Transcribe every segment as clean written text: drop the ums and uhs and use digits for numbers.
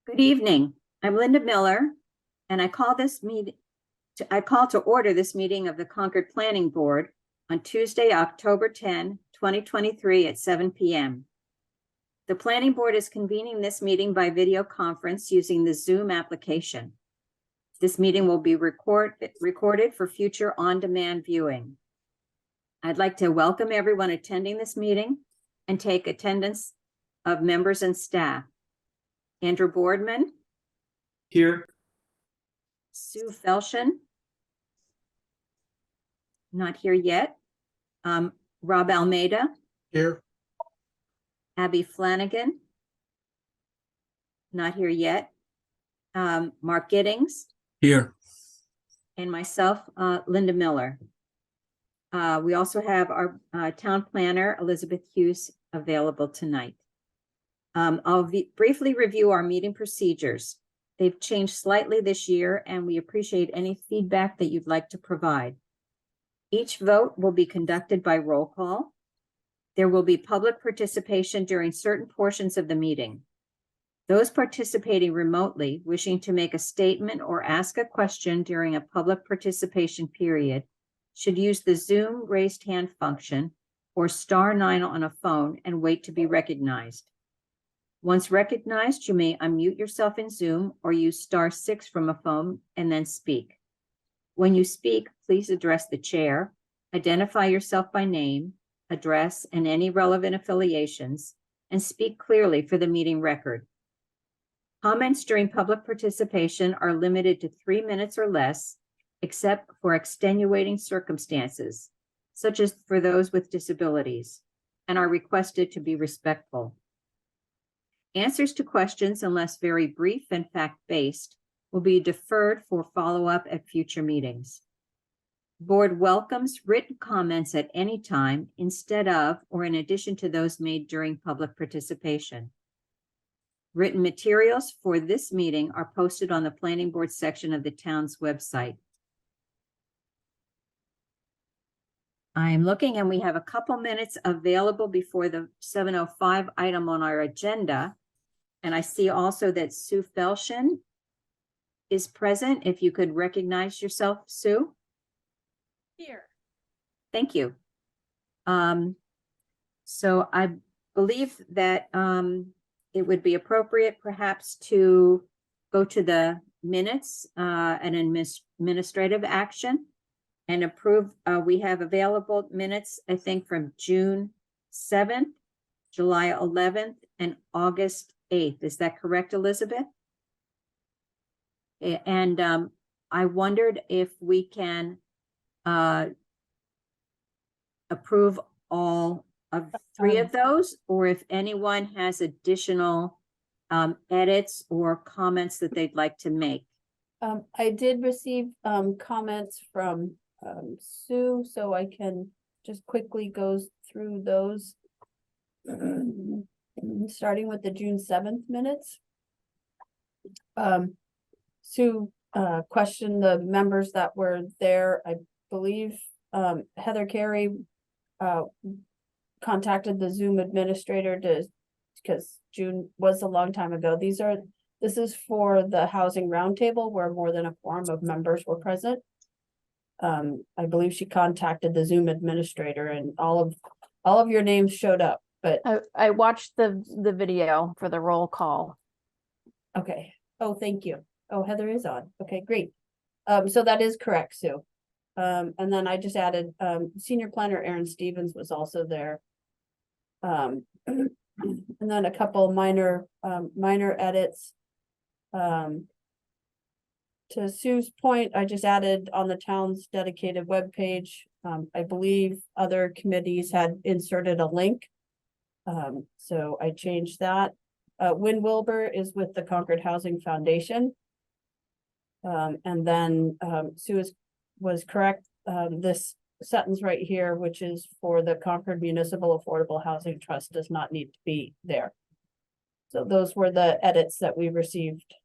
Good evening. I'm Linda Miller, and I call to order this meeting of the Concord Planning Board on Tuesday, October 10, 2023 at 7 p.m. The Planning Board is convening this meeting by video conference using the Zoom application. This meeting will be recorded for future on-demand viewing. I'd like to welcome everyone attending this meeting and take attendance of members and staff. Andrew Boardman. Here. Sue Felshen. Not here yet. Rob Almeida. Here. Abby Flanagan. Not here yet. Mark Giddings. Here. And myself, Linda Miller. We also have our town planner, Elizabeth Hughes, available tonight. I'll briefly review our meeting procedures. They've changed slightly this year, and we appreciate any feedback that you'd like to provide. Each vote will be conducted by roll call. There will be public participation during certain portions of the meeting. Those participating remotely wishing to make a statement or ask a question during a public participation period should use the Zoom raised hand function or *9 on a phone and wait to be recognized. Once recognized, you may unmute yourself in Zoom or use *6 from a phone and then speak. When you speak, please address the chair, identify yourself by name, address, and any relevant affiliations, and speak clearly for the meeting record. Comments during public participation are limited to 3 minutes or less, except for extenuating circumstances, such as for those with disabilities, and are requested to be respectful. Answers to questions, unless very brief and fact-based, will be deferred for follow-up at future meetings. Board welcomes written comments at any time instead of or in addition to those made during public participation. Written materials for this meeting are posted on the Planning Board section of the town's website. I'm looking, and we have a couple minutes available before the 7:05 item on our agenda. And I see also that Sue Felshen is present. If you could recognize yourself, Sue. Here. Thank you. So I believe that it would be appropriate perhaps to go to the minutes and administrative action and approve. We have available minutes, I think, from June 7th, July 11th, and August 8th. Is that correct, Elizabeth? And I wondered if we can approve all of 3 of those, or if anyone has additional edits or comments that they'd like to make. I did receive comments from Sue, so I can just quickly go through those. Starting with the June 7th minutes. Sue questioned the members that were there. I believe Heather Carey contacted the Zoom administrator because June was a long time ago. This is for the housing roundtable where more than a quorum of members were present. I believe she contacted the Zoom administrator, and all of your names showed up. But I watched the video for the roll call. Okay. Oh, thank you. Oh, Heather is on. Okay, great. So that is correct, Sue. And then I just added senior planner Aaron Stevens was also there. And then a couple minor edits. To Sue's point, I just added on the town's dedicated webpage. I believe other committees had inserted a link. So I changed that. Wynn Wilbur is with the Concord Housing Foundation. And then Sue was correct. This sentence right here, which is for the Concord Municipal Affordable Housing Trust, does not need to be there. So those were the edits that we received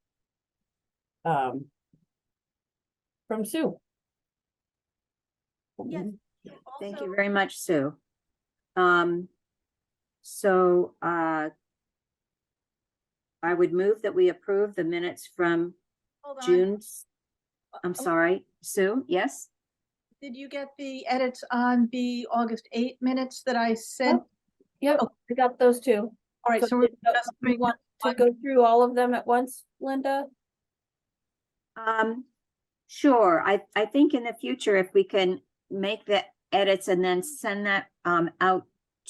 from Sue. Yes. Thank you very much, Sue. So I would move that we approve the minutes from Hold on. June's. I'm sorry, Sue, yes? Did you get the edits on the August 8 minutes that I sent? Yep, Oh. we got those two. All right, So so we're did- just we want to go through all of them at once, Linda? Sure. I think in the future, if we can make the edits and then send that out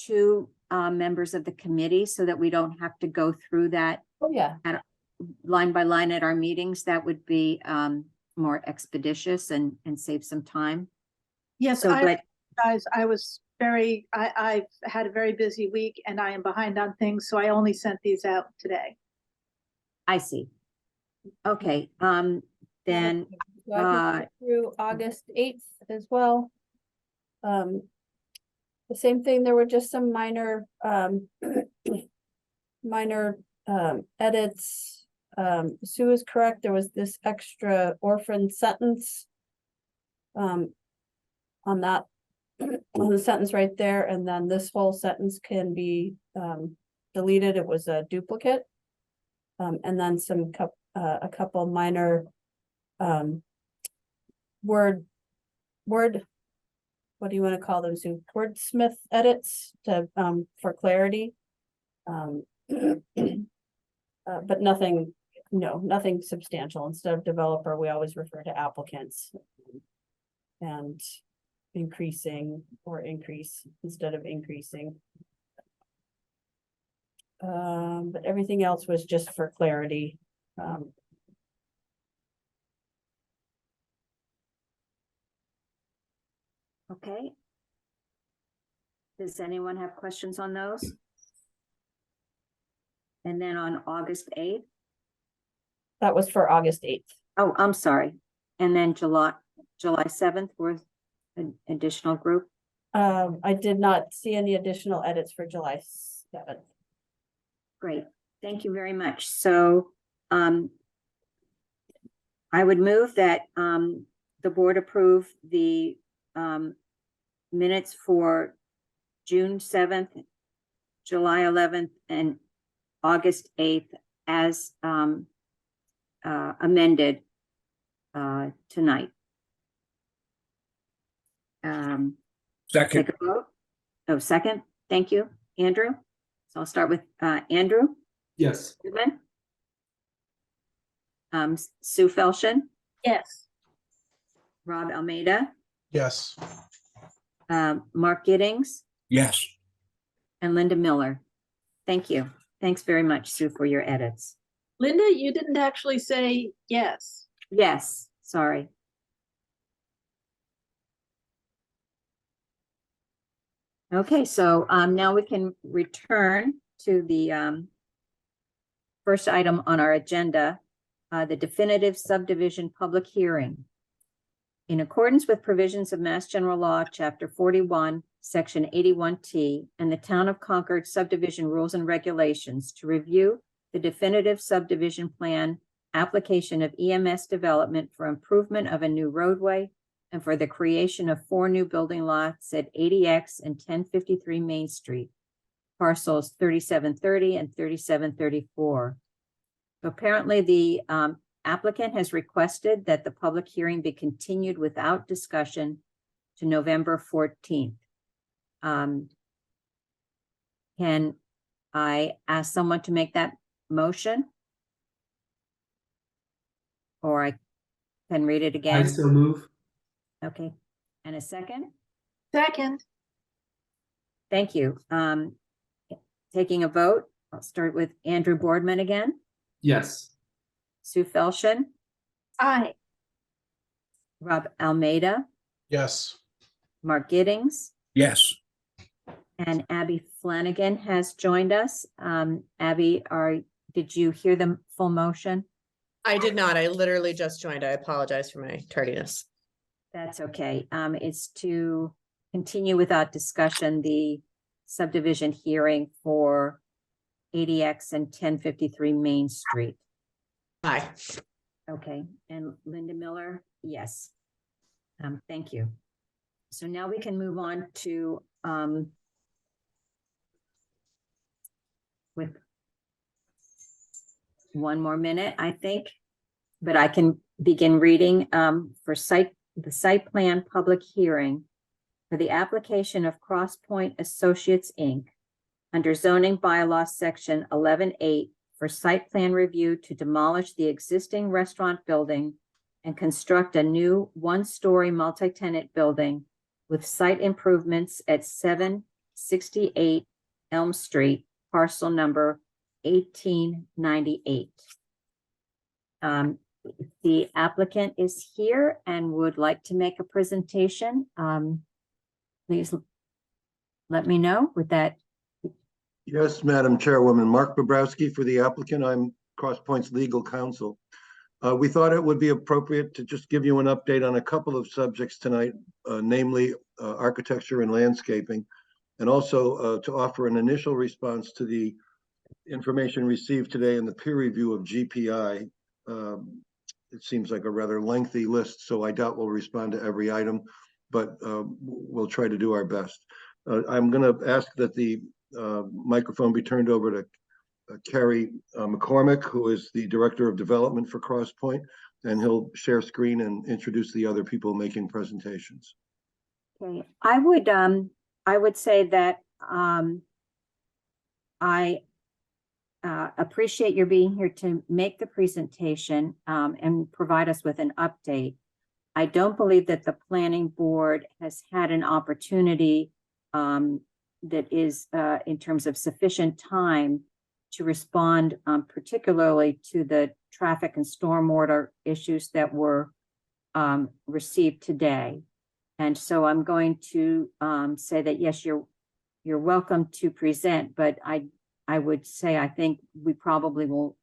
to members of the committee so that we don't have to go through that Oh, yeah. line by line at our meetings, that would be more expeditious and save some time. Yes, So, but guys, I've had a very busy week and I am behind on things, so I only sent these out today. I see. Okay, then, So I can go through August 8th as well. The same thing, there were just some minor, edits. Sue is correct, there was this extra orphan sentence. On that, on the sentence right there, and then this whole sentence can be, deleted, it was a duplicate. And then a couple minor, word, what do you want to call them, Sue? Wordsmith edits to, for clarity. But nothing, nothing substantial. Instead of developer, we always refer to applicants. And increasing or increase instead of increasing. But everything else was just for clarity. okay. Does anyone have questions on those? And then on August 8th? That was for August 8th. Oh, I'm sorry. And then July 7th was an additional group. I did not see any additional edits for July 7th. Great. Thank you very much. So I would move that the board approve the minutes for June 7th, July 11th, and August 8th as amended tonight. Second, Take a vote. Oh, second. Thank you, Andrew. So I'll start with Andrew. yes. Ruben? Sue Felshen, Yes. Rob Almeida, Yes. Mark Giddings, Yes. and Linda Miller. Thank you. Thanks very much, Sue, for your edits. Linda, you didn't actually say yes. Yes, sorry. Okay, so now we can return to the first item on our agenda, the definitive subdivision public hearing. In accordance with provisions of Mass General Law, Chapter 41, Section 81T, and the Town of Concord subdivision rules and regulations, to review the definitive subdivision plan application of EMS development for improvement of a new roadway and for the creation of 4 new building lots at 80X and 1053 Main Street, parcels 3730 and 3734. Apparently, the applicant has requested that the public hearing be continued without discussion to November 14th. Can I ask someone to make that motion? Or I can read it I again? so move. Okay, and a second? Second. Thank you. Taking a vote, I'll start with Andrew Boardman again. Yes. Sue Felshen, Aye. Rob Almeida, Yes. Mark Giddings, Yes. and Abby Flanagan has joined us. Abby, did you hear the full motion? I did not. I literally just joined. I apologize for my tardiness. That's okay. It's to continue without discussion, the subdivision hearing for 80X and 1053 Main Street. Hi. Okay, and Linda Miller, yes. Thank you. So now we can move on to with one more minute, I think, but I can begin reading for the site plan public hearing for the application of Crosspoint Associates, Inc. under zoning bylaw section 11-8 for site plan review to demolish the existing restaurant building and construct a new one-story multi-tenant building with site improvements at 768 Elm Street, parcel number 1898. The applicant is here and would like to make a presentation. Please let me know with that. Yes, Madam Chairwoman. Mark Bobrowski for the applicant. I'm Crosspoint's legal counsel. We thought it would be appropriate to just give you an update on a couple of subjects tonight, namely architecture and landscaping, and also to offer an initial response to the information received today in the peer review of GPI. It seems like a rather lengthy list, so I doubt we'll respond to every item, but we'll try to do our best. I'm going to ask that the microphone be turned over to Kerry McCormick, who is the Director of Development for Crosspoint, and he'll share screen and introduce the other people making presentations. Okay, I would say that I appreciate your being here to make the presentation and provide us with an update. I don't believe that the planning board has had an opportunity that is in terms of sufficient time to respond particularly to the traffic and stormwater issues that were received today. And so I'm going to say that, yes, you're welcome to present, but I would say I think we probably will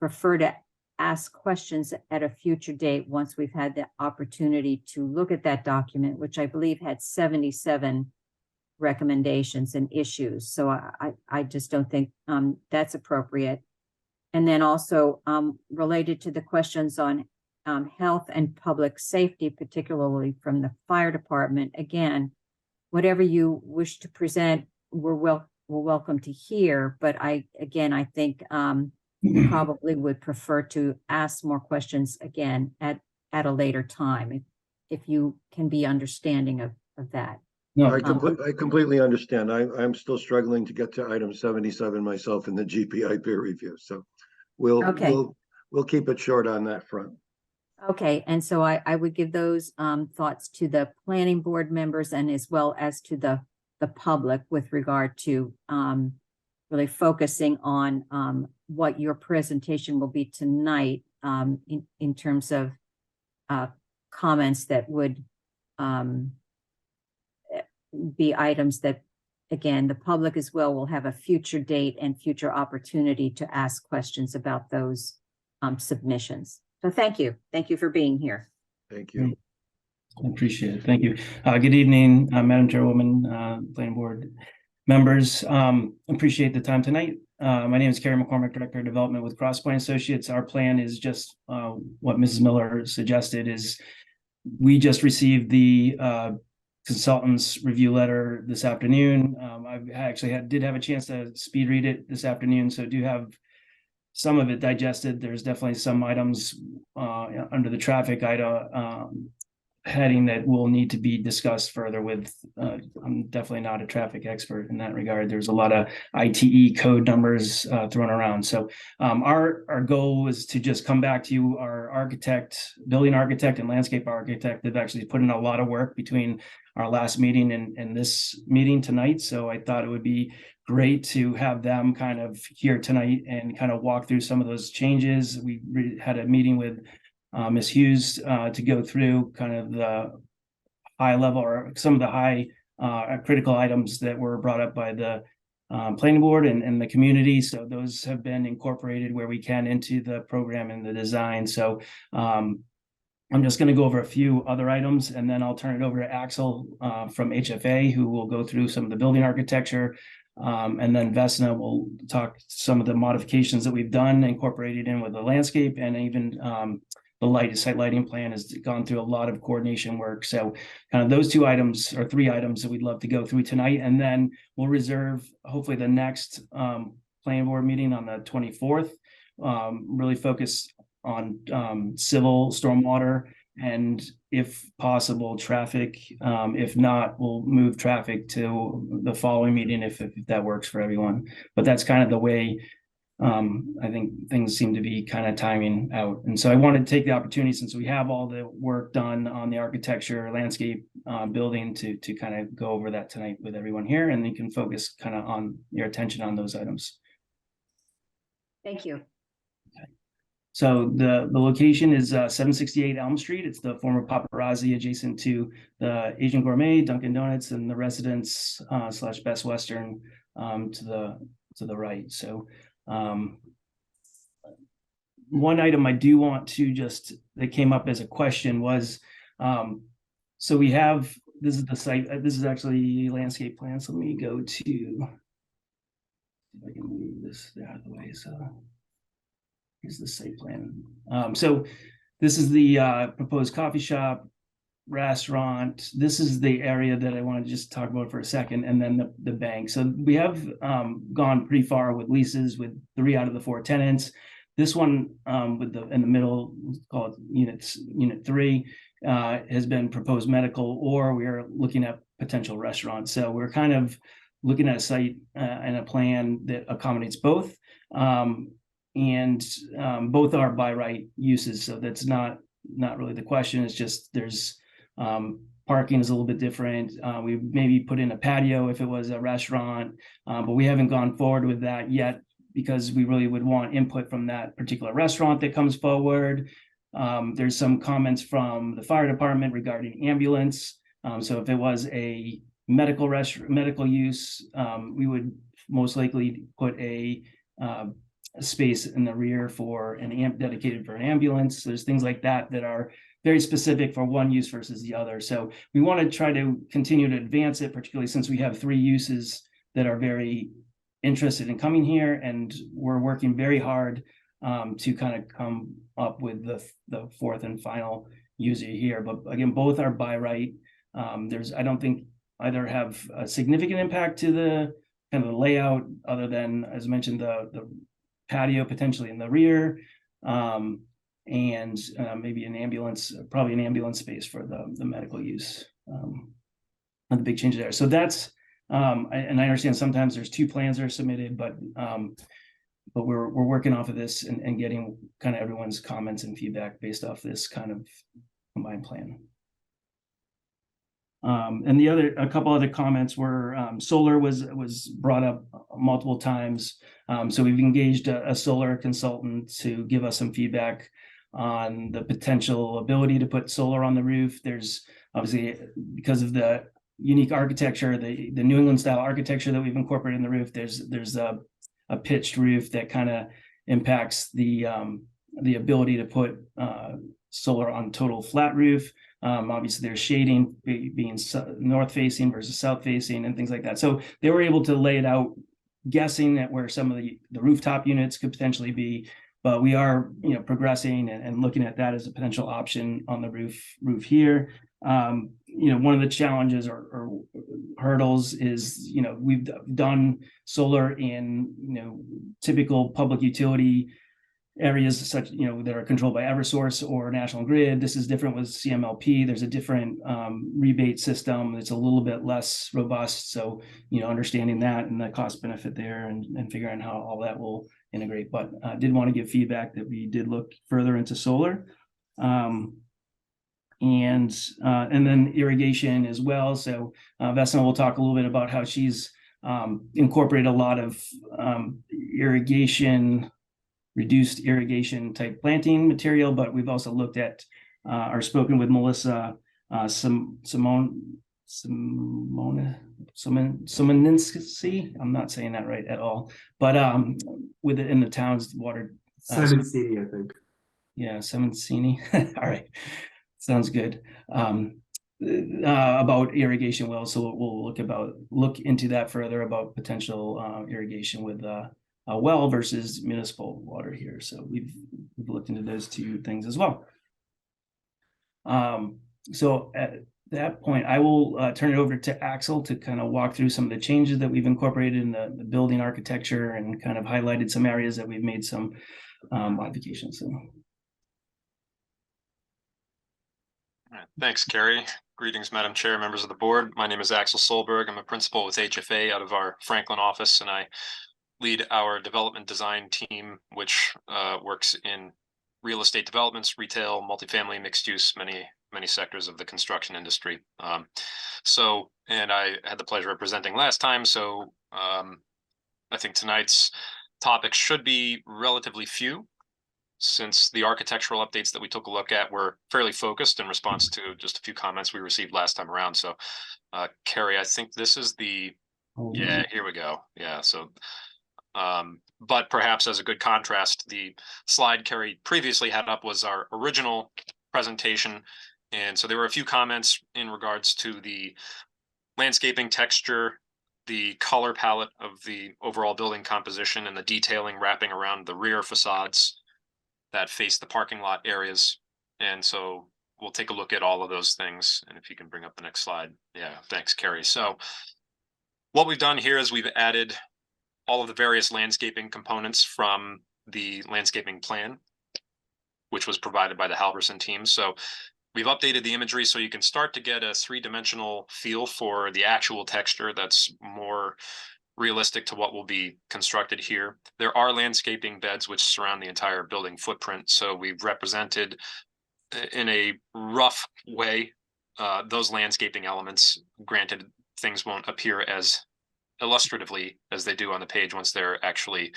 prefer to ask questions at a future date once we've had the opportunity to look at that document, which I believe had 77 recommendations and issues. So I just don't think that's appropriate. And then also related to the questions on health and public safety, particularly from the fire department, again, whatever you wish to present, we're welcome to hear, but I think probably would prefer to ask more questions again at a later time, if you can be understanding of that. No, I completely understand. I'm still struggling to get to item 77 myself in the GPI peer review, so we'll keep it short on that front. Okay, and so I would give those thoughts to the planning board members and as well as to the public with regard to really focusing on what your presentation will be tonight in terms of comments that would be items that, again, the public as well will have a future date and future opportunity to ask questions about those submissions. So thank you. Thank you for being here. Thank you. I appreciate it. Thank you. Good evening, Madam Chairwoman, Planning Board members. Appreciate the time tonight. My name is Kerry McCormick, Director of Development with Crosspoint Associates. Our plan is just what Mrs. Miller suggested. Is we just received the consultant's review letter this afternoon. I actually did have a chance to speed read it this afternoon, so do have some of it digested. There's definitely some items under the traffic item heading that will need to be discussed further with. I'm definitely not a traffic expert in that regard. There's a lot of ITE code numbers thrown around. So our goal was to just come back to you. Our architect, building architect and landscape architect have actually put in a lot of work between our last meeting and this meeting tonight. So I thought it would be great to have them kind of here tonight and kind of walk through some of those changes. We had a meeting with Ms. Hughes to go through kind of the high level or some of the high critical items that were brought up by the planning board and the community. So those have been incorporated where we can into the program and the design. So I'm just going to go over a few other items and then I'll turn it over to Axel from HFA, who will go through some of the building architecture. And then Vesna will talk some of the modifications that we've done, incorporated in with the landscape, and even the site lighting plan has gone through a lot of coordination work. So kind of those two items or three items that we'd love to go through tonight. And then we'll reserve hopefully the next planning board meeting on the 24th really focus on civil stormwater and, if possible, traffic. If not, we'll move traffic to the following meeting if that works for everyone. But that's kind of the way I think things seem to be kind of timing out. And so I wanted to take the opportunity, since we have all the work done on the architecture, landscape, building, to kind of go over that tonight with everyone here, and you can focus kind of on your attention on those items. Thank you. So the location is 768 Elm Street. It's the former paparazzi adjacent to the Asian Gourmet, Dunkin' Donuts, and the Residence / Best Western to the right. So one item I do want to that came up as a question was, so we have, this is the site, this is actually landscape plan. So let me go to, if I can move this out of the way. So here's the site plan. So this is the proposed coffee shop, restaurant. This is the area that I want to just talk about for a second, and then the bank. So we have gone pretty far with leases with 3 out of the 4 tenants. This one in the middle, let's call it unit 3, has been proposed medical, or we are looking at potential restaurants. So we're kind of looking at a site and a plan that accommodates both. And both are by right uses, so that's not really the question. It's just there's parking is a little bit different. We maybe put in a patio if it was a restaurant, but we haven't gone forward with that yet because we really would want input from that particular restaurant that comes forward. There's some comments from the fire department regarding ambulance. So if it was a medical use, we would most likely put a space in the rear for an dedicated for an ambulance. There's things like that that are very specific for one use versus the other. So we want to try to continue to advance it, particularly since we have 3 uses that are very interested in coming here, and we're working very hard to kind of come up with the 4th and final user here. But again, both are by right. I don't think either have a significant impact to the kind of the layout, other than, as mentioned, the patio potentially in the rear, and maybe probably an ambulance space for the medical use. The big change there. So that's and I understand sometimes there's 2 plans that are submitted, but we're working off of this and getting kind of everyone's comments and feedback based off this kind of combined plan. And a couple other comments were solar was brought up multiple times. So we've engaged a solar consultant to give us some feedback on the potential ability to put solar on the roof. There's obviously, because of the unique architecture, the New England style architecture that we've incorporated in the roof, there's a pitched roof that kind of impacts the ability to put solar on total flat roof. Obviously there's shading being north facing versus south facing and things like that. So they were able to lay it out, guessing at where some of the rooftop units could potentially be, but we are progressing and looking at that as a potential option on the roof here. One of the challenges or hurdles is, we've done solar in, typical public utility areas such, that are controlled by Eversource or National Grid. This is different with CMLP. There's a different rebate system. It's a little bit less robust. So, understanding that and the cost benefit there and figuring how all that will integrate. But I did want to give feedback that we did look further into solar. And then irrigation as well. So Vesna will talk a little bit about how she's incorporated a lot of reduced irrigation type planting material, but we've also looked at or spoken with Melissa Simoninski. I'm not saying that right at all, but in the town's water. Simoncini, I think. Yeah, Simoncini. All right. Sounds good. About irrigation wells, so we'll look into that further about potential irrigation with a well versus municipal water here. So we've looked into those 2 things as well. So that point, I will turn it over to Axel to kind of walk through some of the changes that we've incorporated in the building architecture and kind of highlighted some areas that we've made some modifications. So. All right. Thanks, Carrie. Greetings, Madam Chair, members of the board. My name is Axel Solberg. I'm a principal with HFA out of our Franklin office, and I lead our development design team, which works in real estate developments, retail, multifamily, mixed use, many sectors of the construction industry. And I had the pleasure of presenting last time, so I think tonight's topics should be relatively few, since the architectural updates that we took a look at were fairly focused in response to just a few comments we received last time around. So, Carrie, I think this is the, yeah, here we go. Yeah, so, but perhaps as a good contrast, the slide Carrie previously had up was our original presentation. And so there were a few comments in regards to the landscaping texture, the color palette of the overall building composition, and the detailing wrapping around the rear facades that face the parking lot areas. And so we'll take a look at all of those things. And if you can bring up the next slide. Yeah, thanks, Carrie. So what we've done here is we've added all of the various landscaping components from the landscaping plan, which was provided by the Halverson team. So we've updated the imagery so you can start to get a three-dimensional feel for the actual texture that's more realistic to what will be constructed here. There are landscaping beds which surround the entire building footprint. So we've represented in a rough way those landscaping elements. Granted, things won't appear as illustratively as they do on the page once they're actually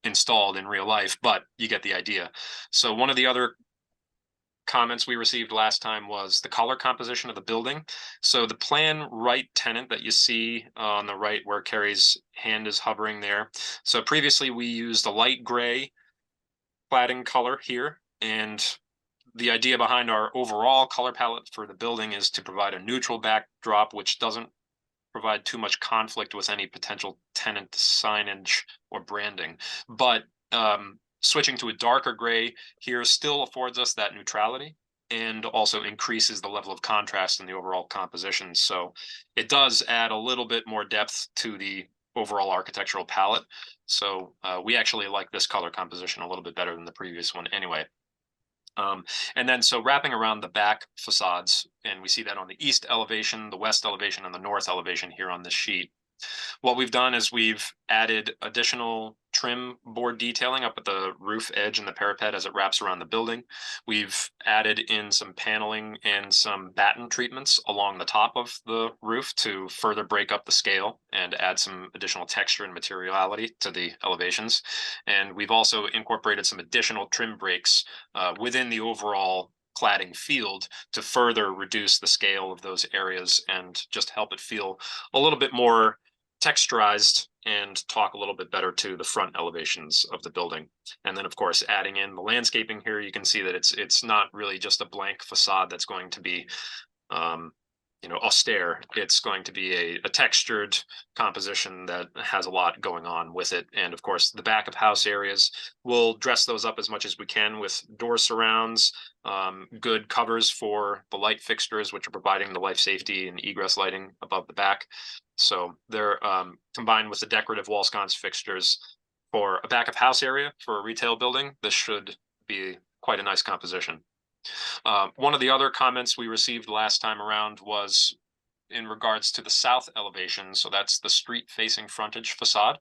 installed in real life, but you get the idea. So one of the other comments we received last time was the color composition of the building. So the plan right tenant that you see on the right where Carrie's hand is hovering there. So previously we used a light gray cladding color here, and the idea behind our overall color palette for the building is to provide a neutral backdrop which doesn't provide too much conflict with any potential tenant signage or branding. But switching to a darker gray here still affords us that neutrality and also increases the level of contrast in the overall composition. So it does add a little bit more depth to the overall architectural palette. So we actually like this color composition a little bit better than the previous one anyway. And then so wrapping around the back facades, and we see that on the east elevation, the west elevation, and the north elevation here on this sheet. What we've done is we've added additional trim board detailing up at the roof edge and the parapet as it wraps around the building. We've added in some paneling and some batten treatments along the top of the roof to further break up the scale and add some additional texture and materiality to the elevations. And we've also incorporated some additional trim breaks within the overall cladding field to further reduce the scale of those areas and just help it feel a little bit more texturized and talk a little bit better to the front elevations of the building. And then of course, adding in the landscaping here, you can see that it's not really just a blank facade that's going to be austere. It's going to be a textured composition that has a lot going on with it. And of course, the back of house areas, we'll dress those up as much as we can with door surrounds, good covers for the light fixtures, which are providing the life safety and egress lighting above the back. So they're combined with the decorative wall sconce fixtures for a back of house area for a retail building. This should be quite a nice composition. One of the other comments we received last time around was in regards to the south elevation. So that's the street facing frontage facade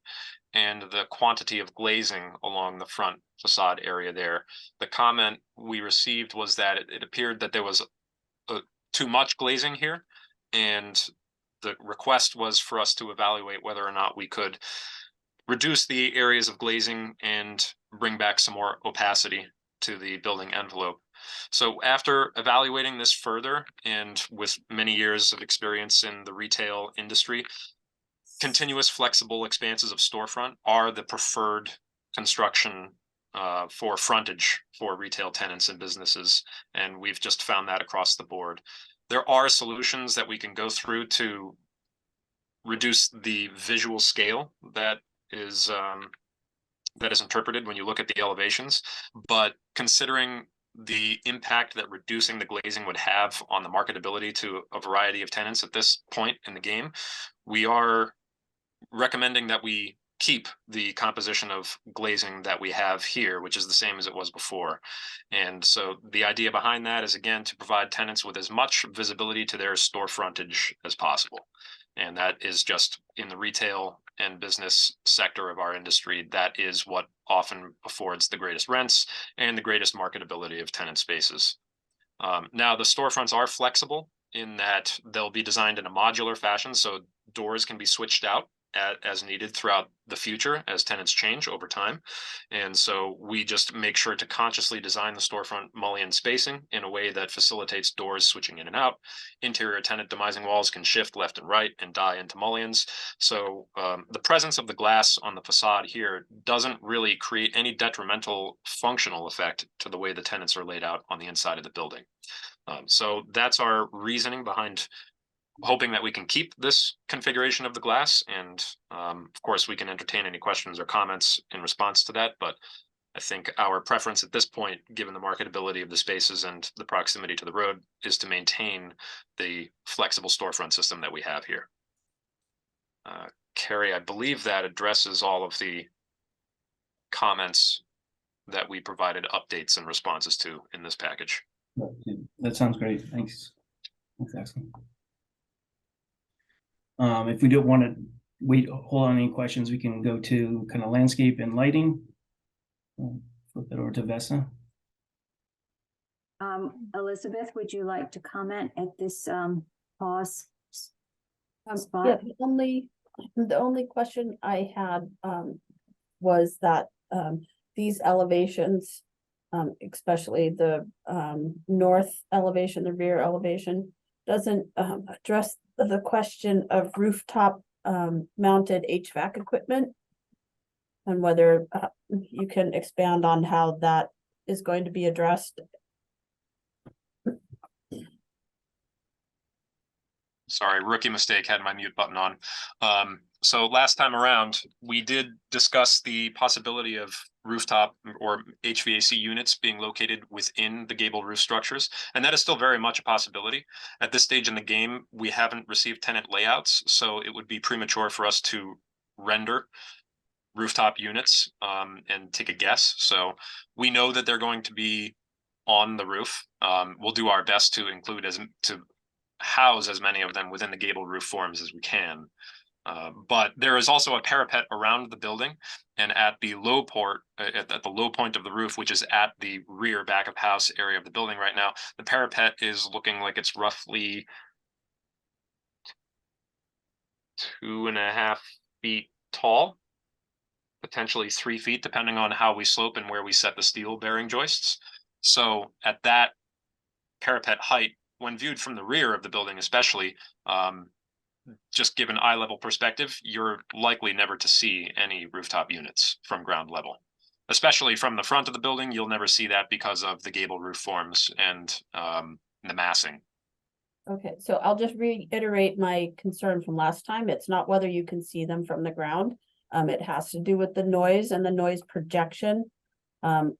and the quantity of glazing along the front facade area there. The comment we received was that it appeared that there was too much glazing here, and the request was for us to evaluate whether or not we could reduce the areas of glazing and bring back some more opacity to the building envelope. So after evaluating this further, and with many years of experience in the retail industry, continuous flexible expanses of storefront are the preferred construction for frontage for retail tenants and businesses. And we've just found that across the board. There are solutions that we can go through to reduce the visual scale that is interpreted when you look at the elevations, but considering the impact that reducing the glazing would have on the marketability to a variety of tenants at this point in the game, we are recommending that we keep the composition of glazing that we have here, which is the same as it was before. And so the idea behind that is, again, to provide tenants with as much visibility to their store frontage as possible. And that is just in the retail and business sector of our industry. That is what often affords the greatest rents and the greatest marketability of tenant spaces. Now, the storefronts are flexible in that they'll be designed in a modular fashion, so doors can be switched out as needed throughout the future as tenants change over time. And so we just make sure to consciously design the storefront mullion spacing in a way that facilitates doors switching in and out. Interior tenant demising walls can shift left and right and die into mullions. So the presence of the glass on the facade here doesn't really create any detrimental functional effect to the way the tenants are laid out on the inside of the building. So that's our reasoning behind hoping that we can keep this configuration of the glass. And of course, we can entertain any questions or comments in response to that. But I think our preference at this point, given the marketability of the spaces and the proximity to the road, is to maintain the flexible storefront system that we have here. Carrie, I believe that addresses all of the comments that we provided updates and responses to in this package. That sounds great. Thanks. Thanks, Axel. If we don't want to wait, hold on any questions, we can go to kind of landscape and lighting. Flip it over to Vesa. Elizabeth, would you like to comment at this pause spot? Yeah, the only question I had was that these elevations, especially the north elevation, the rear elevation, doesn't address the question of rooftop mounted HVAC equipment, and whether you can expand on how that is going to be addressed. Sorry, rookie mistake, had my mute button on. So last time around, we did discuss the possibility of rooftop or HVAC units being located within the gable roof structures, and that is still very much a possibility. At this stage in the game, we haven't received tenant layouts, so it would be premature for us to render rooftop units and take a guess. So we know that they're going to be on the roof. We'll do our best to include to house as many of them within the gable roof forms as we can. But there is also a parapet around the building, and at the low port, at the low point of the roof, which is at the rear back of house area of the building right now, the parapet is looking like it's roughly 2.5 feet tall, potentially 3 feet, depending on how we slope and where we set the steel bearing joists. So at that parapet height, when viewed from the rear of the building, especially, just given eye level perspective, you're likely never to see any rooftop units from ground level. Especially from the front of the building, you'll never see that because of the gable roof forms and the massing. Okay, so I'll just reiterate my concern from last time. It's not whether you can see them from the ground. It has to do with the noise and the noise projection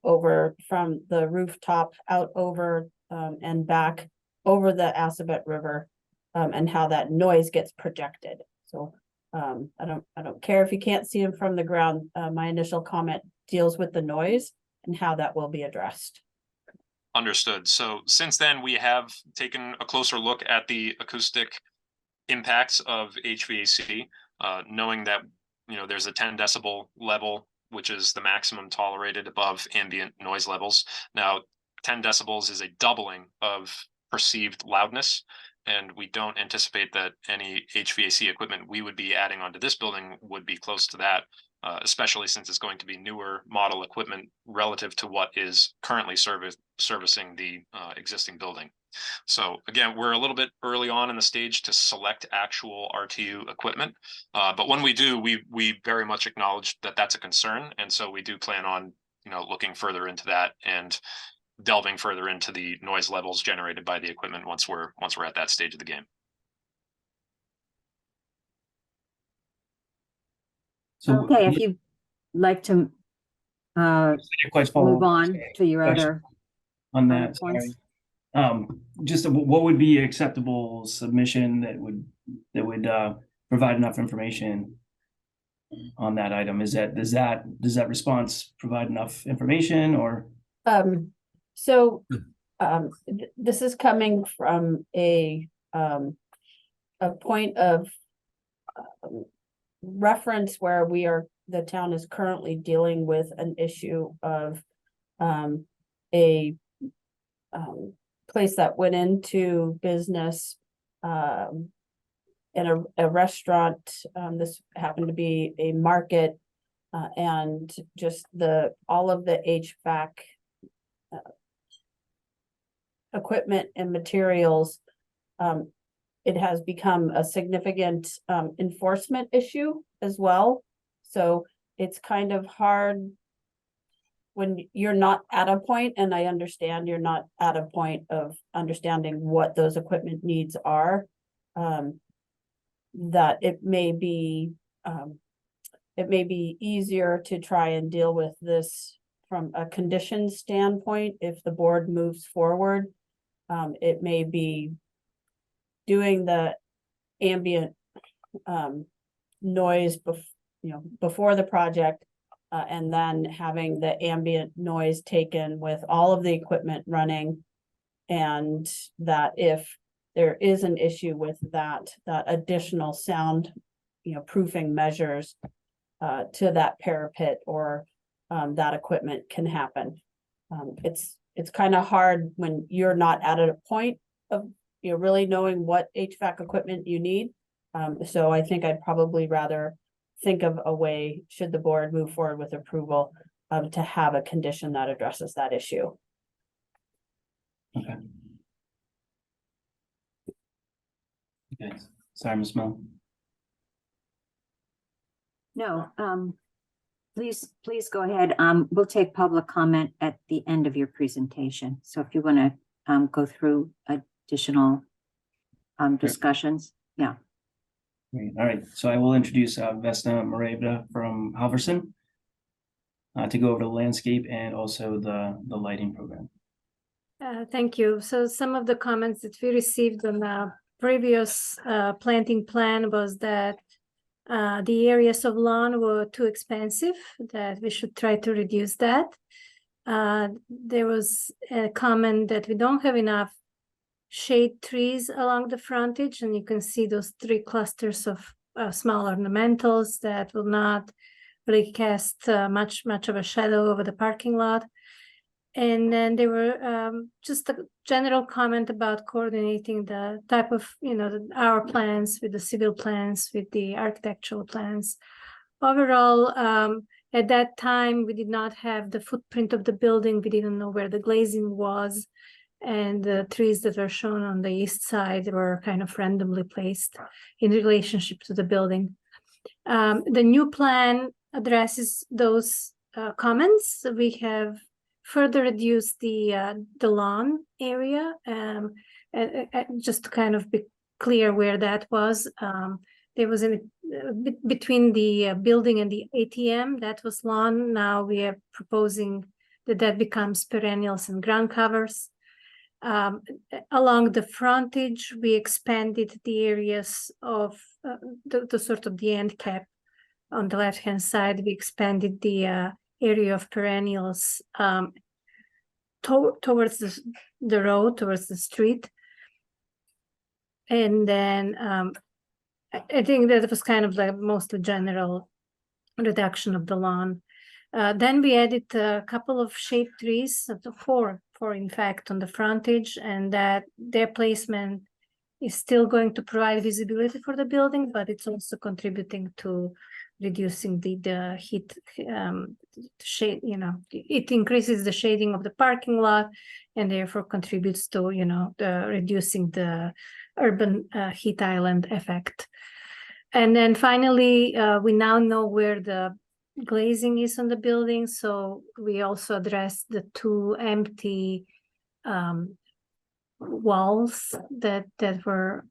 over from the rooftop out over and back over the Assabet River, and how that noise gets projected. So I don't care if you can't see them from the ground. My initial comment deals with the noise and how that will be addressed. Understood. So since then, we have taken a closer look at the acoustic impacts of HVAC, knowing that there's a 10 decibel level, which is the maximum tolerated above ambient noise levels. Now, 10 decibels is a doubling of perceived loudness, and we don't anticipate that any HVAC equipment we would be adding onto this building would be close to that, especially since it's going to be newer model equipment relative to what is currently servicing the existing building. So again, we're a little bit early on in the stage to select actual RTU equipment, but when we do, we very much acknowledge that that's a concern, and so we do plan on looking further into that and delving further into the noise levels generated by the equipment once we're at that stage of the game. So Okay, if you'd like to move on to your other on other that. Sorry. points? Just what would be acceptable submission that would provide enough information on that item? Does that response provide enough information or? This is coming from a point of reference where the town is currently dealing with an issue of a place that went into business in a restaurant. This happened to be a market, and just all of the HVAC equipment and materials, it has become a significant enforcement issue as well. So it's kind of hard when you're not at a point, and I understand you're not at a point of understanding what those equipment needs are, that it may be easier to try and deal with this from a condition standpoint. If the board moves forward, it may be doing the ambient noise before the project, and then having the ambient noise taken with all of the equipment running, and that if there is an issue with that additional sound, proofing measures to that parapet or that equipment can happen. It's kind of hard when you're not at a point of really knowing what HVAC equipment you need. So I think I'd probably rather think of a way, should the board move forward with approval, to have a condition that addresses that issue. Okay. Okay. Sorry, Ms. Mill. No, please go ahead. We'll take public comment at the end of your presentation. So if you want to go through additional discussions, yeah. Great. All right. So I will introduce Vesna Marevda from Halverson to go over the landscape and also the lighting program. Thank you. So some of the comments that we received on the previous planting plan was that the areas of lawn were too expensive, that we should try to reduce that. There was a comment that we don't have enough shade trees along the frontage, and you can see those 3 clusters of small ornamentals that will not really cast much of a shadow over the parking lot. And then there were just a general comment about coordinating the type of, our plans with the civil plans, with the architectural plans. Overall, at that time, we did not have the footprint of the building. We didn't know where the glazing was. And the trees that were shown on the east side were kind of randomly placed in relationship to the building. The new plan addresses those comments. We have further reduced the lawn area, just to kind of be clear where that was. There was between the building and the ATM, that was lawn. Now we are proposing that becomes perennials and ground covers. Along the frontage, we expanded the areas of the sort of the end cap. On the left-hand side, we expanded the area of perennials towards the road, towards the street. And then I think that was kind of like mostly general reduction of the lawn. Then we added a couple of shade trees, four in fact, on the frontage, and that their placement is still going to provide visibility for the building, but it's also contributing to reducing the heat shade. It increases the shading of the parking lot and therefore contributes to reducing the urban heat island effect. And then finally, we now know where the glazing is on the building, so we also addressed the 2 empty walls that were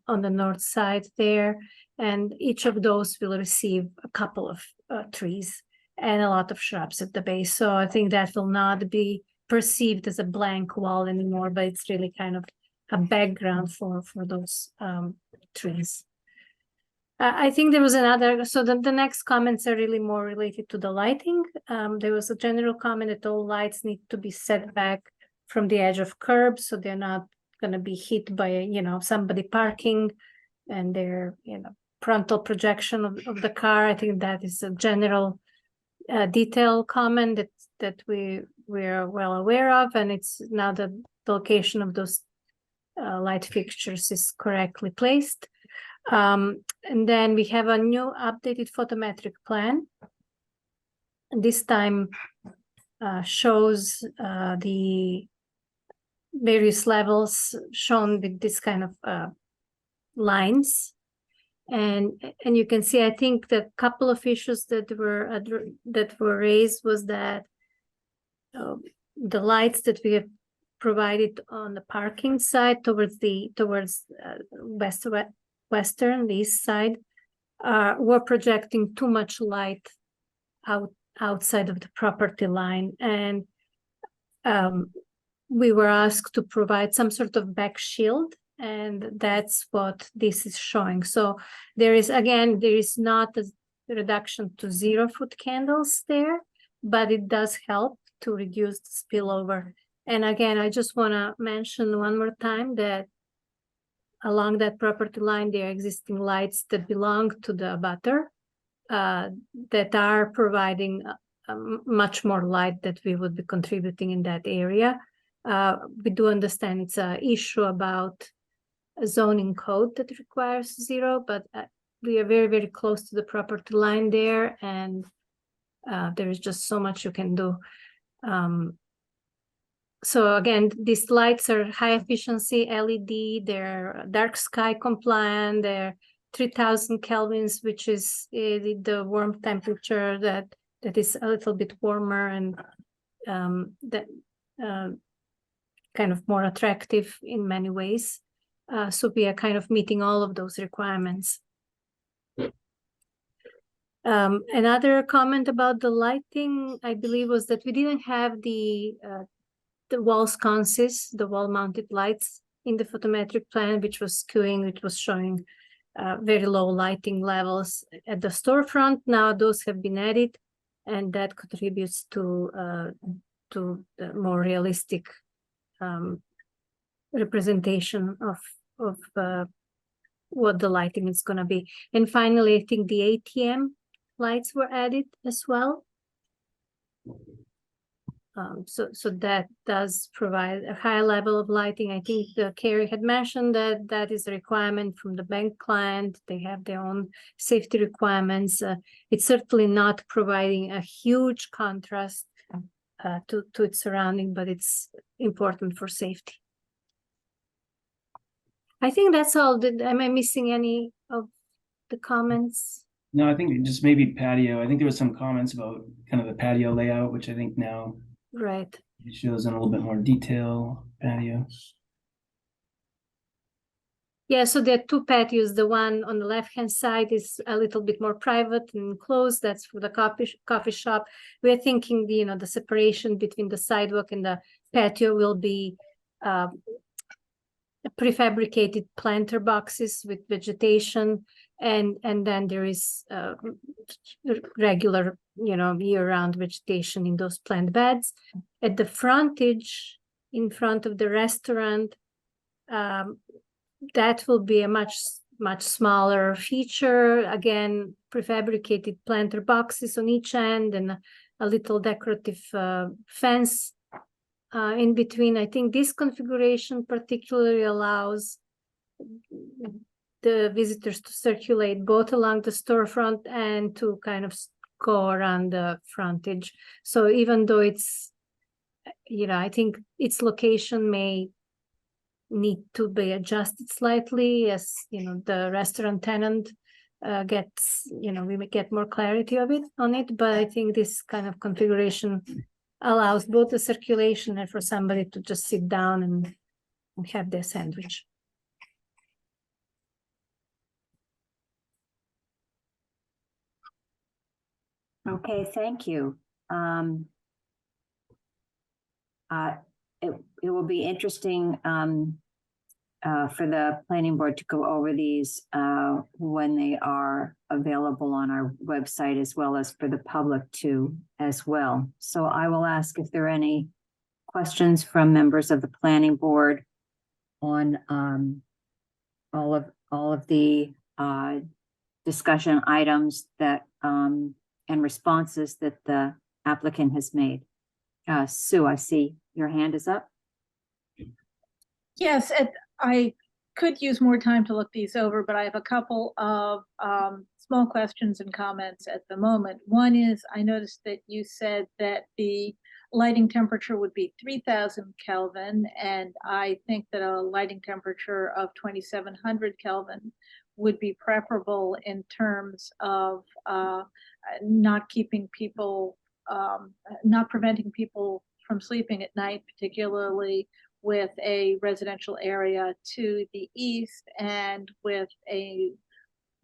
on the north side there, and each of those will receive a couple of trees and a lot of shrubs at the base. So I think that will not be perceived as a blank wall anymore, but it's really kind of a background for those trees. I think there was another, so the next comments are really more related to the lighting. There was a general comment that all lights need to be set back from the edge of curb, so they're not going to be hit by, you know, somebody parking and their, you know, frontal projection of the car. I think that is a general detail comment that we're well aware of, and it's now the location of those light fixtures is correctly placed. And then we have a new updated photometric plan. And this time shows the various levels shown with this kind of lines. And you can see, I think the couple of issues that were raised was that the lights that we have provided on the parking side towards the western, the east side, were projecting too much light outside of the property line, and we were asked to provide some sort of back shield, and that's what this is showing. So there is not a reduction to 0-foot candles there, but it does help to reduce the spillover. And again, I just want to mention one more time that along that property line, there are existing lights that belong to the abutter that are providing much more light that we would be contributing in that area. We do understand it's an issue about a zoning code that requires 0, but we are very, very close to the property line there, and there is just so much you can do. So again, these lights are high efficiency LED, they're dark sky compliant, they're 3000 kelvins, which is the warm temperature that is a little bit warmer and that kind of more attractive in many ways. So we are kind of meeting all of those requirements. Another comment about the lighting, I believe, was that we didn't have the wall sconces, the wall-mounted lights in the photometric plan, which was skewing, which was showing very low lighting levels at the storefront. Now those have been added, and that contributes to the more realistic representation of what the lighting is going to be. And finally, I think the ATM lights were added as well. So that does provide a high level of lighting. I think Carrie had mentioned that is a requirement from the bank client. They have their own safety requirements. It's certainly not providing a huge contrast to its surrounding, but it's important for safety. I think that's all. Am I missing any of the comments? No, I think just maybe patio. I think there was some comments about kind of the patio layout, which I think now right. It shows in a little bit more detail, patio. Yeah, so there are two patios. The one on the left-hand side is a little bit more private and enclosed. That's for the coffee shop. We're thinking the separation between the sidewalk and the patio will be prefabricated planter boxes with vegetation, and then there is regular year-round vegetation in those plant beds. At the frontage in front of the restaurant, that will be a much smaller feature. Again, prefabricated planter boxes on each end and a little decorative fence in between. I think this configuration particularly allows the visitors to circulate both along the storefront and to kind of go around the frontage. So even though it's, I think its location may need to be adjusted slightly as, the restaurant tenant gets, we may get more clarity on it, but I think this kind of configuration allows both the circulation and for somebody to just sit down and have their sandwich. Okay, thank you. it will be interesting for the planning board to go over these when they are available on our website, as well as for the public too as well. So I will ask if there are any questions from members of the planning board on all of the discussion items that and responses that the applicant has made. Sue, I see your hand is up. Yes, I could use more time to look these over, but I have a couple of small questions and comments at the moment. One is, I noticed that you said that the lighting temperature would be 3,000 Kelvin, and I think that a lighting temperature of 2,700 Kelvin would be preferable in terms of not keeping people, not preventing people from sleeping at night, particularly with a residential area to the east and with a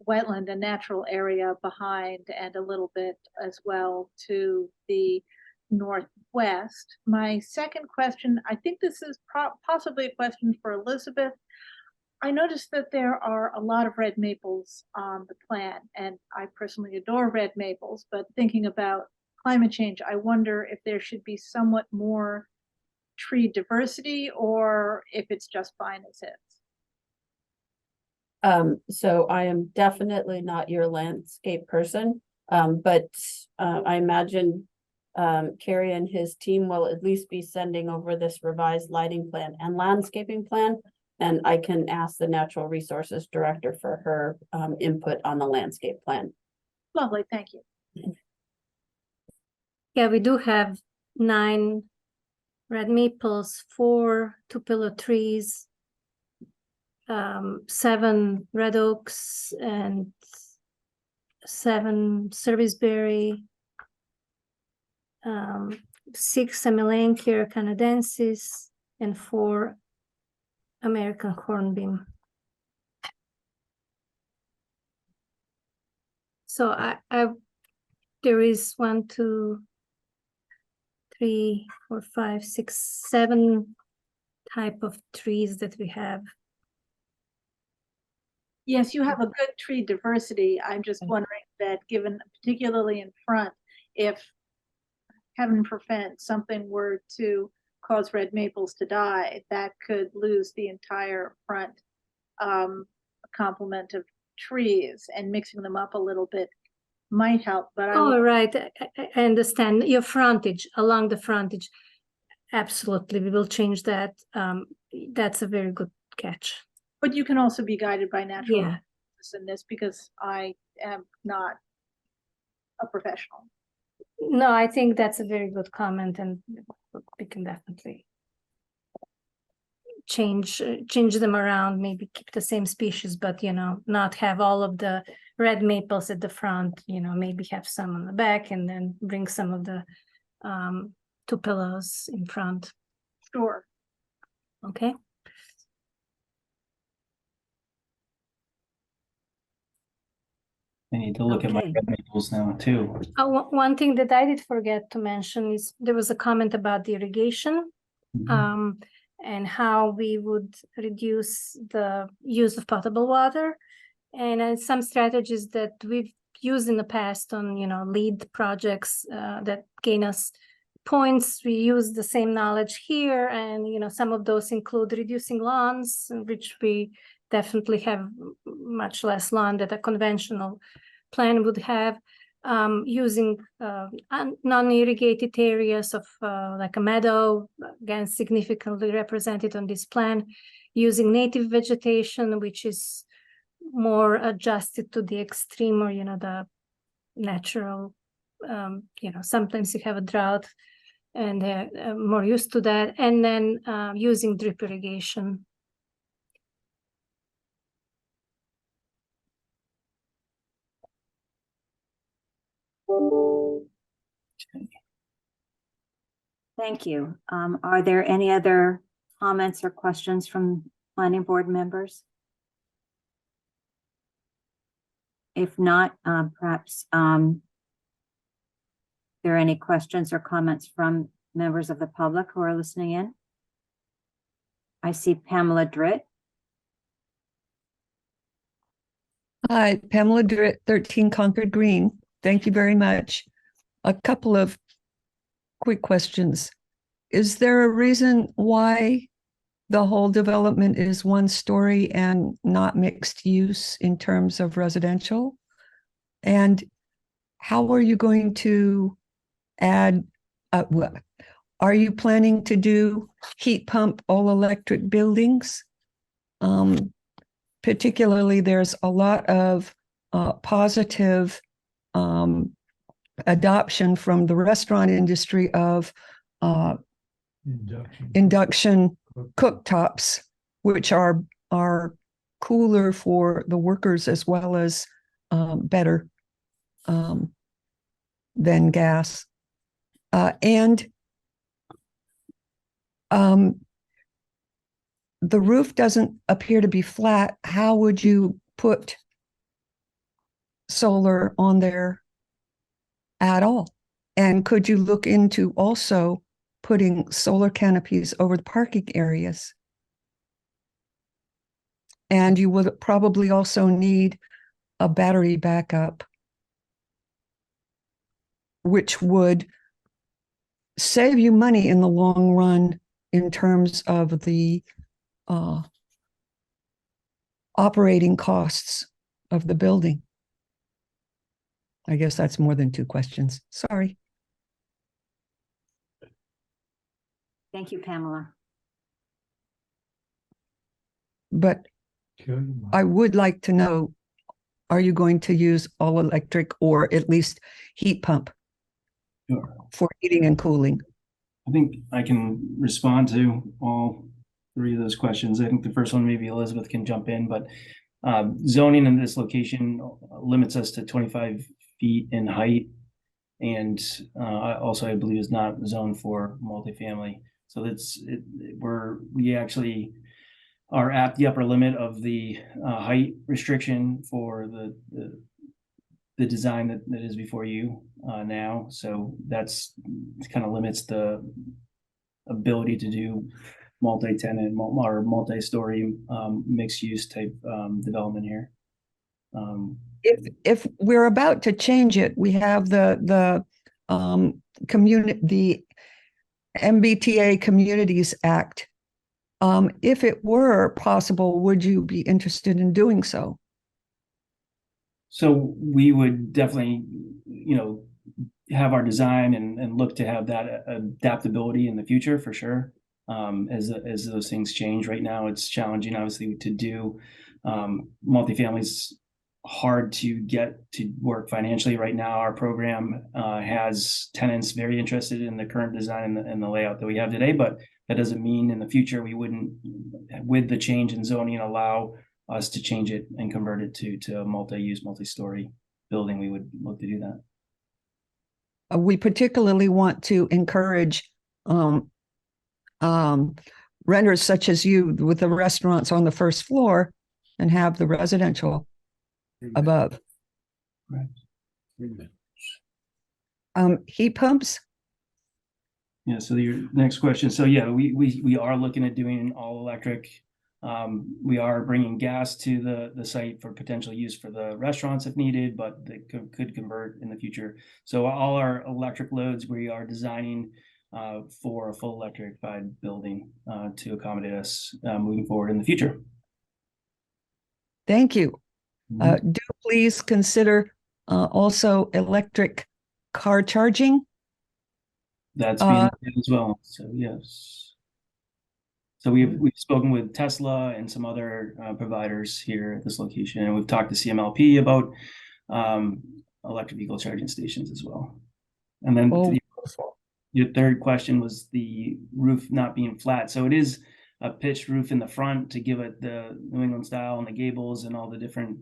wetland, a natural area behind, and a little bit as well to the northwest. My second question, I think this is possibly a question for Elizabeth. I noticed that there are a lot of red maples on the plan, and I personally adore red maples, but thinking about climate change, I wonder if there should be somewhat more tree diversity or if it's just fine as is. So I am definitely not your landscape person, but I imagine Carrie and his team will at least be sending over this revised lighting plan and landscaping plan. And I can ask the natural resources director for her input on the landscape plan. Lovely, thank you. Yeah, we do have 9 red maples, 4 tupelo trees, 7 red oaks, and 7 serviceberry, 6 Amelanchier canadensis, and 4 American hornbeam. So there is 1, 2, 3, 4, 5, 6, 7 type of trees that we have. Yes, you have a good tree diversity. I'm just wondering that given, particularly in front, if heaven forbid something were to cause red maples to die, that could lose the entire front complement of trees, and mixing them up a little bit might help. But Oh, right. I understand your frontage, along the frontage. Absolutely, we will change that. That's a very good catch. But you can also be guided by natural Yeah. in this, because I am not a professional. No, I think that's a very good comment, and we can definitely change them around, maybe keep the same species, but not have all of the red maples at the front, maybe have some on the back, and then bring some of the tupelos in front. Sure. Okay. I need to look at my Okay. red maples now too. One thing that I did forget to mention is there was a comment about the irrigation. Mhm. And how we would reduce the use of potable water, and some strategies that we've used in the past on lead projects that gain us points. We use the same knowledge here, and some of those include reducing lawns, which we definitely have much less lawn that a conventional plan would have. Using non-irrigated areas of like a meadow, again, significantly represented on this plan, using native vegetation, which is more adjusted to the extreme, or the natural, sometimes you have a drought and they're more used to that, and then using drip irrigation. Thank you. Are there any other comments or questions from planning board members? If not, perhaps there are any questions or comments from members of the public who are listening in? I see Pamela Dritt. Hi, Pamela Dritt, 13 Concord Green. Thank you very much. A couple of quick questions. Is there a reason why the whole development is one story and not mixed use in terms of residential? And how are you going to add, are you planning to do heat pump all electric buildings? Particularly, there's a lot of positive adoption from the restaurant industry of induction cooktops, which are cooler for the workers as well as better than gas. And the roof doesn't appear to be flat. How would you put solar on there at all? And could you look into also putting solar canopies over the parking areas? And you would probably also need a battery backup, which would save you money in the long run in terms of the operating costs of the building. I guess that's more than two questions. Sorry. Thank you, Pamela. But I would like to know, are you going to use all electric or at least heat pump Sure. for heating and cooling? I think I can respond to all three of those questions. I think the first one, maybe Elizabeth can jump in, but zoning in this location limits us to 25 feet in height. And also, I believe, is not zoned for multifamily. So we actually are at the upper limit of the height restriction for the design that is before you now. So that's kind of limits the ability to do multi-tenant or multi-story mixed use type development here. If we're about to change it, we have the MBTA Communities Act. If it were possible, would you be interested in doing so? So we would definitely, have our design and look to have that adaptability in the future for sure. As those things change. Right now, it's challenging, obviously, to do multifamilies. Hard to get to work financially right now. Our program has tenants very interested in the current design and the layout that we have today, but that doesn't mean in the future we wouldn't, with the change in zoning, allow us to change it and convert it to a multi-use, multi-story building. We would look to do that. We particularly want to encourage renters such as you with the restaurants on the first floor and have the residential above. Right. Heat pumps? Yeah, so your next question. So yeah, we are looking at doing all electric. We are bringing gas to the site for potential use for the restaurants if needed, but they could convert in the future. So all our electric loads, we are designing for a full electrified building to accommodate us moving forward in the future. Thank you. Do please consider also electric car charging. That's being done as well. So yes. So we've spoken with Tesla and some other providers here at this location, and we've talked to CMLP about electric vehicle charging stations as well. And then your third question was the roof not being flat. So it is a pitched roof in the front to give it the New England style and the gables and all the different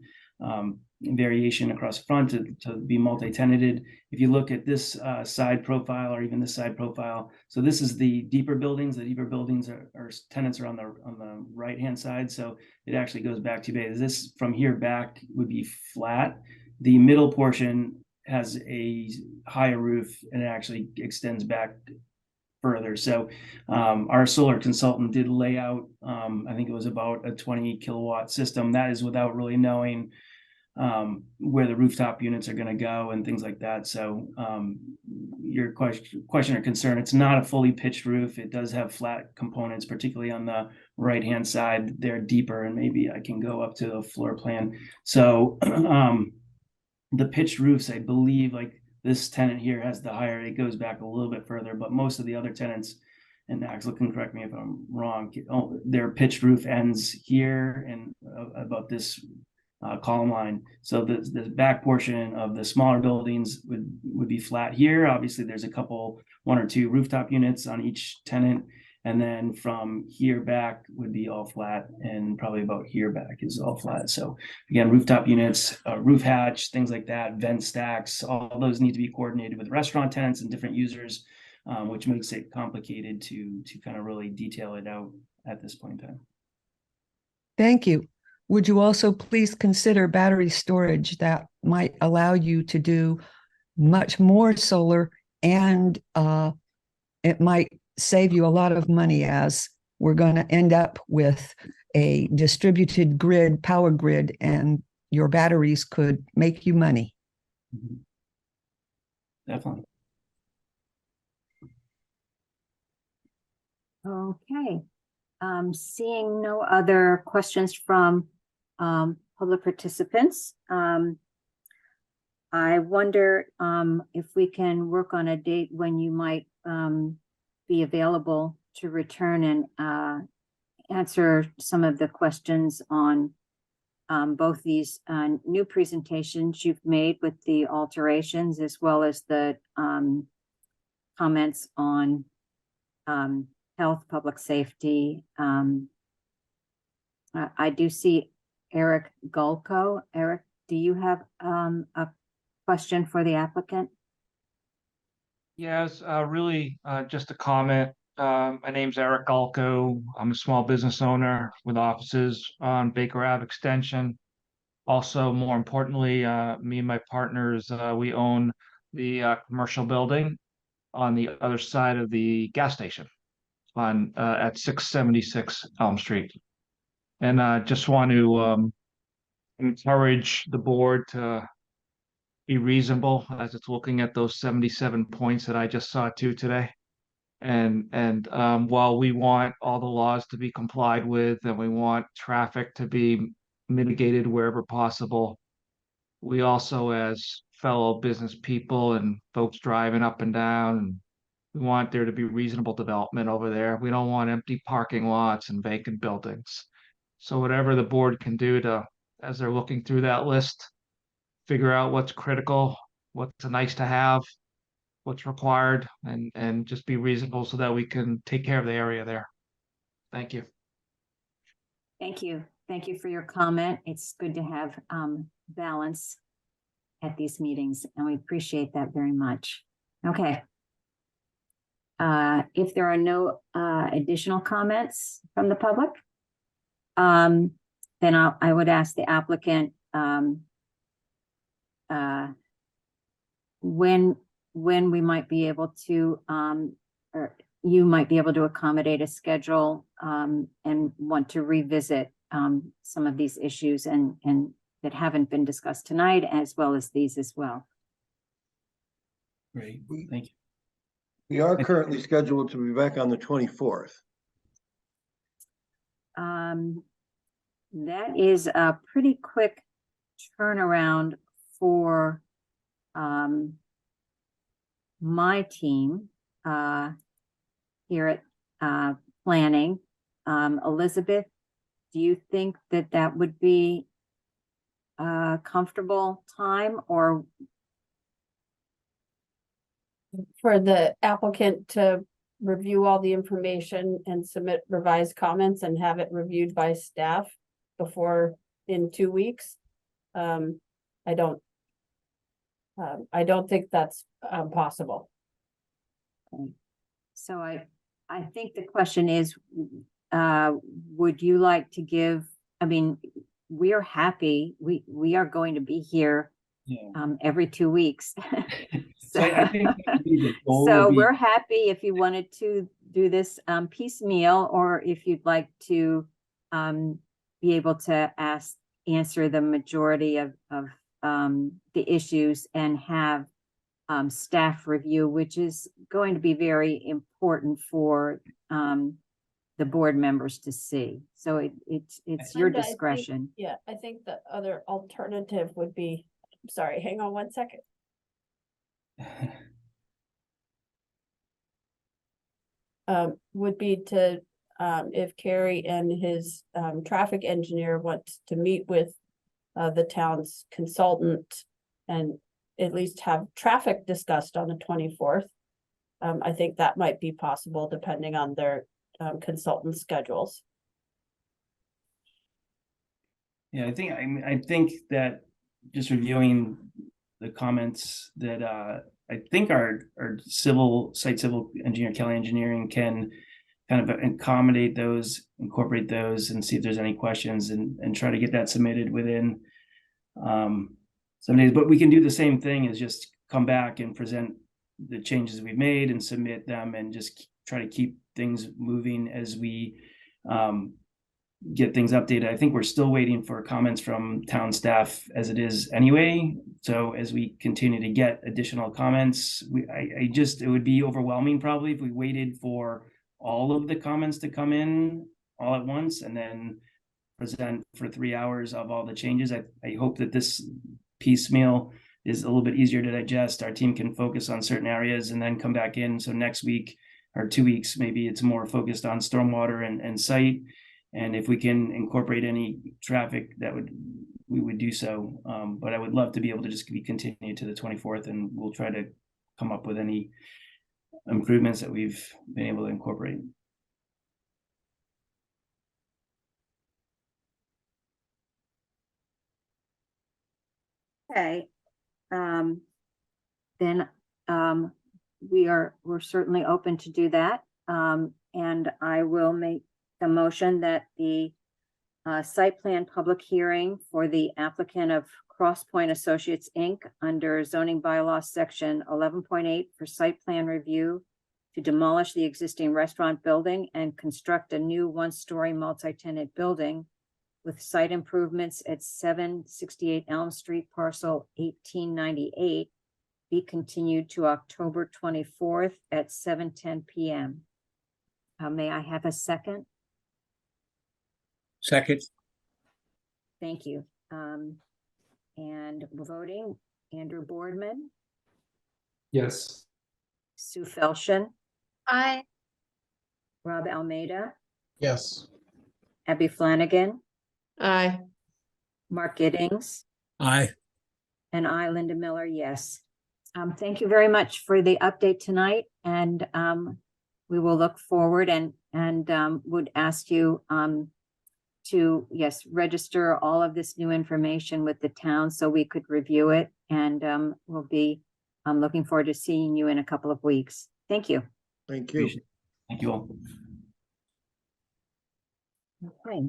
variation across the front to be multi-tenanted. If you look at this side profile or even this side profile, so this is the deeper buildings. The deeper buildings are tenants are on the right hand side. So it actually goes back to bay. This from here back would be flat. The middle portion has a higher roof and it actually extends back further. So our solar consultant did lay out, I think it was about a 20 kilowatt system. That is without really knowing where the rooftop units are going to go and things like that. So your question or concern, it's not a fully pitched roof. It does have flat components, particularly on the right-hand side. They're deeper, and maybe I can go up to the floor plan. So the pitched roofs, I believe, like this tenant here has the higher, it goes back a little bit further, but most of the other tenants, and Axel can correct me if I'm wrong, their pitched roof ends here and about this column line. So the back portion of the smaller buildings would be flat here. Obviously, there's a couple, one or two rooftop units on each tenant. And then from here back would be all flat, and probably about here back is all flat. So again, rooftop units, roof hatch, things like that, vent stacks, all those need to be coordinated with restaurant tenants and different users, which makes it complicated to kind of really detail it out at this point in time. Thank you. Would you also please consider battery storage that might allow you to do much more solar, and it might save you a lot of money, as we're going to end up with a distributed grid, power grid, and your batteries could make you money. Mm-hmm. Definitely. Okay. Seeing no other questions from public participants, I wonder if we can work on a date when you might be available to return and answer some of the questions on both these new presentations you've made with the alterations, as well as the comments on health, public safety. I do see Eric Gulko. Eric, do you have a question for the applicant? Yes, really just a comment. My name's Eric Galco. I'm a small business owner with offices on Baker Ave Extension. Also, more importantly, me and my partners, we own the commercial building on the other side of the gas station on at 676 Elm Street. And I just want to encourage the board to be reasonable as it's looking at those 77 points that I just saw too today. And while we want all the laws to be complied with, and we want traffic to be mitigated wherever possible, we also, as fellow business people and folks driving up and down, and we want there to be reasonable development over there. We don't want empty parking lots and vacant buildings. So whatever the board can do to, as they're looking through that list, figure out what's critical, what's nice to have, what's required, and just be reasonable so that we can take care of the area there. Thank you. Thank you. Thank you for your comment. It's good to have balance at these meetings, and we appreciate that very much. Okay. If there are no additional comments from the public, then I would ask the applicant when we might be able to, or you might be able to accommodate a schedule and want to revisit some of these issues and that haven't been discussed tonight, as well as these as well. Great, thank you. We are currently scheduled to be back on the 24th. That is a pretty quick turnaround for my team here at planning. Elizabeth, do you think that would be a comfortable time, or for the applicant to review all the information and submit revised comments and have it reviewed by staff before in 2 weeks? I don't think that's possible. So I think the question is, would you like to give, I mean, we are happy, we are going to be here every 2 weeks. So I think that would be the goal So would be- we're happy if you wanted to do this piecemeal, or if you'd like to be able to answer the majority of the issues and have staff review, which is going to be very important for the board members to see. So it's your Linda, I think- discretion. Yeah, I think the other alternative would be, sorry, hang on one second. Would be to, if Carrie and his traffic engineer wants to meet with the town's consultant and at least have traffic discussed on the 24th. I think that might be possible depending on their consultant schedules. Yeah, I think that just reviewing the comments that I think our site civil engineer, Kelly Engineering, can kind of accommodate those, incorporate those, and see if there's any questions, and try to get that submitted within some days. But we can do the same thing as just come back and present the changes we've made and submit them, and just try to keep things moving as we get things updated. I think we're still waiting for comments from town staff as it is anyway. So as we continue to get additional comments, it would be overwhelming probably if we waited for all of the comments to come in all at once and then present for 3 hours of all the changes. I hope that this piecemeal is a little bit easier to digest. Our team can focus on certain areas and then come back in. So next week or 2 weeks, maybe it's more focused on stormwater and site. And if we can incorporate any traffic, we would do so. But I would love to be able to just be continued to the 24th, and we'll try to come up with any improvements that we've been able to incorporate. Okay. Then we're certainly open to do that. And I will make the motion that the site plan public hearing for the applicant of Crosspoint Associates, Inc. under zoning bylaw section 11.8 for site plan review to demolish the existing restaurant building and construct a new one-story multi-tenant building with site improvements at 768 Elm Street, parcel 1898, be continued to October 24th at 7:10 p.m. May I have a second? Second. Thank you. And voting, Andrew Boardman, Yes. Sue Felshen, Aye. Rob Almeida, Yes. Abby Flanagan, Aye. Mark Giddings, Aye. and I, Linda Miller, yes. Thank you very much for the update tonight, and we will look forward and would ask you to, yes, register all of this new information with the town so we could review it, and we'll be looking forward to seeing you in a couple of weeks. Thank you. Thank you. Thank you all. Okay.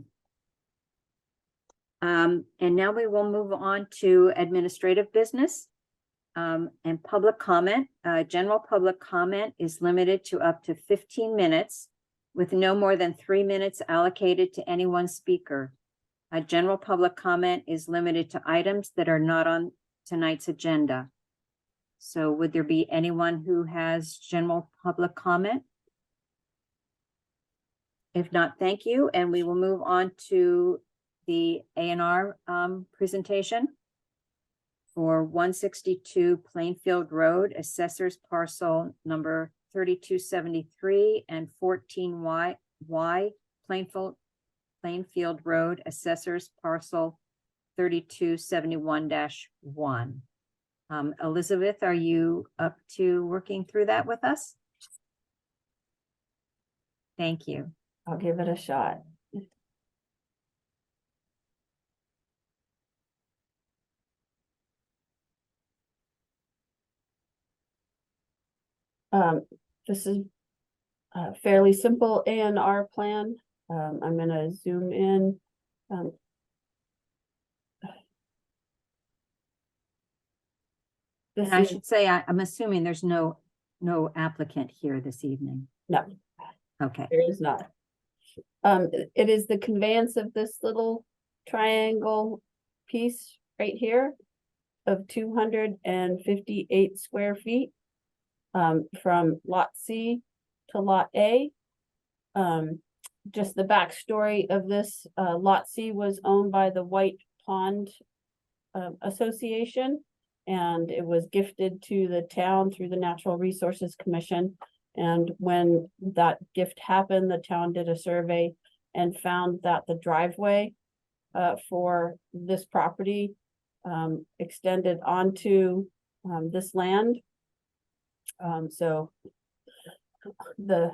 And now we will move on to administrative business and public comment. General public comment is limited to up to 15 minutes with no more than 3 minutes allocated to any one speaker. A general public comment is limited to items that are not on tonight's agenda. So would there be anyone who has general public comment? If not, thank you. And we will move on to the A&R presentation for 162 Plainfield Road, assessors parcel number 3273 and 14Y Plainfield Road, assessors parcel 3271-1. Elizabeth, are you up to working through that with us? Thank you. I'll give it a shot. This is a fairly simple A&R plan. I'm gonna zoom in. This And I is- should say, I'm assuming there's no applicant here this evening. No, Okay, there is not. It is the conveyance of this little triangle piece right here of 258 square feet from lot C to lot A. Just the backstory of this, lot C was owned by the White Pond Association, and it was gifted to the town through the Natural Resources Commission. And when that gift happened, the town did a survey and found that the driveway for this property extended onto this land. So the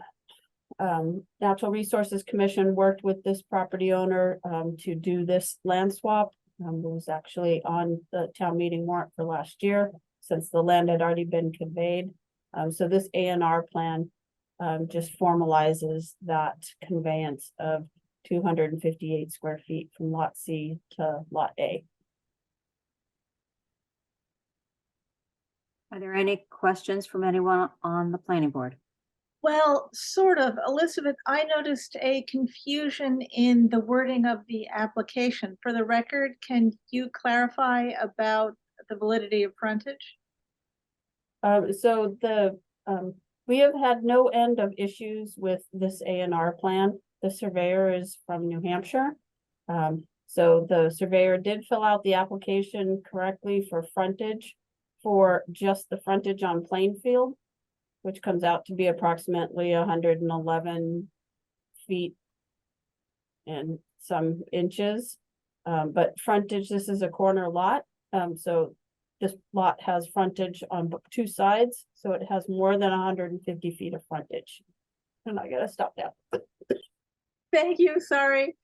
Natural Resources Commission worked with this property owner to do this land swap. It was actually on the town meeting warrant for last year, since the land had already been conveyed. So this A&R plan just formalizes that conveyance of 258 square feet from lot C to lot A. are there any questions from anyone on the planning board? Well, sort of. Elizabeth, I noticed a confusion in the wording of the application. For the record, can you clarify about the validity of frontage? So we have had no end of issues with this A&R plan. The surveyor is from New Hampshire. So the surveyor did fill out the application correctly for frontage, for just the frontage on Plainfield, which comes out to be approximately 111 feet and some inches. But frontage, this is a corner lot. So this lot has frontage on two sides, so it has more than 150 feet of frontage. And I gotta stop now. Thank you, sorry.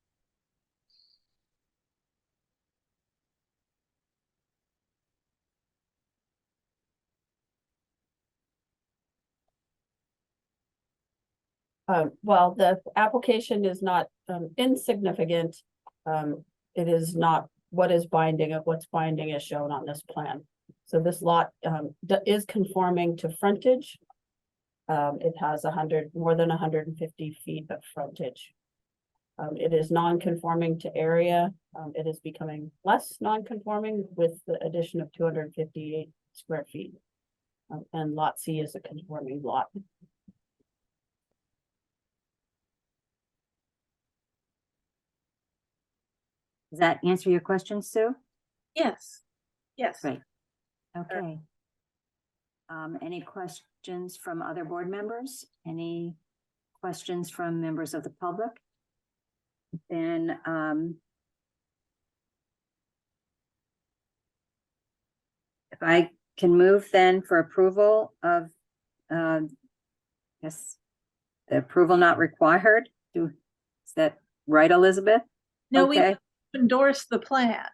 Well, the application is not insignificant. It is not what is binding. Of what's binding is shown on this plan. So this lot is conforming to frontage. It has more than 150 feet of frontage. It is non-conforming to area. It is becoming less non-conforming with the addition of 258 square feet. And lot C is a conforming lot. Does that answer your question, Sue? Yes, yes. Great. Okay. Any questions from other board members? Any questions from members of the public? Then, if I can move then for approval of, yes, the approval not required. Is that right, Elizabeth? No, we Okay. endorse the plan.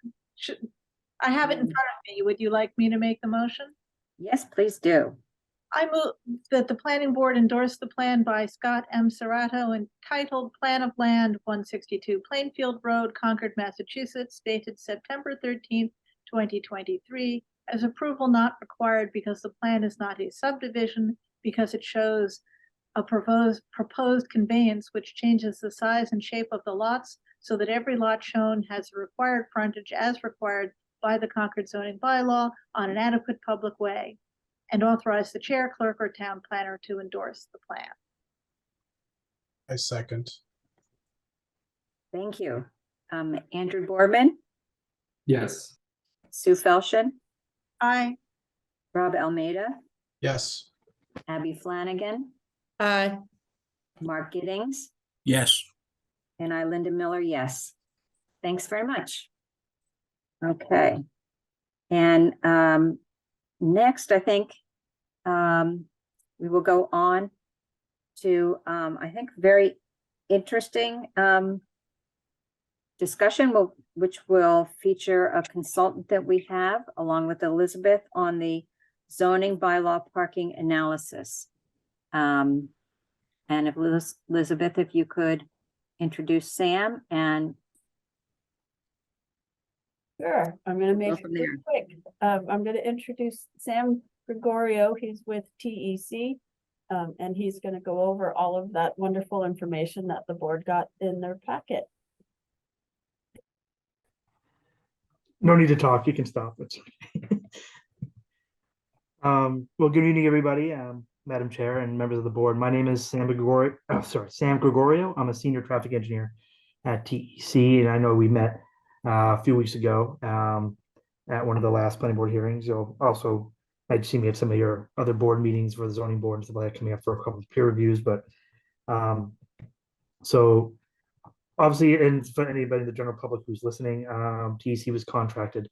I have it in Mm. front of me. Would you like me to make the motion? Yes, please do. I move that the planning board endorse the plan by Scott M. Serrato entitled Plan of Land 162 Plainfield Road, Concord, Massachusetts, dated September 13th, 2023, as approval not required because the plan is not a subdivision, because it shows a proposed conveyance which changes the size and shape of the lots so that every lot shown has the required frontage as required by the Concord zoning bylaw on an adequate public way, and authorize the chair, clerk, or town planner to endorse the plan. I second. Thank you. Andrew Boardman, Yes. Sue Felshin, Aye. Rob Almeida, Yes. Abby Flanagan, Aye. Mark Giddings, Yes. and I, Linda Miller, yes. Thanks very much. Okay. And next, I think we will go on to, I think, very interesting discussion, which will feature a consultant that we have, along with Elizabeth, on the zoning bylaw parking analysis. And if Elizabeth, if you could introduce Sam and Sure, I'm gonna make it from real quick. I'm gonna introduce Sam Gregorio. He's with TEC. And he's gonna go over all of that wonderful information that the board got in their packet. No need to talk, you can stop. It's well, good evening, everybody, Madam Chair and members of the board. My name is Sam Gregorio. Sam Gregorio. I'm a senior traffic engineer at TEC, and I know we met a few weeks ago at one of the last planning board hearings. You'll also, I'd seen me at some of your other board meetings for the zoning board and stuff like that coming up for a couple of peer reviews, but so obviously, and for anybody in the general public who's listening, TEC was contracted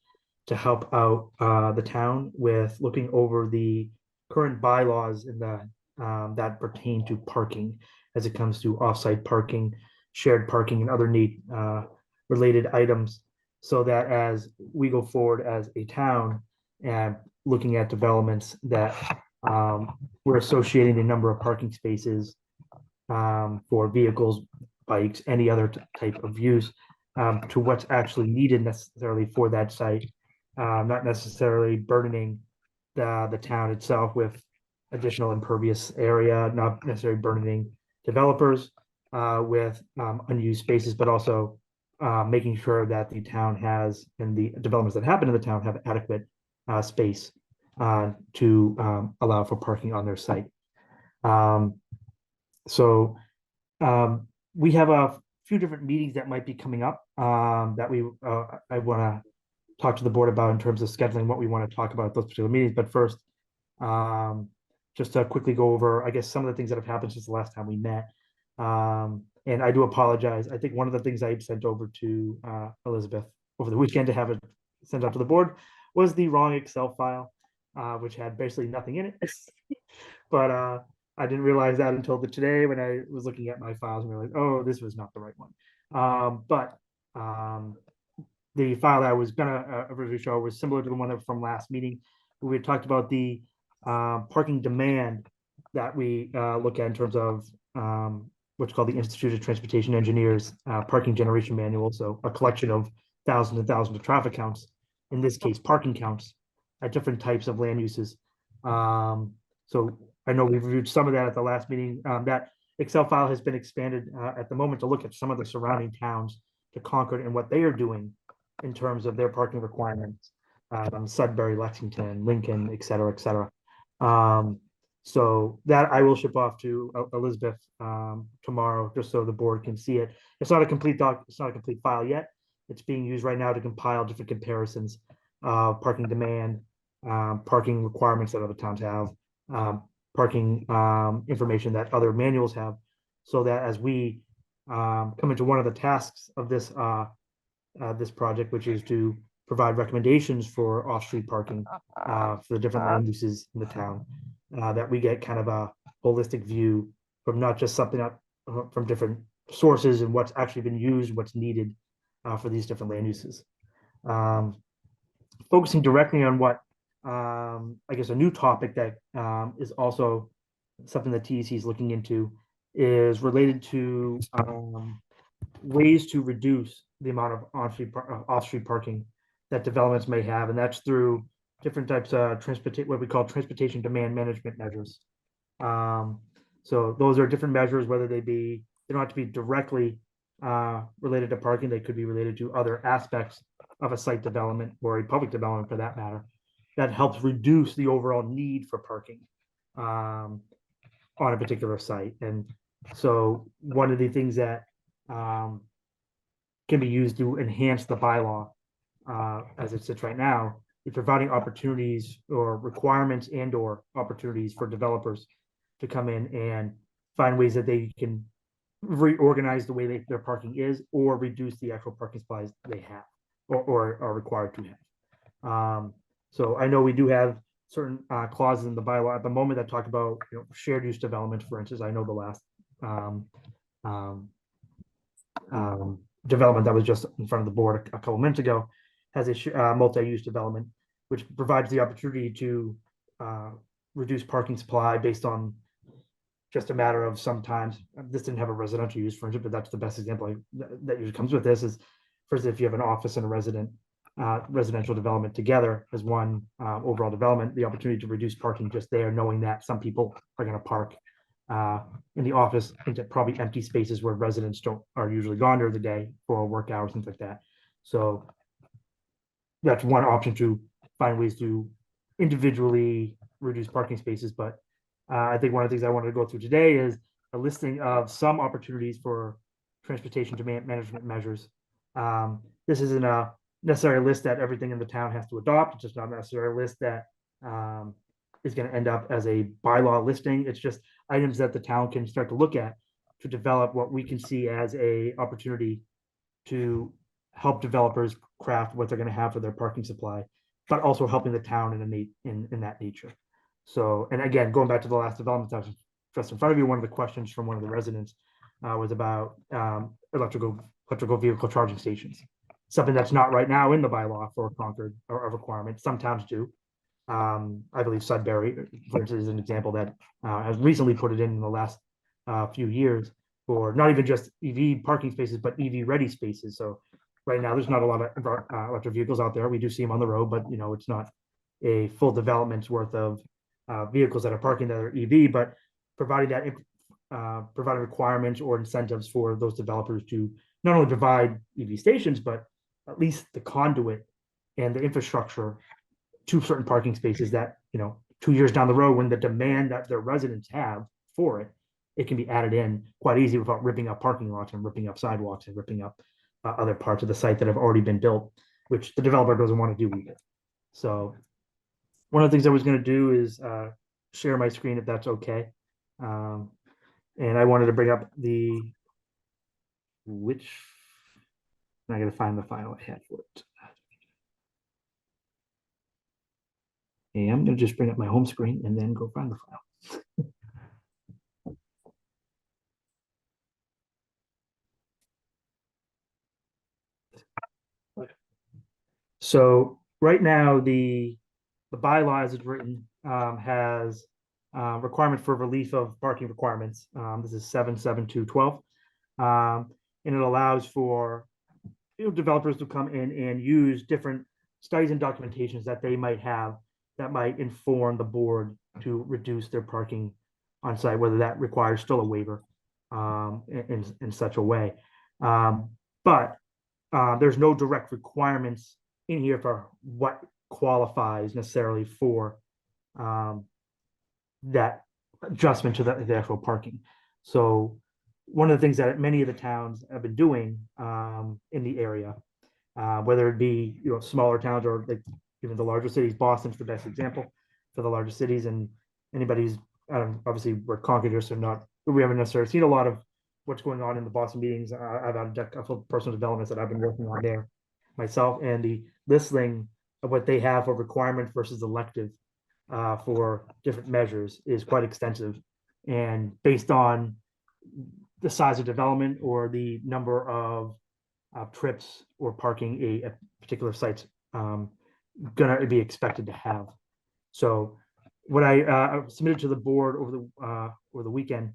to help out the town with looking over the current bylaws in the that pertain to parking as it comes to offsite parking, shared parking, and other neat related items, so that as we go forward as a town and looking at developments that we're associating the number of parking spaces for vehicles, bikes, any other type of use to what's actually needed necessarily for that site, not necessarily burdening the town itself with additional impervious area, not necessarily burdening developers with unused spaces, but also making sure that the town has, and the developments that happen in the town have adequate space to allow for parking on their site. So we have a few different meetings that might be coming up that I want to talk to the board about in terms of scheduling what we want to talk about at those particular meetings. But first, just to quickly go over, I guess, some of the things that have happened since the last time we met. And I do apologize. I think one of the things I sent over to Elizabeth over the weekend to have it sent out to the board was the wrong Excel file, which had basically nothing in it. But I didn't realize that until today when I was looking at my files and realized, oh, this was not the right one. But the file that I was gonna originally show was similar to the one from last meeting. We had talked about the parking demand that we look at in terms of what's called the Institute of Transportation Engineers Parking Generation Manual. So a collection of thousands and thousands of traffic counts, in this case, parking counts at different types of land uses. So I know we've reviewed some of that at the last meeting. That Excel file has been expanded at the moment to look at some of the surrounding towns to Concord and what they are doing in terms of their parking requirements. Sudbury, Lexington, Lincoln, et cetera, et cetera. So that I will ship off to Elizabeth tomorrow, just so the board can see it. It's not a complete it's not a complete file yet. It's being used right now to compile different comparisons of parking demand, parking requirements that other towns have, parking information that other manuals have, so that as we come into one of the tasks of this this project, which is to provide recommendations for off-street parking for the different land uses in the town, that we get kind of a holistic view from not just something up from different sources and what's actually been used, what's needed for these different land uses. Focusing directly on what I guess a new topic that is also something that TEC is looking into is related to ways to reduce the amount of off-street parking that developments may have, and that's through different types of what we call transportation demand management measures. So those are different measures, whether they don't have to be directly related to parking. They could be related to other aspects of a site development or a public development for that matter, that helps reduce the overall need for parking on a particular site. And so one of the things that can be used to enhance the bylaw as it sits right now is providing opportunities or requirements and or opportunities for developers to come in and find ways that they can reorganize the way their parking is, or reduce the actual parking supplies they have or are required to have. So I know we do have certain clauses in the bylaw at the moment that talk about, shared use development. For instance, I know the last development that was just in front of the board a couple minutes ago has a multi-use development, which provides the opportunity to reduce parking supply based on just a matter of sometimes. This didn't have a residential use, for instance, but that's the best example that usually comes with this is, first, if you have an office and a resident residential development together as one overall development, the opportunity to reduce parking just there, knowing that some people are going to park in the office into probably empty spaces where residents are usually gone during the day for work hours, things like that. So that's one option, to find ways to individually reduce parking spaces. But I think one of the things I wanted to go through today is a listing of some opportunities for transportation demand management measures. This isn't a necessary list that everything in the town has to adopt. It's just not necessarily a list that is going to end up as a bylaw listing. It's just items that the town can start to look at to develop what we can see as a opportunity to help developers craft what they're going to have for their parking supply, but also helping the town in that nature. So, and again, going back to the last development that was just in front of you, one of the questions from one of the residents was about electrical vehicle charging stations. Something that's not right now in the bylaw for Concord or a requirement. Some towns do. I believe Sudbury, for instance, is an example that has recently put it in the last few years for not even just EV parking spaces, but EV ready spaces. So right now, there's not a lot of electric vehicles out there. We do see them on the road, but it's not a full development's worth of vehicles that are parking that are EV, but providing requirements or incentives for those developers to not only provide EV stations, but at least the conduit and the infrastructure to certain parking spaces that, 2 years down the road, when the demand that their residents have for it, it can be added in quite easy without ripping up parking lots and ripping up sidewalks and ripping up other parts of the site that have already been built, which the developer doesn't want to do either. So one of the things I was going to do is share my screen, if that's okay. And I wanted to bring up I got to find the file I had for it. And I'm going to just bring up my home screen and then go find the file. So right now, the bylaw as it's written has requirement for relief of parking requirements. This is 77212. And it allows for developers to come in and use different studies and documentations that they might have that might inform the board to reduce their parking on site, whether that requires still a waiver in such a way. But there's no direct requirements in here for what qualifies necessarily for that adjustment to the actual parking. So one of the things that many of the towns have been doing in the area, whether it be smaller towns or like even the larger cities, Boston's the best example for the larger cities, and anybody who's obviously we're Concord, or not, we haven't necessarily seen a lot of what's going on in the Boston meetings. I've had a couple of personal developments that I've been working on there myself, and the listing of what they have for requirement versus elective for different measures is quite extensive, and based on the size of development or the number of trips or parking a particular site's gonna be expected to have. So what I submitted to the board over the weekend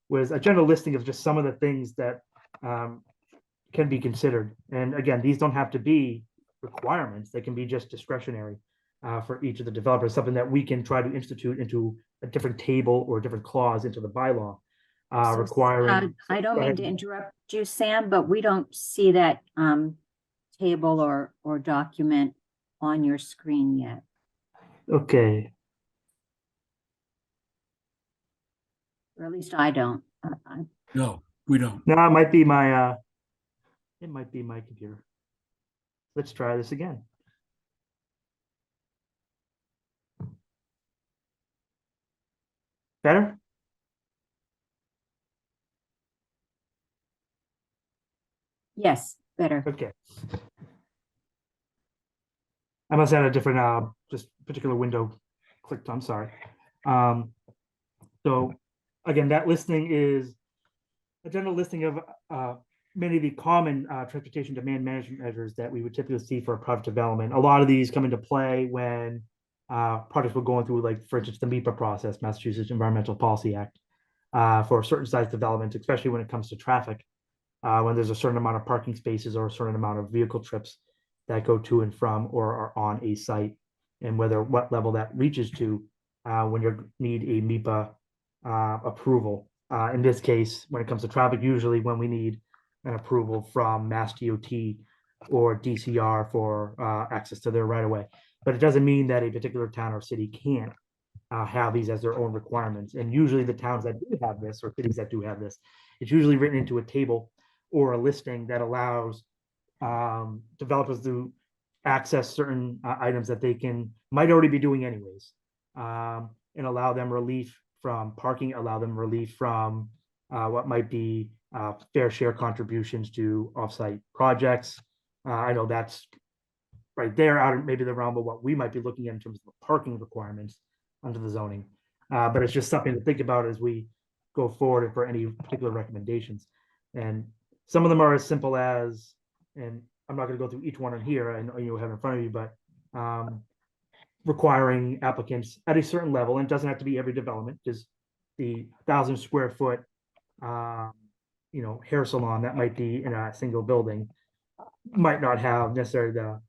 was a general listing of just some of the things that can be considered. And again, these don't have to be requirements. They can be just discretionary for each of the developers, something that we can try to institute into a different table or a different clause into the bylaw. Requiring. I don't mean to interrupt you, Sam, but we don't see that table or document on your screen yet. Okay. Or at least I don't. No, we don't. No, it might be my computer. Let's try this again. Better? Yes, better. Okay. I must have a different just particular window clicked. I'm sorry. So again, that listing is a general listing of many of the common transportation demand management measures that we would typically see for a project development. A lot of these come into play when projects were going through, like, for instance, the MEPA process, Massachusetts Environmental Policy Act, for certain size developments, especially when it comes to traffic. When there's a certain amount of parking spaces or a certain amount of vehicle trips that go to and from or are on a site, and what level that reaches to when you need a MIPA approval. In this case, when it comes to traffic, usually when we need an approval from Mass DOT or DCR for access to their right of way. But it doesn't mean that a particular town or city can't have these as their own requirements. And usually the towns that do have this, or cities that do have this, it's usually written into a table or a listing that allows developers to access certain items that they might already be doing anyways, and allow them relief from parking, allow them relief from what might be fair share contributions to offsite projects. I know that's right there out of maybe the realm of what we might be looking at in terms of parking requirements under the zoning. But it's just something to think about as we go forward and for any particular recommendations. And some of them are as simple as, and I'm not going to go through each one in here, I know you have in front of you, but requiring applicants at a certain level, and it doesn't have to be every development, because the 1,000 square foot hair salon that might be in a single building might not have necessarily the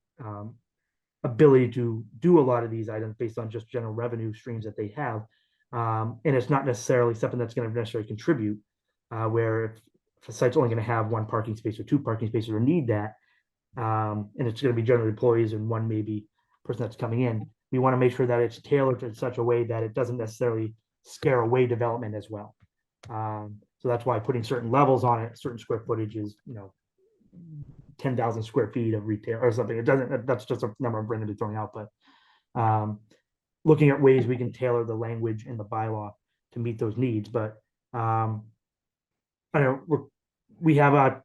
ability to do a lot of these items based on just general revenue streams that they have. And it's not necessarily something that's going to necessarily contribute, where if a site's only going to have one parking space or two parking spaces or need that, and it's going to be general employees and one maybe person that's coming in, we want to make sure that it's tailored in such a way that it doesn't necessarily scare away development as well. So that's why putting certain levels on it, certain square footage is, 10,000 square feet of retail or something. It doesn't, that's just a number I'm randomly throwing out, but looking at ways we can tailor the language in the bylaw to meet those needs. But I know we have a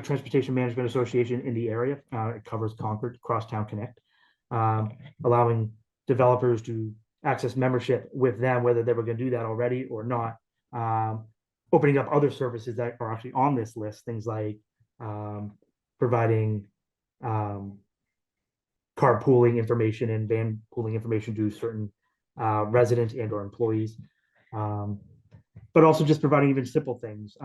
transportation management association in the area. It covers Concord, Crosstown Connect, allowing developers to access membership with them, whether they were going to do that already or not. Opening up other services that are actually on this list, things like providing carpooling information and van pooling information to certain residents and or employees, but also just providing even simple things.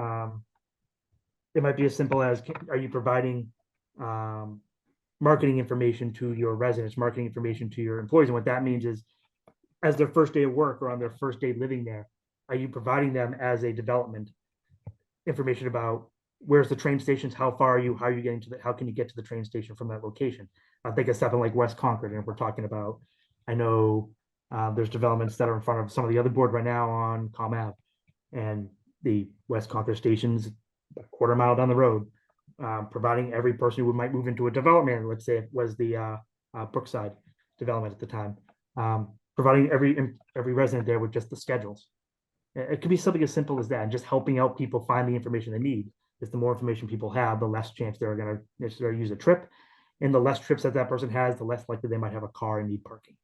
It might be as simple as, are you providing marketing information to your residents, marketing information to your employees? And what that means is, as their first day of work or on their first day living there, are you providing them as a development information about where's the train stations, how far are you, how are you getting to how can you get to the train station from that location? I think of something like West Concord, and if we're talking about, I know there's developments that are in front of some of the other board right now on Com Ave, and the West Concord station's a quarter mile down the road, providing every person who might move into a development, let's say it was the Brookside development at the time, providing every resident there with just the schedules. It could be something as simple as that, and just helping out people find the information they need. Because the more information people have, the less chance they're going to necessarily use a trip, and the less trips that person has, the less likely they might have a car and need parking.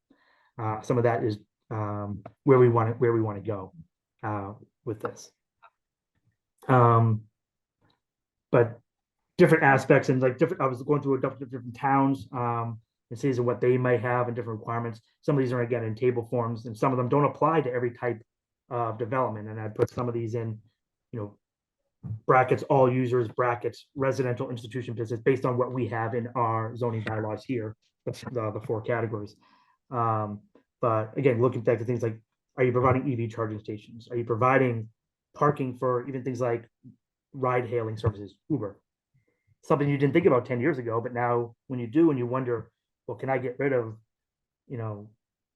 Some of that is where we want to go with this. But different aspects and like different. I was going through a different towns and cities and what they might have and different requirements. Some of these are again in table forms, and some of them don't apply to every type of development. And I put some of these in, brackets, all users, brackets, residential institution business, based on what we have in our zoning bylaws here, the four categories. But again, looking back to things like, are you providing EV charging stations? Are you providing parking for even things like ride hailing services, Uber? Something you didn't think about 10 years ago, but now when you do, and you wonder, well, can I get rid of,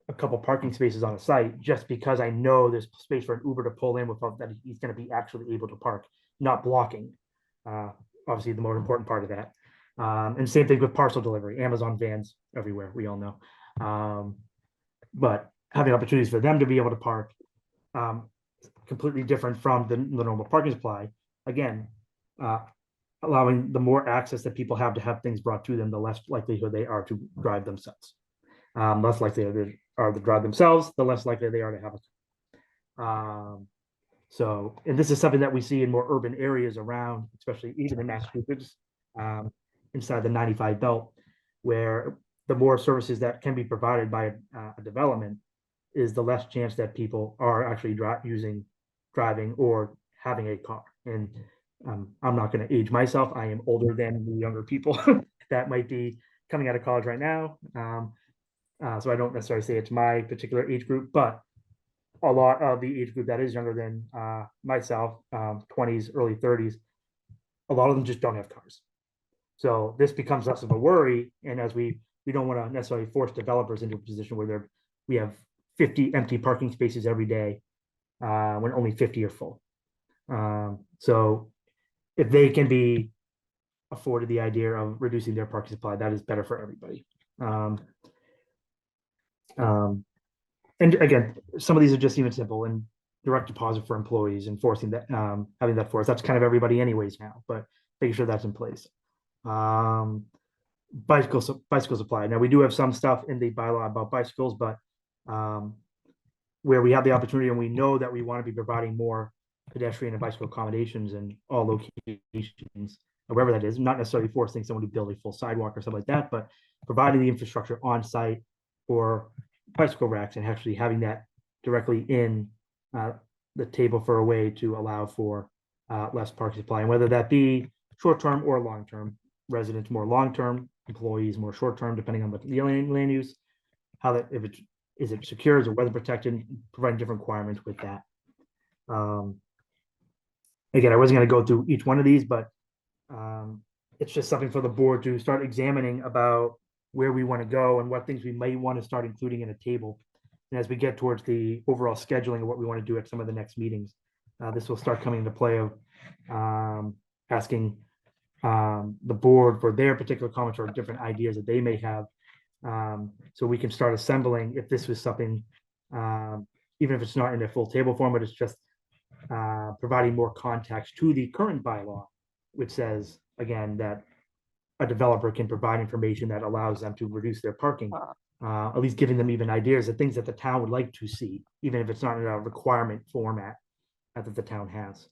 a couple parking spaces on a site just because I know there's space for an Uber to pull in without that he's going to be actually able to park, not blocking. Obviously, the more important part of that. And same thing with parcel delivery, Amazon vans everywhere, we all know. But having opportunities for them to be able to park, completely different from the normal parking supply. Again, allowing the more access that people have to have things brought to them, the less likelihood they are to drive themselves. Less likely they are to drive themselves, the less likely they are to have a so, and this is something that we see in more urban areas around, especially even in Massachusetts, inside the 95 belt, where the more services that can be provided by a development is the less chance that people are actually driving or having a car. And I'm not going to age myself. I am older than the younger people that might be coming out of college right now. So I don't necessarily say it's my particular age group, but a lot of the age group that is younger than myself, 20s, early 30s, a lot of them just don't have cars. So this becomes less of a worry. And as we don't want to necessarily force developers into a position where we have 50 empty parking spaces every day when only 50 are full. So if they can be afforded the idea of reducing their parking supply, that is better for everybody. And again, some of these are just even simple and direct deposit for employees, enforcing that, having that force. That's kind of everybody anyways now, but making sure that's in place. Bicycle supply. Now we do have some stuff in the bylaw about bicycles, but where we have the opportunity and we know that we want to be providing more pedestrian and bicycle accommodations in all locations, wherever that is, not necessarily forcing someone to build a full sidewalk or something like that, but providing the infrastructure on site for bicycle racks and actually having that directly in the table for a way to allow for less parking supply, and whether that be short-term or long-term, residents more long-term, employees more short-term, depending on what the land use, how that, if it is it secure, is it weather protected, providing different requirements with that. Again, I wasn't going to go through each one of these, but it's just something for the board to start examining about where we want to go and what things we might want to start including in a table. And as we get towards the overall scheduling of what we want to do at some of the next meetings, this will start coming into play of asking the board for their particular comments or different ideas that they may have. So we can start assembling if this was something, even if it's not in a full table form, but it's just providing more context to the current bylaw, which says, again, that a developer can provide information that allows them to reduce their parking, at least giving them even ideas of things that the town would like to see, even if it's not in a requirement format that the town has.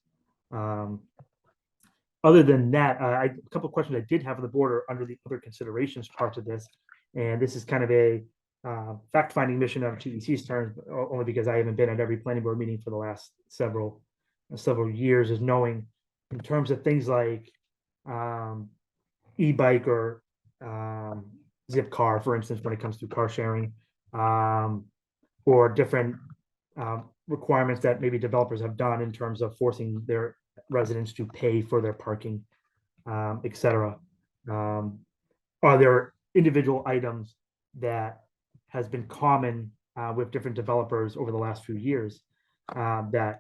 Other than that, a couple of questions I did have on the board are under the other considerations parts of this. And this is kind of a fact-finding mission on TEC's terms, only because I haven't been at every planning board meeting for the last several years, is knowing in terms of things like e-bike or zip car, for instance, when it comes to car sharing, or different requirements that maybe developers have done in terms of forcing their residents to pay for their parking, et cetera. Are there individual items that has been common with different developers over the last few years that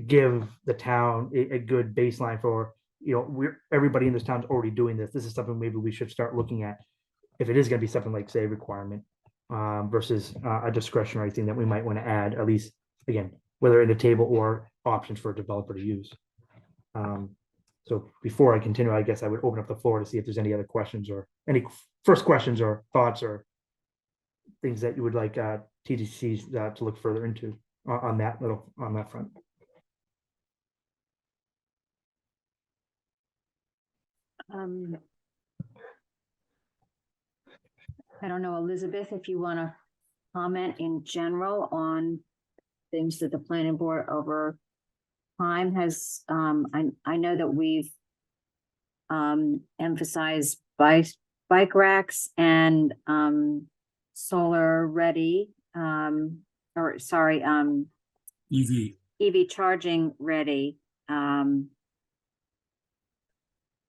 give the town a good baseline for, everybody in this town is already doing this. This is something maybe we should start looking at if it is going to be something like, say, requirement versus a discretionary thing that we might want to add, at least, again, whether in a table or options for a developer to use. So before I continue, I guess I would open up the floor to see if there's any other questions or any first questions or thoughts or things that you would like TDCs to look further into on that front. I don't know, Elizabeth, if you want to comment in general on things that the planning board over time has, I know that we've emphasized bike racks and solar ready, EV charging ready,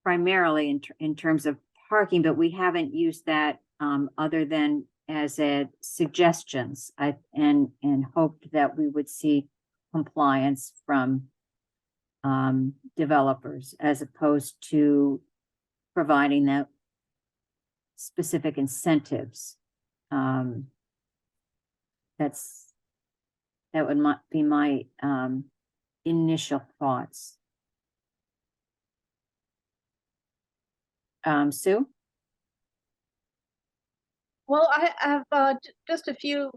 primarily in terms of parking, but we haven't used that other than as suggestions, and hoped that we would see compliance from developers as opposed to providing that specific incentives. That would be my initial thoughts. Sue? Well, I have just a few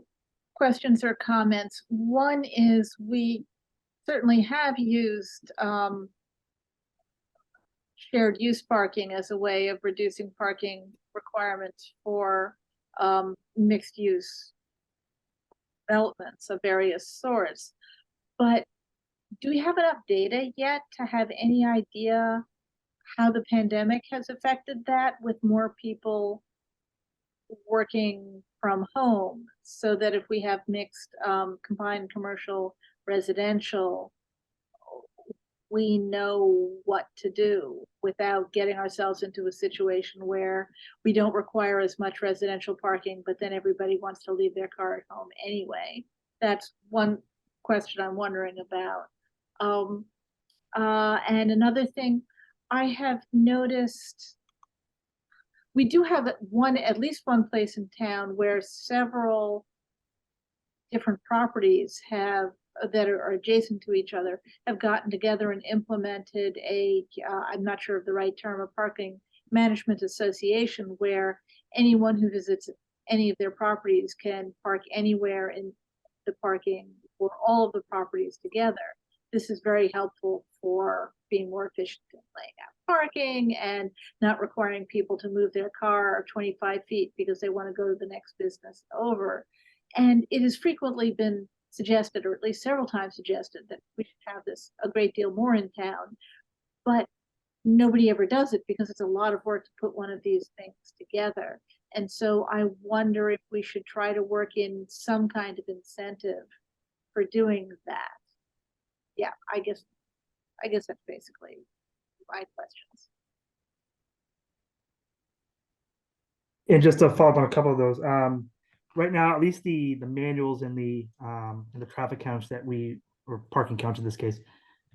questions or comments. One is we certainly have used shared use parking as a way of reducing parking requirements for mixed use developments of various sorts. But do we have enough data yet to have any idea how the pandemic has affected that with more people working from home, so that if we have mixed combined commercial residential, we know what to do without getting ourselves into a situation where we don't require as much residential parking, but then everybody wants to leave their car at home anyway. That's one question I'm wondering about. And another thing I have noticed, we do have at least one place in town where several different properties that are adjacent to each other have gotten together and implemented I'm not sure of the right term, a parking management association, where anyone who visits any of their properties can park anywhere in the parking for all of the properties together. This is very helpful for being more efficient in laying out parking and not requiring people to move their car 25 feet because they want to go to the next business over. And it has frequently been suggested, or at least several times suggested, that we should have this a great deal more in town, but nobody ever does it because it's a lot of work to put one of these things together. And so I wonder if we should try to work in some kind of incentive for doing that. Yeah, I guess that's basically my questions. And just to follow up on a couple of those, right now, at least the manuals and the traffic counts that or parking counts in this case,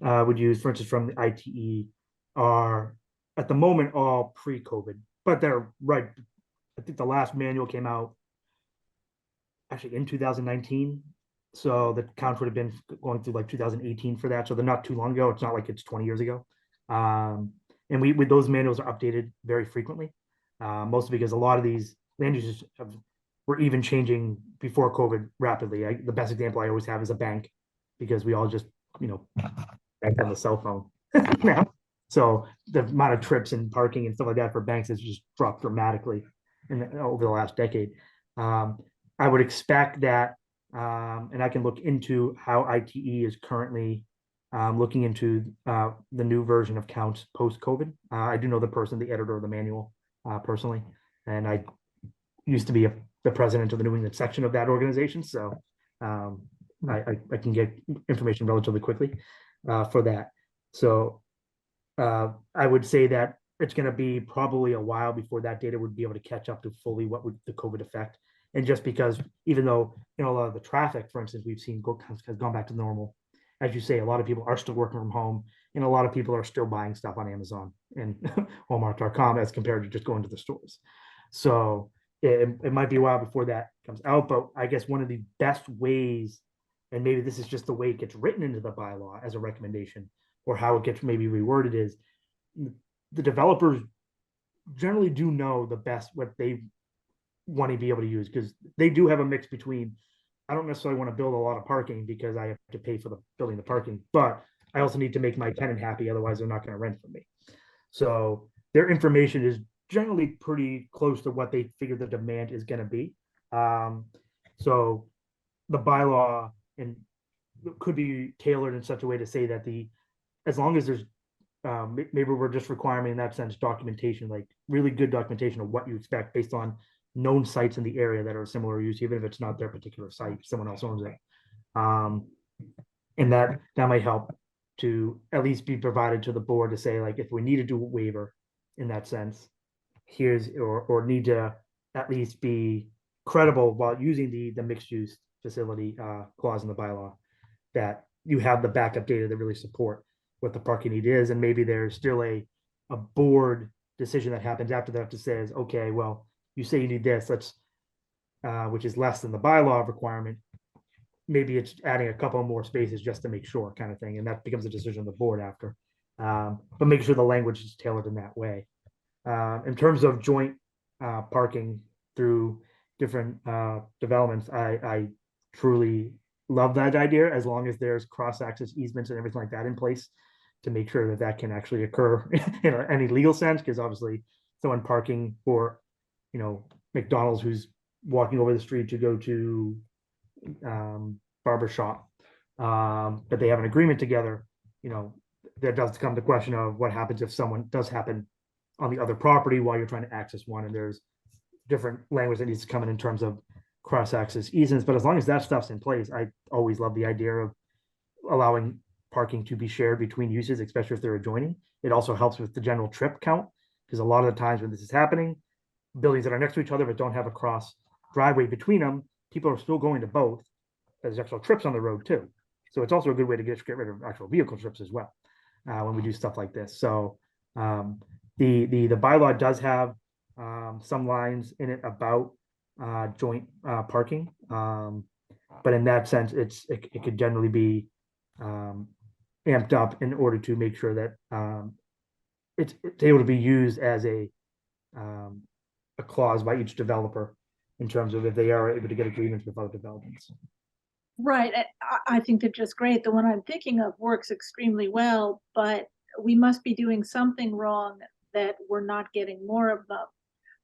would use, for instance, from the ITE, are at the moment all pre-COVID, but they're right. I think the last manual came out actually in 2019. So the counts would have been going through like 2018 for that. So they're not too long ago. It's not like it's 20 years ago. And with those manuals are updated very frequently, mostly because a lot of these land uses were even changing before COVID rapidly. The best example I always have is a bank, because we all just, bank on the cell phone now. So the amount of trips and parking and stuff like that for banks has just dropped dramatically over the last decade. I would expect that, and I can look into how ITE is currently looking into the new version of counts post-COVID. I do know the editor of the manual personally, and I used to be the president of the New England section of that organization. So I can get information relatively quickly for that. So I would say that it's going to be probably a while before that data would be able to catch up to fully what would the COVID effect. And just because, even though, a lot of the traffic, for instance, we've seen has gone back to normal. As you say, a lot of people are still working from home, and a lot of people are still buying stuff on Amazon and Walmart.com as compared to just going to the stores. So it might be a while before that comes out, but I guess one of the best ways, and maybe this is just the way it gets written into the bylaw as a recommendation, or how it gets maybe reworded, is the developers generally do know the best what they want to be able to use, because they do have a mix between, I don't necessarily want to build a lot of parking because I have to pay for the building the parking, but I also need to make my tenant happy, otherwise they're not going to rent from me. So their information is generally pretty close to what they figure the demand is going to be. So the bylaw could be tailored in such a way to say that as long as there's maybe we're just requiring in that sense documentation, like really good documentation of what you expect based on known sites in the area that are similar use, even if it's not their particular site, someone else owns it. And that might help to at least be provided to the board to say, like, if we need to do a waiver in that sense, or need to at least be credible while using the mixed use facility clause in the bylaw, that you have the backup data that really support what the parking need is. And maybe there's still a board decision that happens after that says, okay, well, you say you need this, which is less than the bylaw requirement. Maybe it's adding a couple more spaces just to make sure, kind of thing. And that becomes a decision of the board after. But make sure the language is tailored in that way. In terms of joint parking through different developments, I truly love that idea, as long as there's cross-access easements and everything like that in place to make sure that can actually occur in any legal sense. Because obviously someone parking for, McDonald's who's walking over the street to go to barber shop, but they have an agreement together, there does come the question of what happens if someone does happen on the other property while you're trying to access one, and there's different language that needs to come in terms of cross-access easements, but as long as that stuff's in place, I always love the idea of allowing parking to be shared between uses, especially if they're adjoining. It also helps with the general trip count, because a lot of the times when this is happening, buildings that are next to each other but don't have a cross driveway between them, people are still going to both. There's actual trips on the road too. So it's also a good way to get rid of actual vehicle trips as well when we do stuff like this. So the bylaw does have some lines in it about joint parking, but in that sense, it could generally be amped up in order to make sure that it's able to be used as a clause by each developer in terms of if they are able to get agreements with other developments. Right. I think they're just great. The one I'm thinking of works extremely well, but we must be doing something wrong that we're not getting more of them,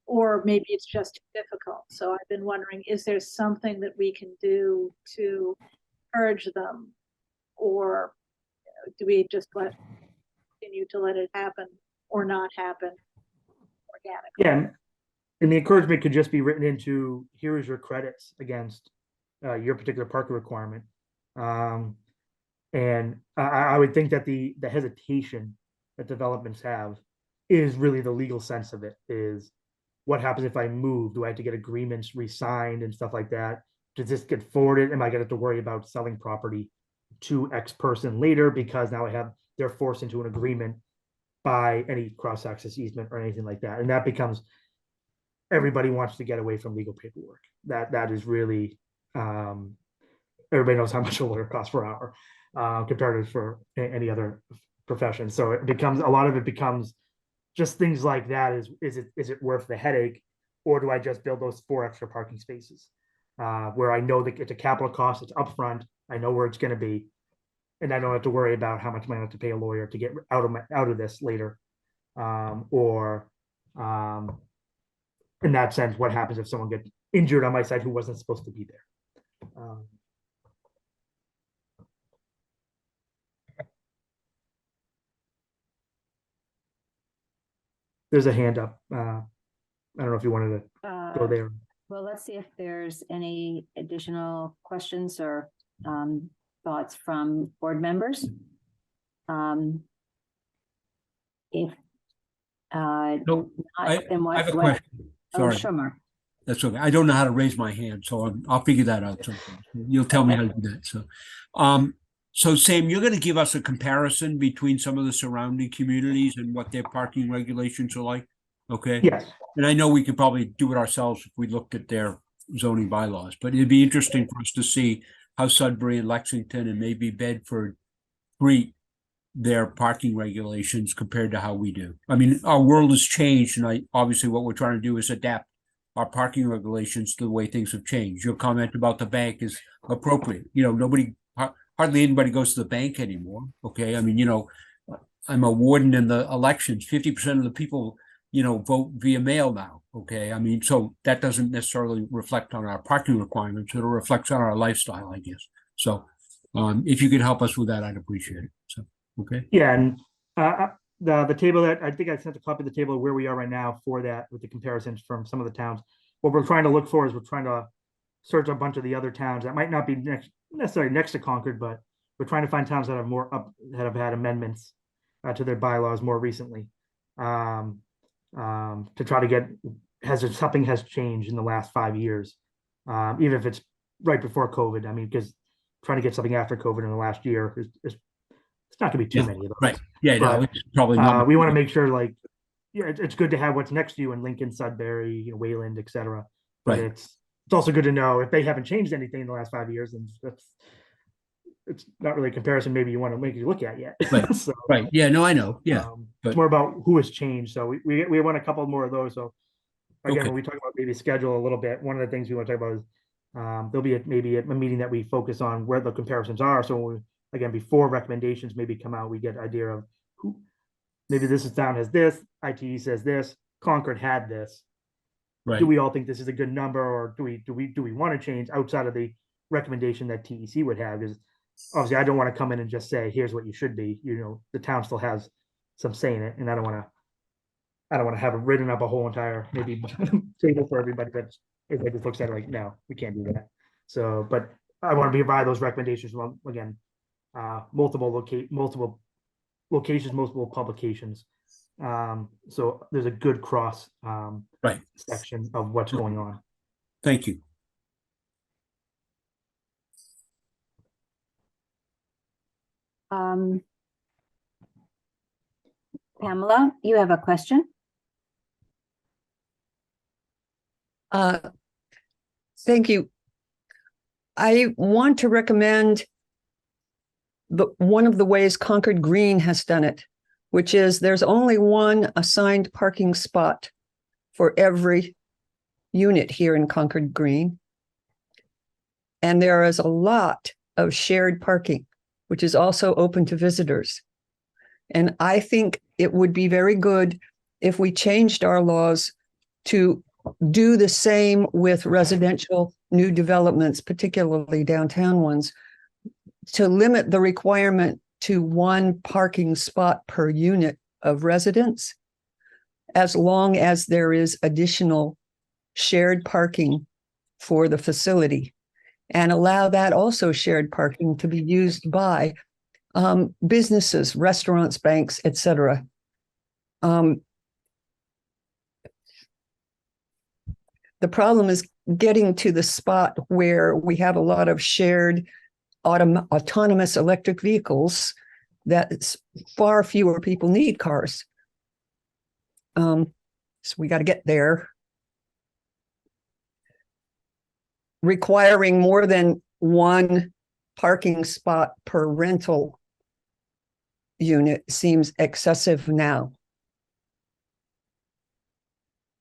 or maybe it's just too difficult. So I've been wondering, is there something that we can do to urge them, or do we just continue to let it happen or not happen organically? Yeah, and the encouragement could just be written into, here is your credits against your particular parking requirement. And I would think that the hesitation that developments have is really the legal sense of it, is what happens if I move? Do I have to get agreements re-signed and stuff like that? Does this get forwarded? Am I going to have to worry about selling property to X person later because now they're forced into an agreement by any cross-access easement or anything like that? And that becomes, everybody wants to get away from legal paperwork. That is really, everybody knows how much a lawyer costs per hour compared to for any other profession. So it becomes, a lot of it becomes just things like that. Is it worth the headache, or do I just build those 4 extra parking spaces where I know that it's a capital cost, it's upfront, I know where it's going to be, and I don't have to worry about how much money I have to pay a lawyer to get out of this later, or in that sense, what happens if someone gets injured on my side who wasn't supposed to be there? There's a hand up. I don't know if you wanted to go there. Well, let's see if there's any additional questions or thoughts from board members. If No, not, then I have a what? question. Oh, Sorry. sure, Mark. That's okay. I don't know how to raise my hand, so I'll figure that out sometime. You'll tell me how to do that. So Sam, you're going to give us a comparison between some of the surrounding communities and what their parking regulations are like, okay? Yes. And I know we could probably do it ourselves if we looked at their zoning bylaws, but it'd be interesting for us to see how Sudbury and Lexington and maybe Bedford treat their parking regulations compared to how we do. I mean, our world has changed, and obviously what we're trying to do is adapt our parking regulations to the way things have changed. Your comment about the bank is appropriate. You know, hardly anybody goes to the bank anymore. Okay. I mean, you know, I'm a warden in the elections. 50% of the people, you know, vote via mail now. Okay. I mean, so that doesn't necessarily reflect on our parking requirements. It reflects on our lifestyle, I guess. So if you could help us with that, I'd appreciate it. So, okay. Yeah. And the table that I think I sent a copy of the table of where we are right now for that with the comparisons from some of the towns. What we're trying to look for is we're trying to search a bunch of the other towns that might not be necessarily next to Concord, but we're trying to find towns that have that have had amendments to their bylaws more recently, to try to get something has changed in the last 5 years, even if it's right before COVID. I mean, because trying to get something after COVID in the last year is it's not going to be too many of those. Right. Yeah. But, no, it's probably not. We want to make sure, like, yeah, it's good to have what's next to you in Lincoln, Sudbury, you know, Wayland, etc. But Right. it's also good to know if they haven't changed anything in the last 5 years, and it's not really a comparison maybe you want to make you look at yet. Right. So, Right. Yeah. No, I know. Yeah. it's more about who has changed. So we want a couple more of those. So again, Okay. when we talk about maybe schedule a little bit, one of the things we want to talk about is there'll be maybe a meeting that we focus on where the comparisons are. So again, before recommendations maybe come out, we get an idea of who maybe this is town has this, ITE says this, Concord had this. Right. Do we all think this is a good number, or do we want to change outside of the recommendation that TEC would have? Because obviously I don't want to come in and just say, here's what you should be, the town still has some say in it, and I don't want to have it written up a whole entire maybe table for everybody, but everybody just looks at it like, no, we can't do that. So, but I want to provide those recommendations, well, again, multiple locations, multiple publications. So there's a good cross Right. section of what's going on. Thank you. Pamela, you have a question? Thank you. I want to recommend one of the ways Concord Green has done it, which is there's only one assigned parking spot for every unit here in Concord Green. And there is a lot of shared parking, which is also open to visitors. And I think it would be very good if we changed our laws to do the same with residential new developments, particularly downtown ones, to limit the requirement to one parking spot per unit of residents, as long as there is additional shared parking for the facility, and allow that also shared parking to be used by businesses, restaurants, banks, etc. The problem is getting to the spot where we have a lot of shared autonomous electric vehicles that far fewer people need cars. So we got to get there. Requiring more than one parking spot per rental unit seems excessive now.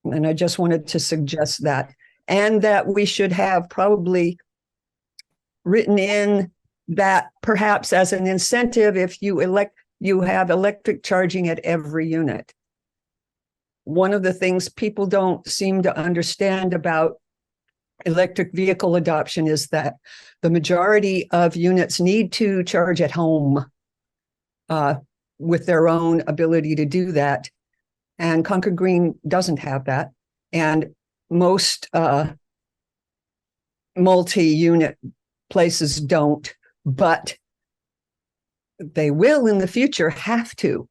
And I just wanted to suggest that. And that we should have probably written in that perhaps as an incentive, if you have electric charging at every unit. One of the things people don't seem to understand about electric vehicle adoption is that the majority of units need to charge at home with their own ability to do that. And Concord Green doesn't have that. And most multi-unit places don't, but they will in the future have to.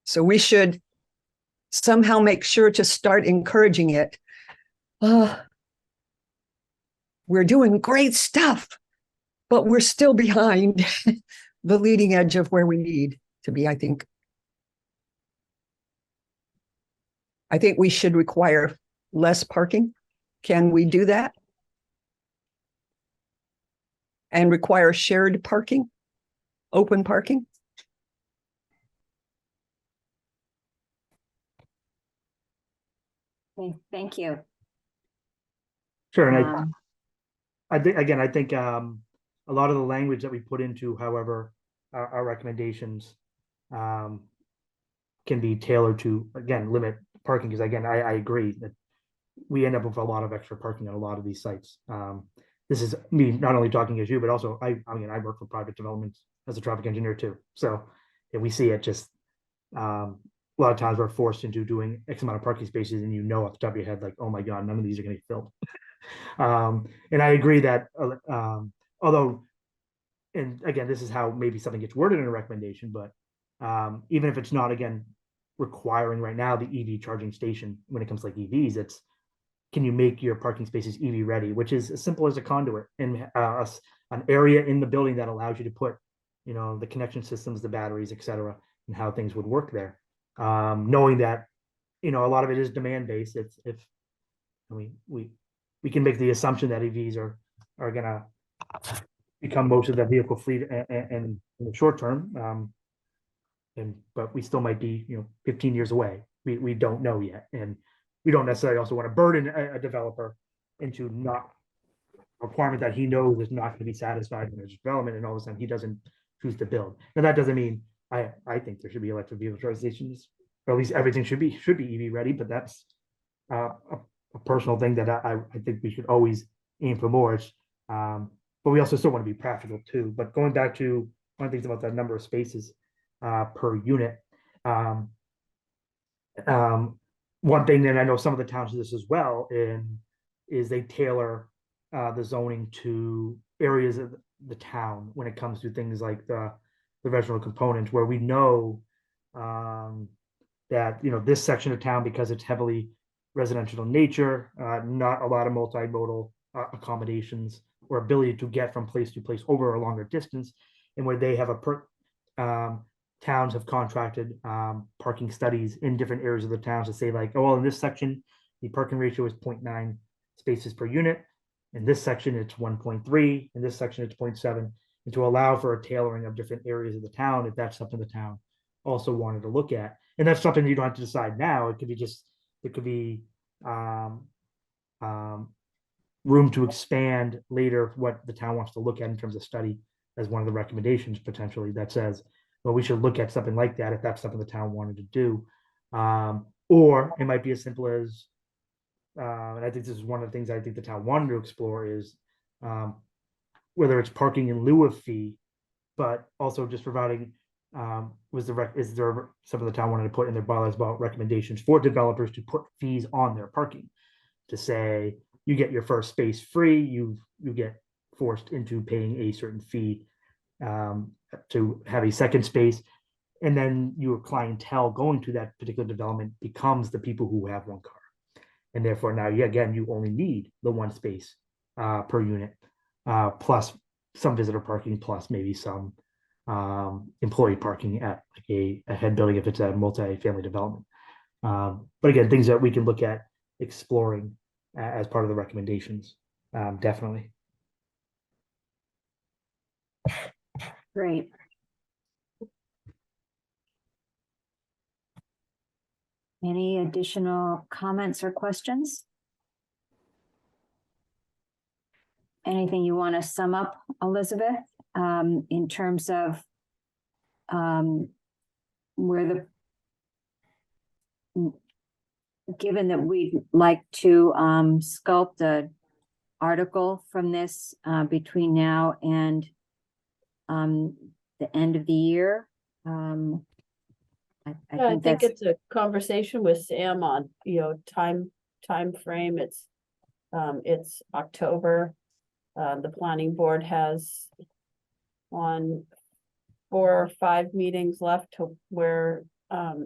So we should somehow make sure to start encouraging it. We're doing great stuff, but we're still behind the leading edge of where we need to be, I think. I think we should require less parking. Can we do that? And require shared parking, open parking? Okay, thank you. Sure, and I think a lot of the language that we put into, however, our recommendations can be tailored to, again, limit parking, because again, I agree that we end up with a lot of extra parking on a lot of these sites. This is me not only talking as you, but also I work for private developments as a traffic engineer too. So yeah, we see it just a lot of times we're forced into doing X amount of parking spaces, and off the top of your head, like, oh my God, none of these are going to be filled. And I agree that although, and again, this is how maybe something gets worded in a recommendation, but even if it's not, again, requiring right now the EV charging station when it comes to like EVs, it's, can you make your parking spaces EV ready, which is as simple as a conduit and an area in the building that allows you to put, the connection systems, the batteries, et cetera, and how things would work there. Knowing that, a lot of it is demand based. We can make the assumption that EVs are gonna become most of the vehicle fleet and in the short term. But we still might be, 15 years away. We don't know yet. And we don't necessarily also want to burden a developer into not a requirement that he knows is not going to be satisfied in his development, and all of a sudden he doesn't choose to build. Now that doesn't mean I think there should be electric vehicle charging stations, or at least everything should be EV ready, but that's a personal thing that I think we should always aim for more. But but we also still want to be practical too. But going back to one of the things about the number of spaces per unit. One thing that I know some of the towns do this as well, is they tailor the zoning to areas of the town when it comes to things like the regional components, where we know that, you know, this section of town, because it's heavily residential in nature, not a lot of multimodal accommodations or ability to get from place to place over a longer distance, and where they have towns have contracted parking studies in different areas of the towns to say, like, oh, well, in this section, the parking ratio is 0.9 spaces per unit. In this section, it's 1.3. In this section, it's 0.7. And to allow for a tailoring of different areas of the town, if that's something the town also wanted to look at. And that's something you don't have to decide now. It could be room to expand later what the town wants to look at in terms of study as one of the recommendations potentially that says, well, we should look at something like that if that's something the town wanted to do. Or it might be as simple as, and I think this is one of the things I think the town wanted to explore is whether it's parking in lieu of fee, but also just providing, is there some of the town wanted to put in their bylaws about recommendations for developers to put fees on their parking, to say, you get your first space free, you get forced into paying a certain fee to have a second space, and then your clientele going to that particular development becomes the people who have one car, and therefore now you only need the one space per unit, plus some visitor parking, plus maybe some employee parking at like a head building if it's a multi-family development. But again, things that we can look at exploring as part of the recommendations, definitely. Great. Any additional comments or questions? Anything you want to sum up, Elizabeth, in terms of where given that we'd like to sculpt an article from this between now and the end of the year? I think it's a conversation with Sam on, time frame. It's October. The planning board has 4 or 5 meetings left to where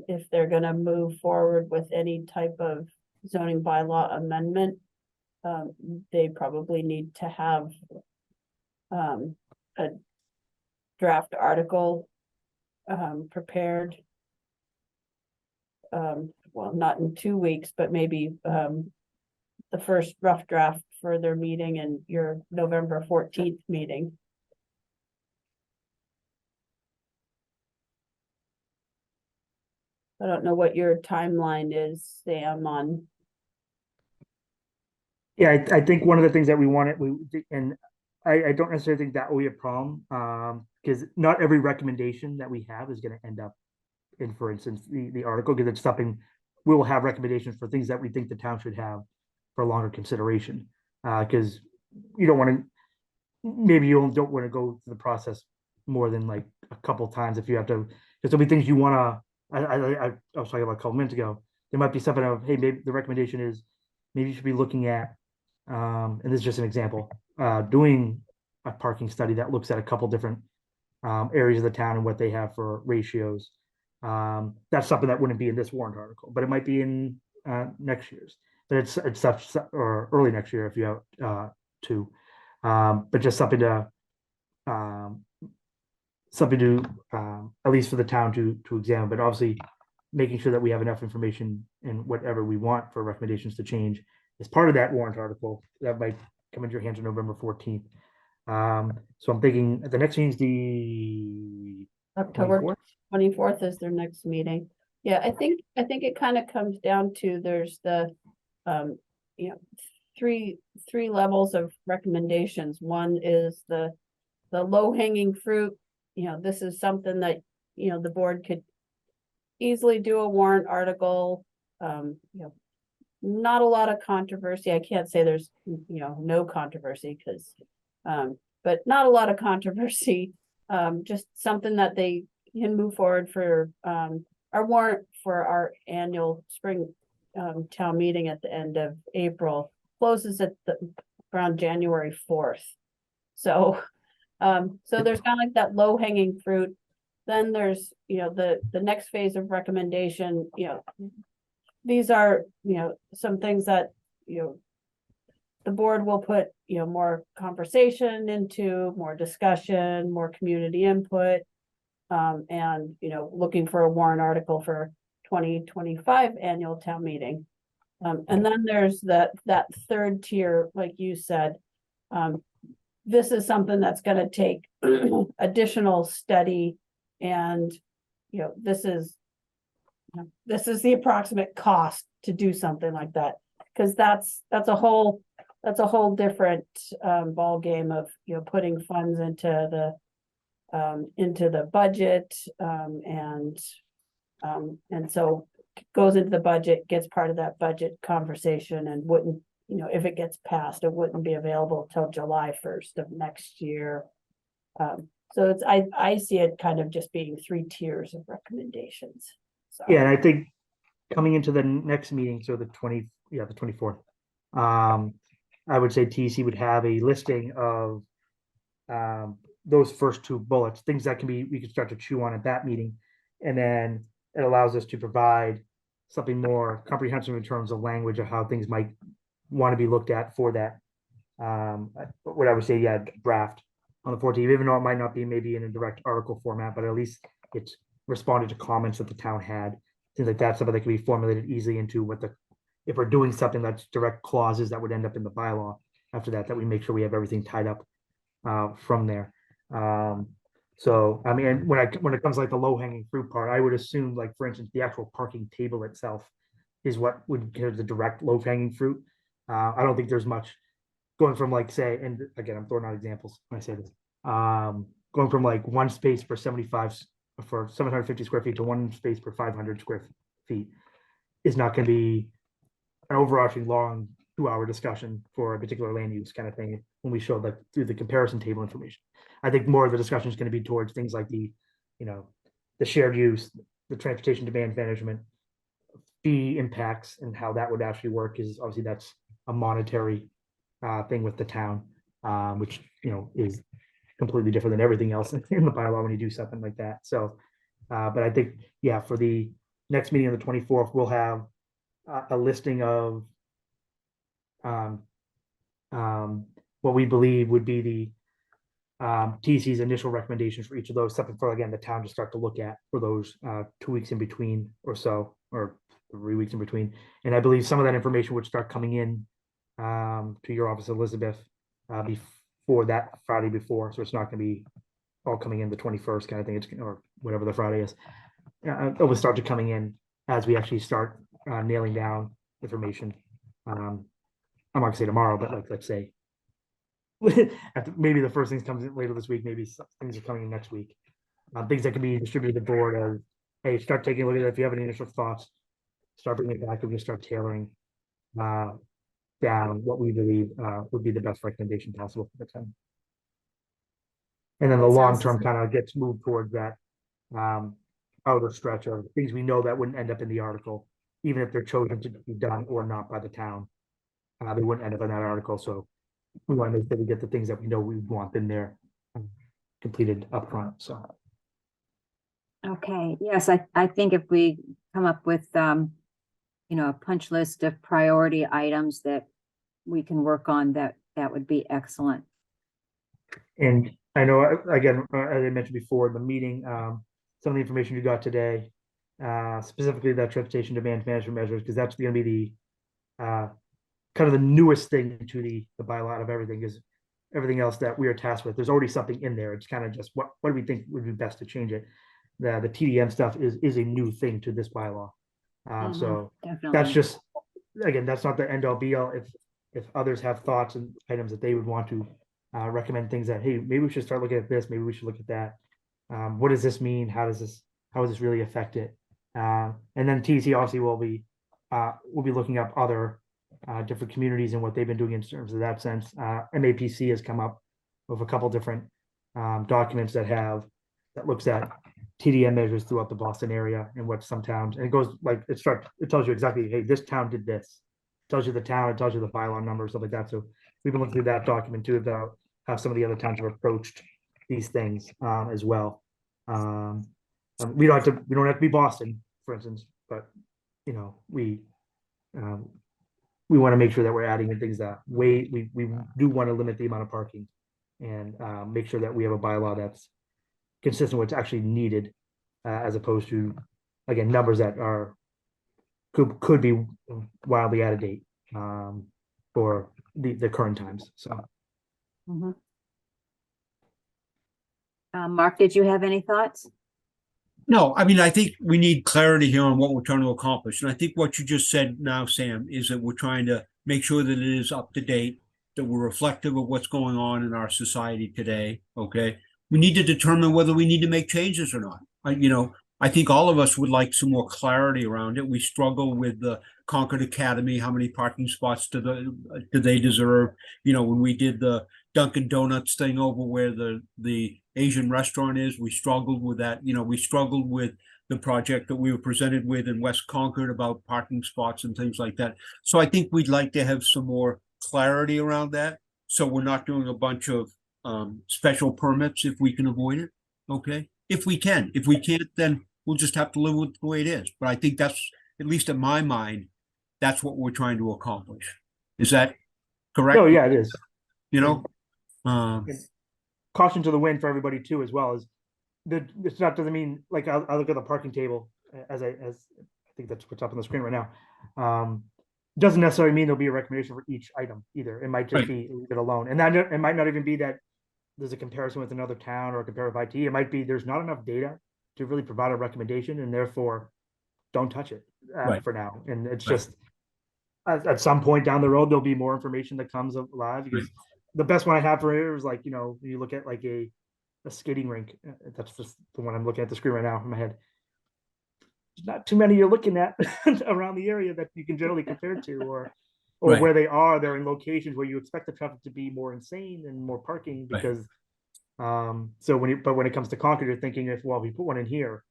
if they're gonna move forward with any type of zoning bylaw amendment, they probably need to have a draft article prepared. Well, not in 2 weeks, but maybe the first rough draft for their meeting and your November 14th meeting. I don't know what your timeline is, Sam, on. Yeah, I think one of the things that we wanted, and I don't necessarily think that will be a problem, because not every recommendation that we have is going to end up in, for instance, the article, because it's something we will have recommendations for things that we think the town should have for longer consideration. Because you don't want to, maybe you don't want to go through the process more than like a couple of times if you have to, because there'll be things you want to. I was talking about a couple minutes ago. There might be something of, hey, maybe the recommendation is maybe you should be looking at, and this is just an example, doing a parking study that looks at a couple different areas of the town and what they have for ratios. That's something that wouldn't be in this warrant article, but it might be in next year's. But it's such, or early next year if you have to. But just something to at least for the town to examine, but obviously making sure that we have enough information and whatever we want for recommendations to change as part of that warrant article that might come into your hands on November 14th. So I'm thinking the next meeting is the October 24th is their next meeting. Yeah, I think it kind of comes down to there's the three levels of recommendations. One is the low-hanging fruit. This is something that the board could easily do a warrant article. Not a lot of controversy. I can't say there's no controversy, because but not a lot of controversy. Just something that they can move forward for, our warrant for our annual spring, town meeting at the end of April closes at around January 4th. So, so there's kind of like that low hanging fruit. Then there's, the next phase of recommendation, these are, some things that, the board will put, more conversation into, more discussion, more community input. And, looking for a warrant article for 2025 annual town meeting. And then there's that third tier, like you said. This is something that's gonna take additional study and, this is the approximate cost to do something like that. Because that's a whole different ball game of, putting funds into the budget, and so goes into the budget, gets part of that budget conversation, and wouldn't, if it gets passed, it wouldn't be available till July 1st of next year. So it's, I see it kind of just being 3 tiers of recommendations. So. Yeah, and I think coming into the next meeting, so the 24th, I would say TC would have a listing of those first 2 bullets, things that we can start to chew on at that meeting. And then it allows us to provide something more comprehensive in terms of language of how things might want to be looked at for that. What I would say, draft on the 14th, even though it might not be maybe in a direct article format, but at least it's responded to comments that the town had. Things like that, something that can be formulated easily into if we're doing something that's direct clauses that would end up in the bylaw after that we make sure we have everything tied up from there. So, I mean, when it comes like the low hanging fruit part, I would assume, like, for instance, the actual parking table itself is what would give the direct low hanging fruit. I don't think there's much going from, like, say, and again, I'm throwing out examples when I say this, going from like 1 space for 750 square feet to 1 space per 500 square feet is not going to be an overarching long 2-hour discussion for a particular land use kind of thing when we show that through the comparison table information. I think more of the discussion is going to be towards things like the shared use, the transportation demand management, fee impacts, and how that would actually work. Is obviously that's a monetary thing with the town, which is completely different than everything else in the bylaw when you do something like that. So, but I think, for the next meeting on the 24th, we'll have a listing of what we believe would be the TC's initial recommendations for each of those, something for, again, the town to start to look at for those 2 weeks in between or so, or 3 weeks in between. And I believe some of that information would start coming in to your office, Elizabeth, before that Friday before. So it's not going to be all coming in the 21st kind of thing, or whatever the Friday is. It will start to coming in as we actually start nailing down information. I'm not gonna say tomorrow, but like, let's say maybe the first things comes in later this week, maybe some things are coming in next week. Things that can be distributed to the board as, hey, start taking a look at it. If you have any initial thoughts, start bringing it back, and we start tailoring down what we believe would be the best recommendation possible for the town. And then the long term kind of gets moved towards that outer stretch of things we know that wouldn't end up in the article, even if they're chosen to be done or not by the town. They wouldn't end up in that article. So we want to make sure we get the things that we know we want in there completed upfront. So. Okay, yes, I think if we come up with, a punch list of priority items that we can work on, that would be excellent. And I know, again, as I mentioned before in the meeting, some of the information you got today, specifically that transportation demand management measures, because that's going to be the kind of the newest thing to the bylaw of everything. Is everything else that we are tasked with. There's already something in there. It's kind of just what do we think would be best to change it. The TDM stuff is a new thing to this bylaw. So definitely. that's just, again, that's not the end all be all. If others have thoughts and items that they would want to recommend, things that, hey, maybe we should start looking at this, maybe we should look at that. What does this mean? How does this really affect it? And then TC obviously will be looking up other different communities and what they've been doing in terms of that sense. MAPC has come up of a couple different documents that looks at TDM measures throughout the Boston area and what some towns, and it goes like, it tells you exactly, hey, this town did this. It tells you the town, it tells you the bylaw number, stuff like that. So we've been looking through that document too, about how some of the other towns have approached these things as well. We don't have to be Boston, for instance, but you know, we want to make sure that we're adding in things that we do want to limit the amount of parking and make sure that we have a bylaw that's consistent with what's actually needed, as opposed to, again, numbers that could be wildly out of date for the current times. So Mhm. Mark, did you have any thoughts? No, I mean, I think we need clarity here on what we're trying to accomplish. And I think what you just said now, Sam, is that we're trying to make sure that it is up to date, that we're reflective of what's going on in our society today. Okay. We need to determine whether we need to make changes or not. I think all of us would like some more clarity around it. We struggle with the Concord Academy. How many parking spots do they deserve? When we did the Dunkin' Donuts thing over where the Asian restaurant is, we struggled with that. We struggled with the project that we were presented with in West Concord about parking spots and things like that. So I think we'd like to have some more clarity around that. So we're not doing a bunch of special permits if we can avoid it. Okay. If we can. If we can't, then we'll just have to live with the way it is. But I think that's, at least in my mind, that's what we're trying to accomplish. Is that correct? oh yeah, it is. Caution to the wind for everybody too, as well as it's not, doesn't mean, like, I'll look at the parking table as I think that's what's up on the screen right now. Doesn't necessarily mean there'll be a recommendation for each item either. It might just be leave it alone, and that it might not even be that there's a comparison with another town or a comparative IT. It might be there's not enough data to really provide a recommendation, and therefore don't touch it for now. And it's just at some point down the road there'll be more information that comes alive, because the best one I have for here is, like, when you look at like a skating rink. That's just the one I'm looking at the screen right now in my head. There's not too many you're looking at around the area that you can generally compare to, or where they're in locations where you expect the traffic to be more insane and more parking, because so when it comes to Concord, you're thinking, if we put one in here,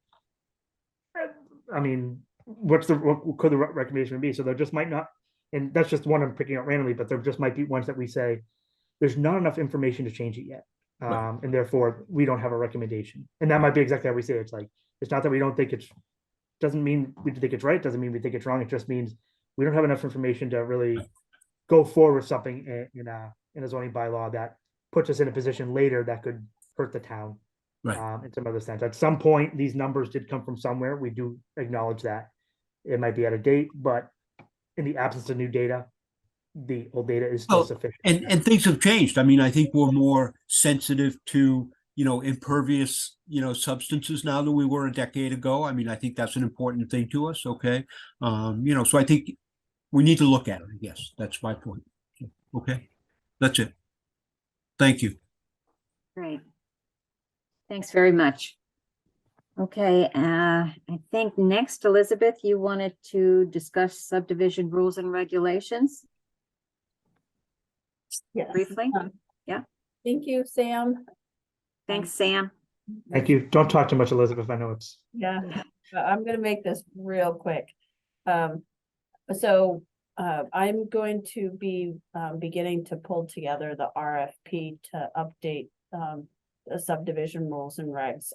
I mean, what could the recommendation be? So there just might not, and that's just one I'm picking out randomly, but there just might be ones that we say there's not enough information to change it yet. And therefore we don't have a recommendation. And that might be exactly how we say it. It's like, it's not that we don't think doesn't mean we think it's right, doesn't mean we think it's wrong. It just means we don't have enough information to really go forward with something in a zoning bylaw that puts us in a position later that could hurt the town in some other sense. At some point, these numbers did come from somewhere. We do acknowledge that it might be out of date, but in the absence of new data, the old data is still sufficient. And things have changed. I mean, I think we're more sensitive to, impervious, substances now than we were a decade ago. I mean, I think that's an important thing to us. Okay. So I think we need to look at it. I guess that's my point. Okay. That's it. Thank you. Great. Thanks very much. Okay, I think next, Elizabeth, you wanted to discuss subdivision rules and regulations. Yes. Briefly. Yeah. Thank you, Sam. Thanks, Sam. Thank you. Don't talk too much, Elizabeth. I know it's. Yeah, I'm gonna make this real quick. I'm going to be beginning to pull together the RFP to update the subdivision rules and regs.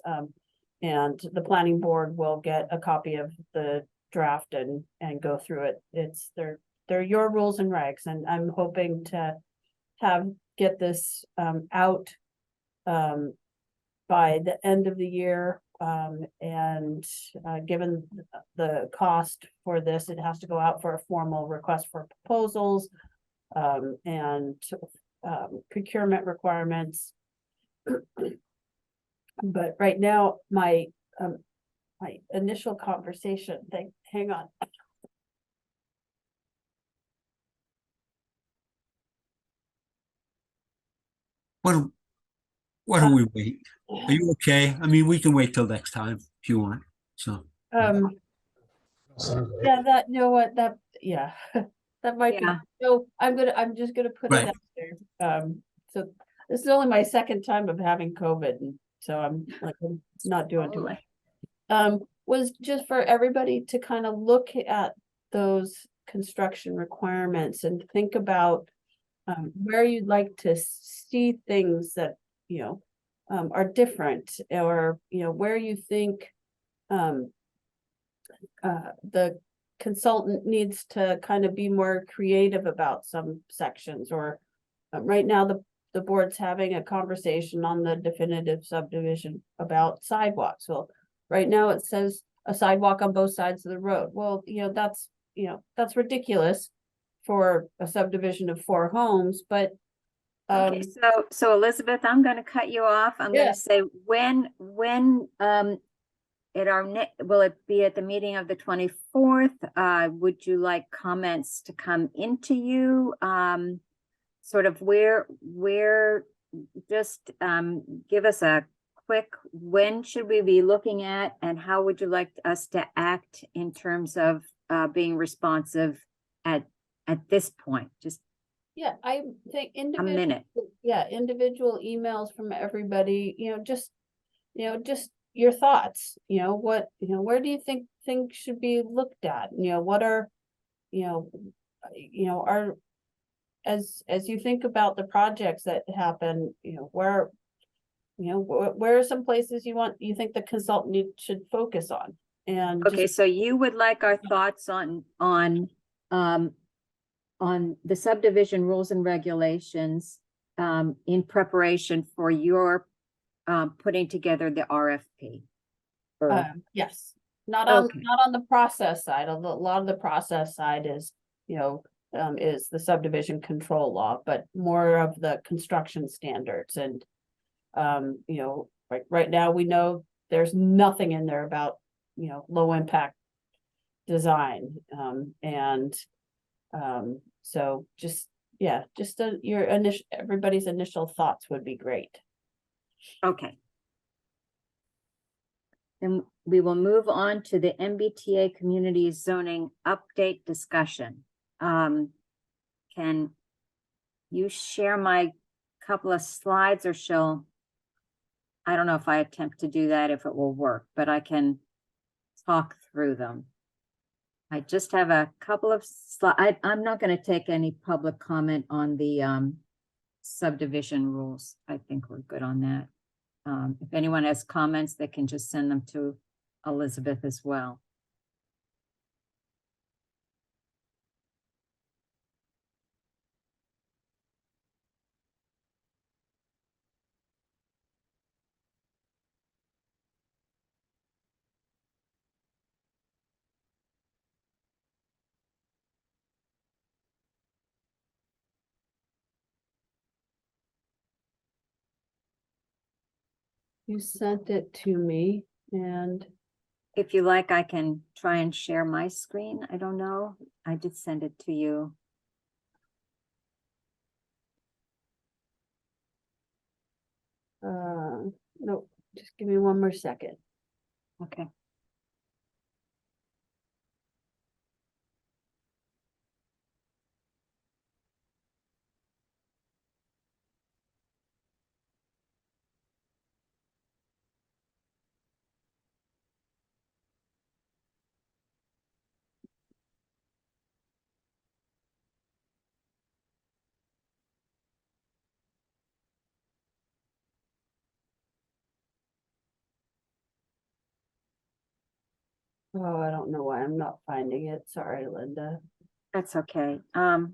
And the planning board will get a copy of the draft and go through it. They're your rules and regs, and I'm hoping to get this out by the end of the year. And given the cost for this, it has to go out for a formal request for proposals and procurement requirements. But right now, my initial conversation thing, hang on. Why don't we wait? Are you okay? I mean, we can wait till next time if you want. So yeah, that that might be. So I'm just gonna put it out there. So this is only my second time of having COVID, and so I'm not doing too much. Was just for everybody to kind of look at those construction requirements and think about where you'd like to see things that, you know, are different, or, you know, where you think the consultant needs to kind of be more creative about some sections, or right now the board's having a conversation on the definitive subdivision about sidewalks. Well, right now it says a sidewalk on both sides of the road. Well, you know, that's ridiculous for a subdivision of 4 homes, but Okay, so Elizabeth, I'm gonna cut you off. I'm Yeah. gonna say when at our will it be at the meeting of the 24th? Would you like comments to come into you? Sort of where just give us a quick, when should we be looking at, and how would you like us to act in terms of being responsive at this point? Just yeah, I think a individual, minute. yeah, individual emails from everybody, you know, just your thoughts, you know, what, you know, where do you think things should be looked at? You know, what are, you know, are, as you think about the projects that happen, you know, where are some places you think the consultant should focus on? And Okay, so you would like our thoughts on the subdivision rules and regulations in preparation for your putting together the RFP. yes, not on Okay. the process side. A lot of the process side is, you know, is the subdivision control law, but more of the construction standards. And you know, right now we know there's nothing in there about, you know, low impact design. So just your initial, everybody's initial thoughts would be great. Okay. Then we will move on to the MBTA community zoning update discussion. Can you share my couple of slides, or I don't know if I attempt to do that, if it will work, but I can talk through them. I just have a couple of slides. I'm not going to take any public comment on the subdivision rules. I think we're good on that. If anyone has comments, they can just send them to Elizabeth as well. You sent it to me, and If you like, I can try and share my screen. I don't know. I did send it to you. no, just give me one more second. Okay. Oh, I don't know why I'm not finding it. Sorry, Linda. That's okay. Right.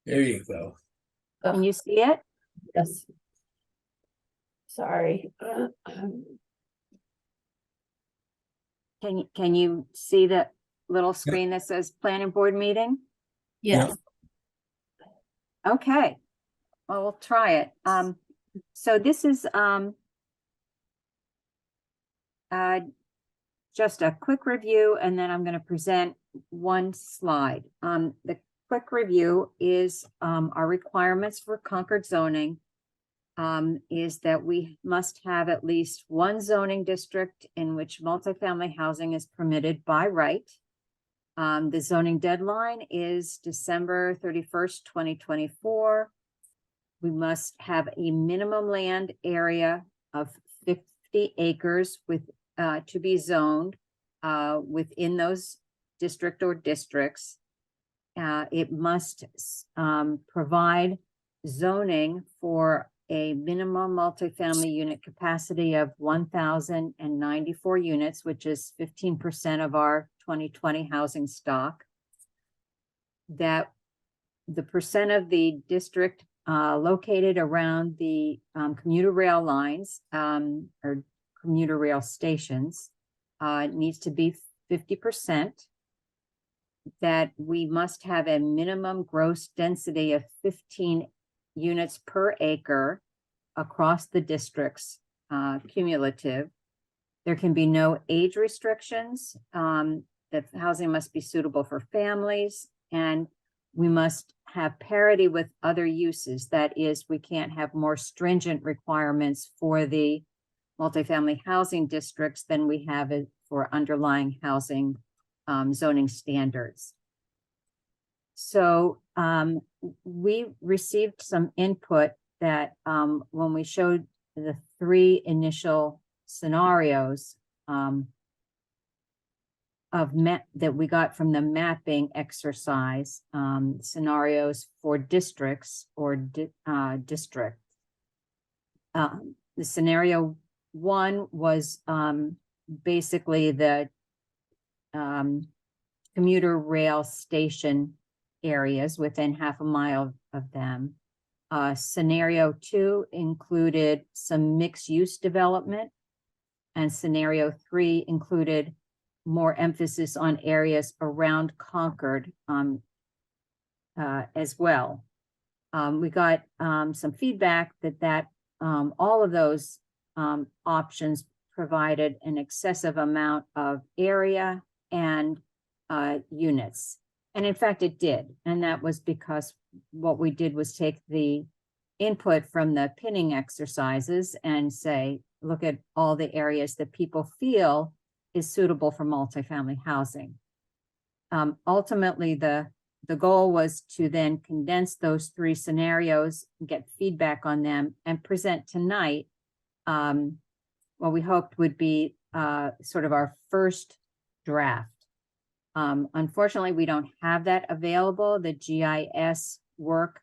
There you go. Can you see it? Yes. Sorry. Can you see the little screen that says planning board meeting? Yes. Okay. Well, we'll try it. So this is just a quick review, and then I'm going to present one slide. The quick review is our requirements for Concord zoning. is that we must have at least one zoning district in which multifamily housing is permitted by right. The zoning deadline is December 31st, 2024. We must have a minimum land area of 50 acres with, to be zoned within those district or districts. It must provide zoning for a minimum multifamily unit capacity of 1,094 units, which is 15% of our 2020 housing stock. That the percent of the district located around the commuter rail lines or commuter rail stations needs to be 50%. That we must have a minimum gross density of 15 units per acre across the districts, cumulative. There can be no age restrictions, that housing must be suitable for families, and we must have parity with other uses. That is, we can't have more stringent requirements for the multifamily housing districts than we have for underlying housing zoning standards. So we received some input that when we showed the three initial scenarios that we got from the mapping exercise, scenarios for districts or district. The scenario one was basically the commuter rail station areas within half a mile of them. Scenario two included some mixed use development, and scenario three included more emphasis on areas around Concord as well. We got some feedback that all of those options provided an excessive amount of area and units. And in fact, it did. And that was because what we did was take the input from the pinning exercises and say, look at all the areas that people feel is suitable for multifamily housing. Ultimately, the goal was to then condense those three scenarios, get feedback on them, and present tonight what we hoped would be sort of our first draft. Unfortunately, we don't have that available. The GIS work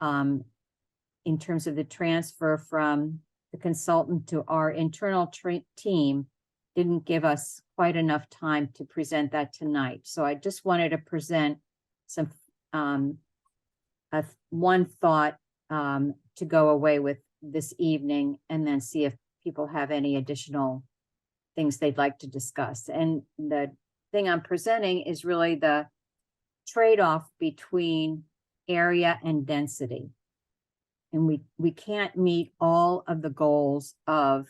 in terms of the transfer from the consultant to our internal team didn't give us quite enough time to present that tonight. So I just wanted to present some one thought to go away with this evening, and then see if people have any additional things they'd like to discuss. And the thing I'm presenting is really the trade-off between area and density. And we can't meet all of the goals of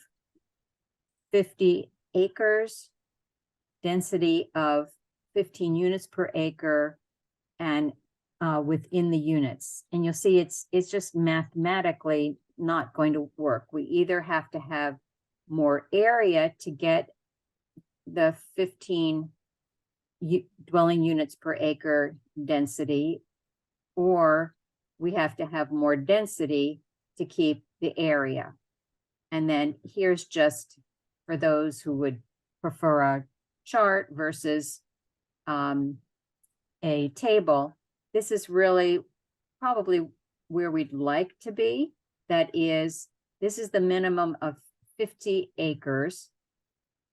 50 acres, density of 15 units per acre, and within the units. And you'll see it's just mathematically not going to work. We either have to have more area to get the 15 dwelling units per acre density, or we have to have more density to keep the area. And then here's just for those who would prefer a chart versus a table. This is really probably where we'd like to be. That is, this is the minimum of 50 acres.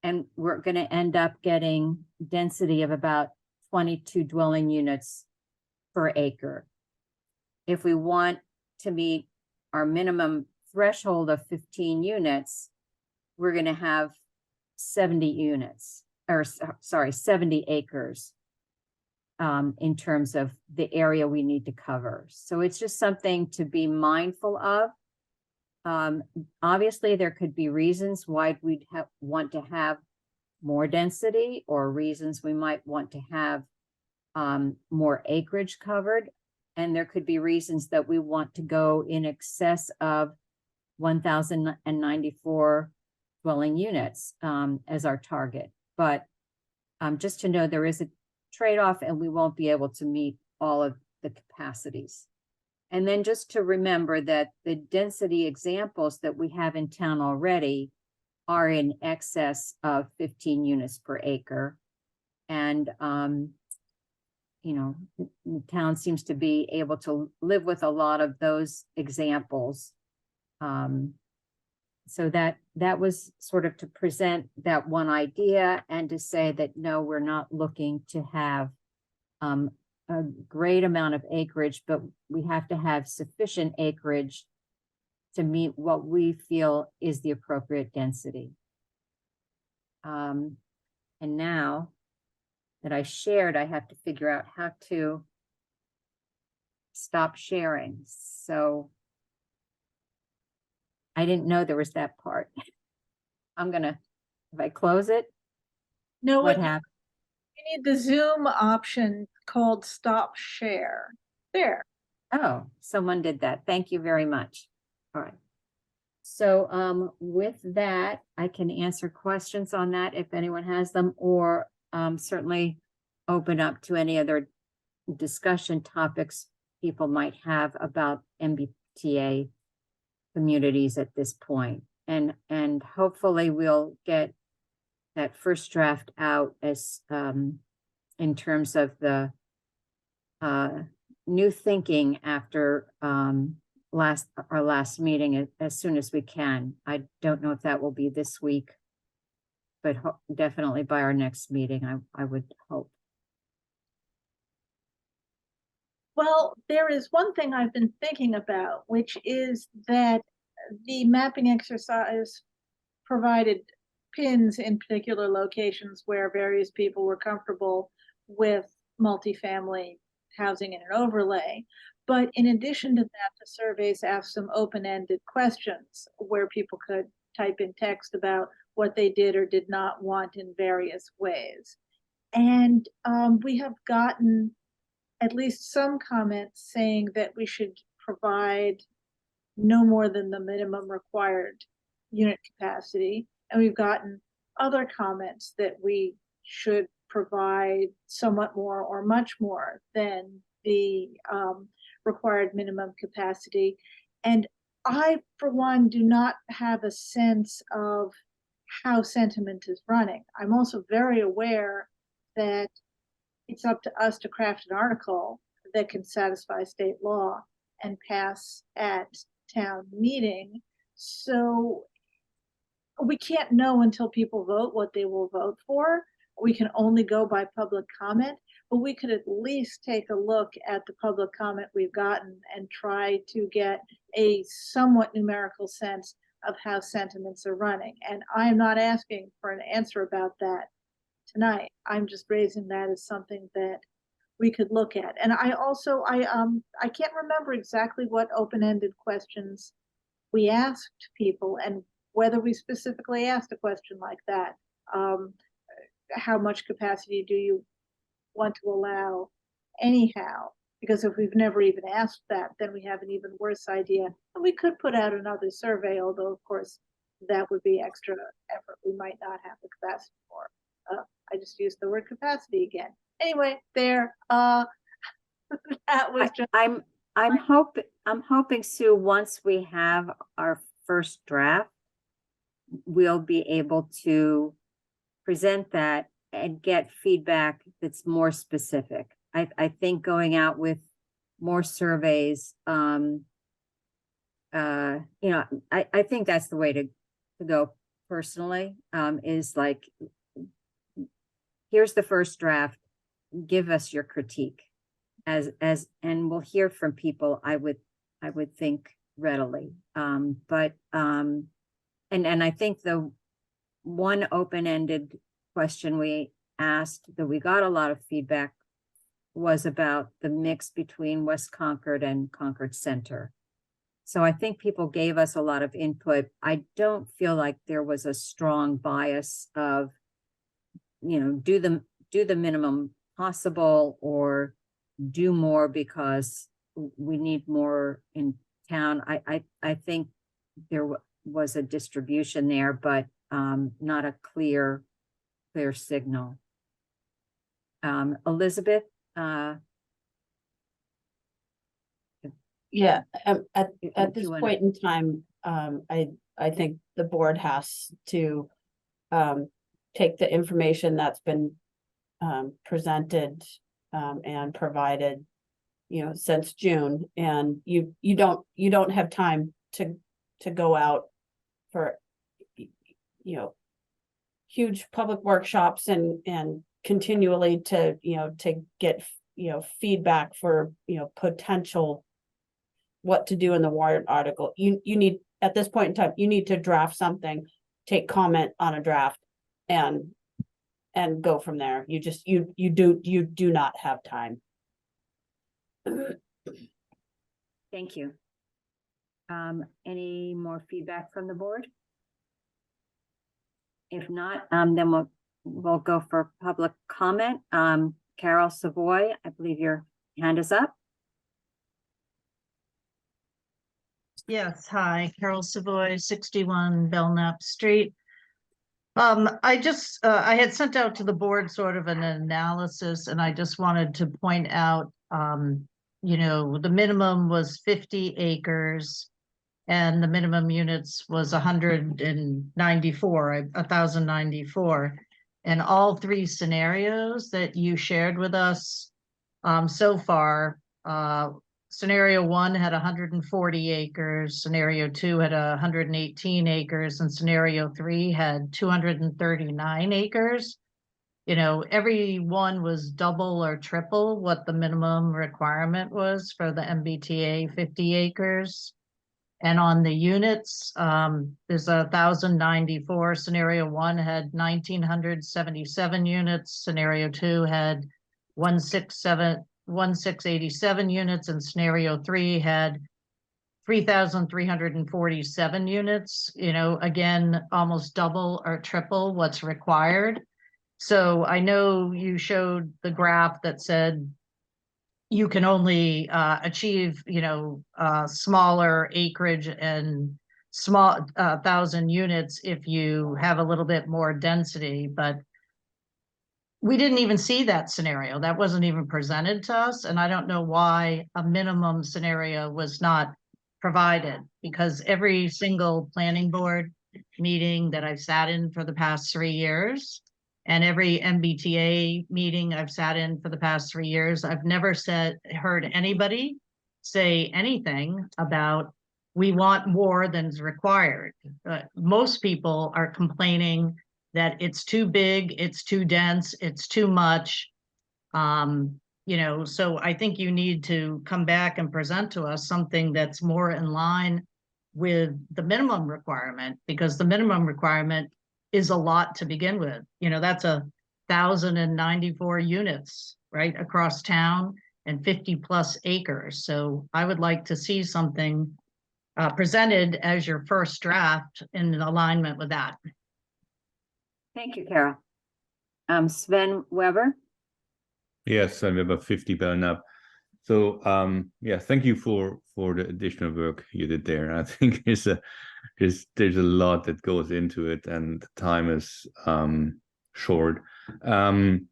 And we're going to end up getting density of about 22 dwelling units per acre. If we want to meet our minimum threshold of 15 units, we're going to have 70 units, or sorry, 70 acres in terms of the area we need to cover. So it's just something to be mindful of. Obviously, there could be reasons why we'd want to have more density, or reasons we might want to have more acreage covered. And there could be reasons that we want to go in excess of 1,094 dwelling units as our target. But just to know there is a trade-off and we won't be able to meet all of the capacities. And then just to remember that the density examples that we have in town already are in excess of 15 units per acre. And, you know, the town seems to be able to live with a lot of those examples. So that was sort of to present that one idea and to say that, no, we're not looking to have a great amount of acreage, but we have to have sufficient acreage to meet what we feel is the appropriate density. And now that I shared, I have to figure out how to stop sharing. So I didn't know there was that part. I'm gonna, if I close it, No, what you happened? need the Zoom option called Stop Share. There. Oh, someone did that. Thank you very much. All right. So with that, I can answer questions on that if anyone has them, or certainly open up to any other discussion topics people might have about MBTA communities at this point. And hopefully we'll get that first draft out as in terms of the new thinking after our last meeting as soon as we can. I don't know if that will be this week, but definitely by our next meeting, I would hope. Well, there is one thing I've been thinking about, which is that the mapping exercise provided pins in particular locations where various people were comfortable with multifamily housing in an overlay. But in addition to that, the surveys asked some open-ended questions where people could type in text about what they did or did not want in various ways. And we have gotten at least some comments saying that we should provide no more than the minimum required unit capacity. And we've gotten other comments that we should provide somewhat more or much more than the required minimum capacity. And I, for one, do not have a sense of how sentiment is running. I'm also very aware that it's up to us to craft an article that can satisfy state law and pass at town meeting. So we can't know until people vote what they will vote for. We can only go by public comment, but we could at least take a look at the public comment we've gotten and try to get a somewhat numerical sense of how sentiments are running. And I am not asking for an answer about that tonight. I'm just raising that as something that we could look at. And I also, I can't remember exactly what open-ended questions we asked people and whether we specifically asked a question like that. How much capacity do you want to allow anyhow? Because if we've never even asked that, then we have an even worse idea. And we could put out another survey, although of course that would be extra effort we might not have the capacity for. I just used the word capacity again. Anyway, there. That was just. I'm hoping, Sue, once we have our first draft, we'll be able to present that and get feedback that's more specific. I think going out with more surveys, you know, I think that's the way to go personally, is like, here's the first draft, give us your critique and we'll hear from people, I would think readily. And I think the one open-ended question we asked that we got a lot of feedback was about the mix between West Concord and Concord Center. So I think people gave us a lot of input. I don't feel like there was a strong bias of, you know, do the minimum possible or do more because we need more in town. I think there was a distribution there, but not a clear signal. Elizabeth, Yeah, at if this you wanna- point in time, I think the board has to take the information that's been presented and provided, since June, and you don't have time to go out for huge public workshops and continually to get feedback for potential what to do in the warrant article. You need, at this point in time, you need to draft something, take comment on a draft, and go from there. You do not have time. Thank you. Any more feedback from the board? If not, then we'll go for public comment. Carol Savoy, I believe your hand is up. Yes, hi, Carol Savoy, 61 Belknap Street. I just, I had sent out to the board sort of an analysis, and I just wanted to point out, the minimum was 50 acres and the minimum units was 1,094. And all three scenarios that you shared with us so far, scenario 1 had 140 acres, scenario 2 had 118 acres, and scenario 3 had 239 acres. Every one was double or triple what the minimum requirement was for the MBTA 50 acres. And on the units, there's 1,094. Scenario 1 had 1,977 units. Scenario 2 had 1,687 units, and scenario 3 had 3,347 units. Again, almost double or triple what's required. So I know you showed the graph that said you can only achieve, smaller acreage and small 1,000 units if you have a little bit more density, but we didn't even see that scenario. That wasn't even presented to us, and I don't know why a minimum scenario was not provided, because every single planning board meeting that I've sat in for the past 3 years, and every MBTA meeting I've sat in for the past 3 years, I've never heard anybody say anything about we want more than is required. Most people are complaining that it's too big, it's too dense, it's too much. So I think you need to come back and present to us something that's more in line with the minimum requirement, because the minimum requirement is a lot to begin with. That's 1,094 units right across town and 50 plus acres. So I would like to see something presented as your first draft in alignment with that. Thank you, Carol. Sven Weber. Yes, I'm about 50 Belknap. So thank you for the additional work you did there. I think there's a lot that goes into it, and time is short. And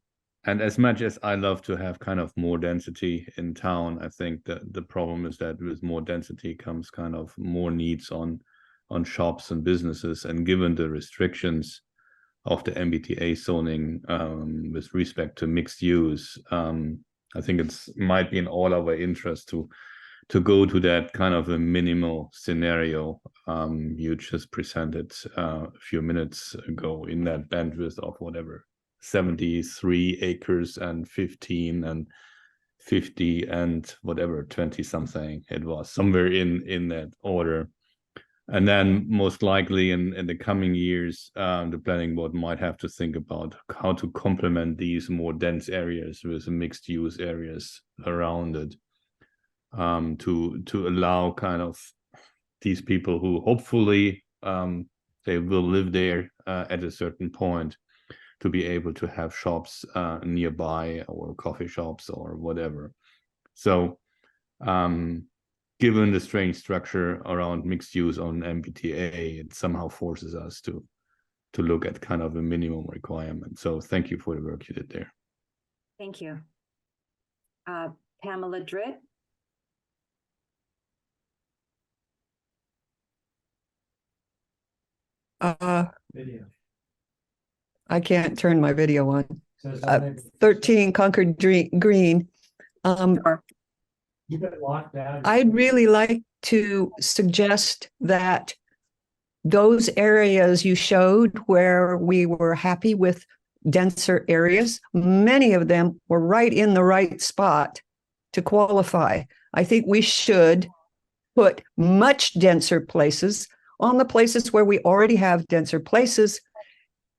as much as I love to have kind of more density in town, I think that the problem is that with more density comes kind of more needs on shops and businesses, and given the restrictions of the MBTA zoning with respect to mixed use, I think might be in all our interest to go to that kind of a minimal scenario you just presented a few minutes ago, in that bandwidth of whatever 73 acres and 15 and 50 and whatever 20 something it was, somewhere in that order. And then most likely in the coming years, the planning board might have to think about how to complement these more dense areas with mixed use areas around it, to allow kind of these people who hopefully they will live there at a certain point, to be able to have shops nearby, or coffee shops or whatever. So given the strange structure around mixed use on MBTA, it somehow forces us to look at kind of a minimum requirement. So thank you for the work you did there. Thank you. Pamela Dritt. Video. I can't turn my video on. So 13 Concord Green. Keep it locked down. I'd really like to suggest that those areas you showed where we were happy with denser areas, many of them were right in the right spot to qualify. I think we should put much denser places on the places where we already have denser places.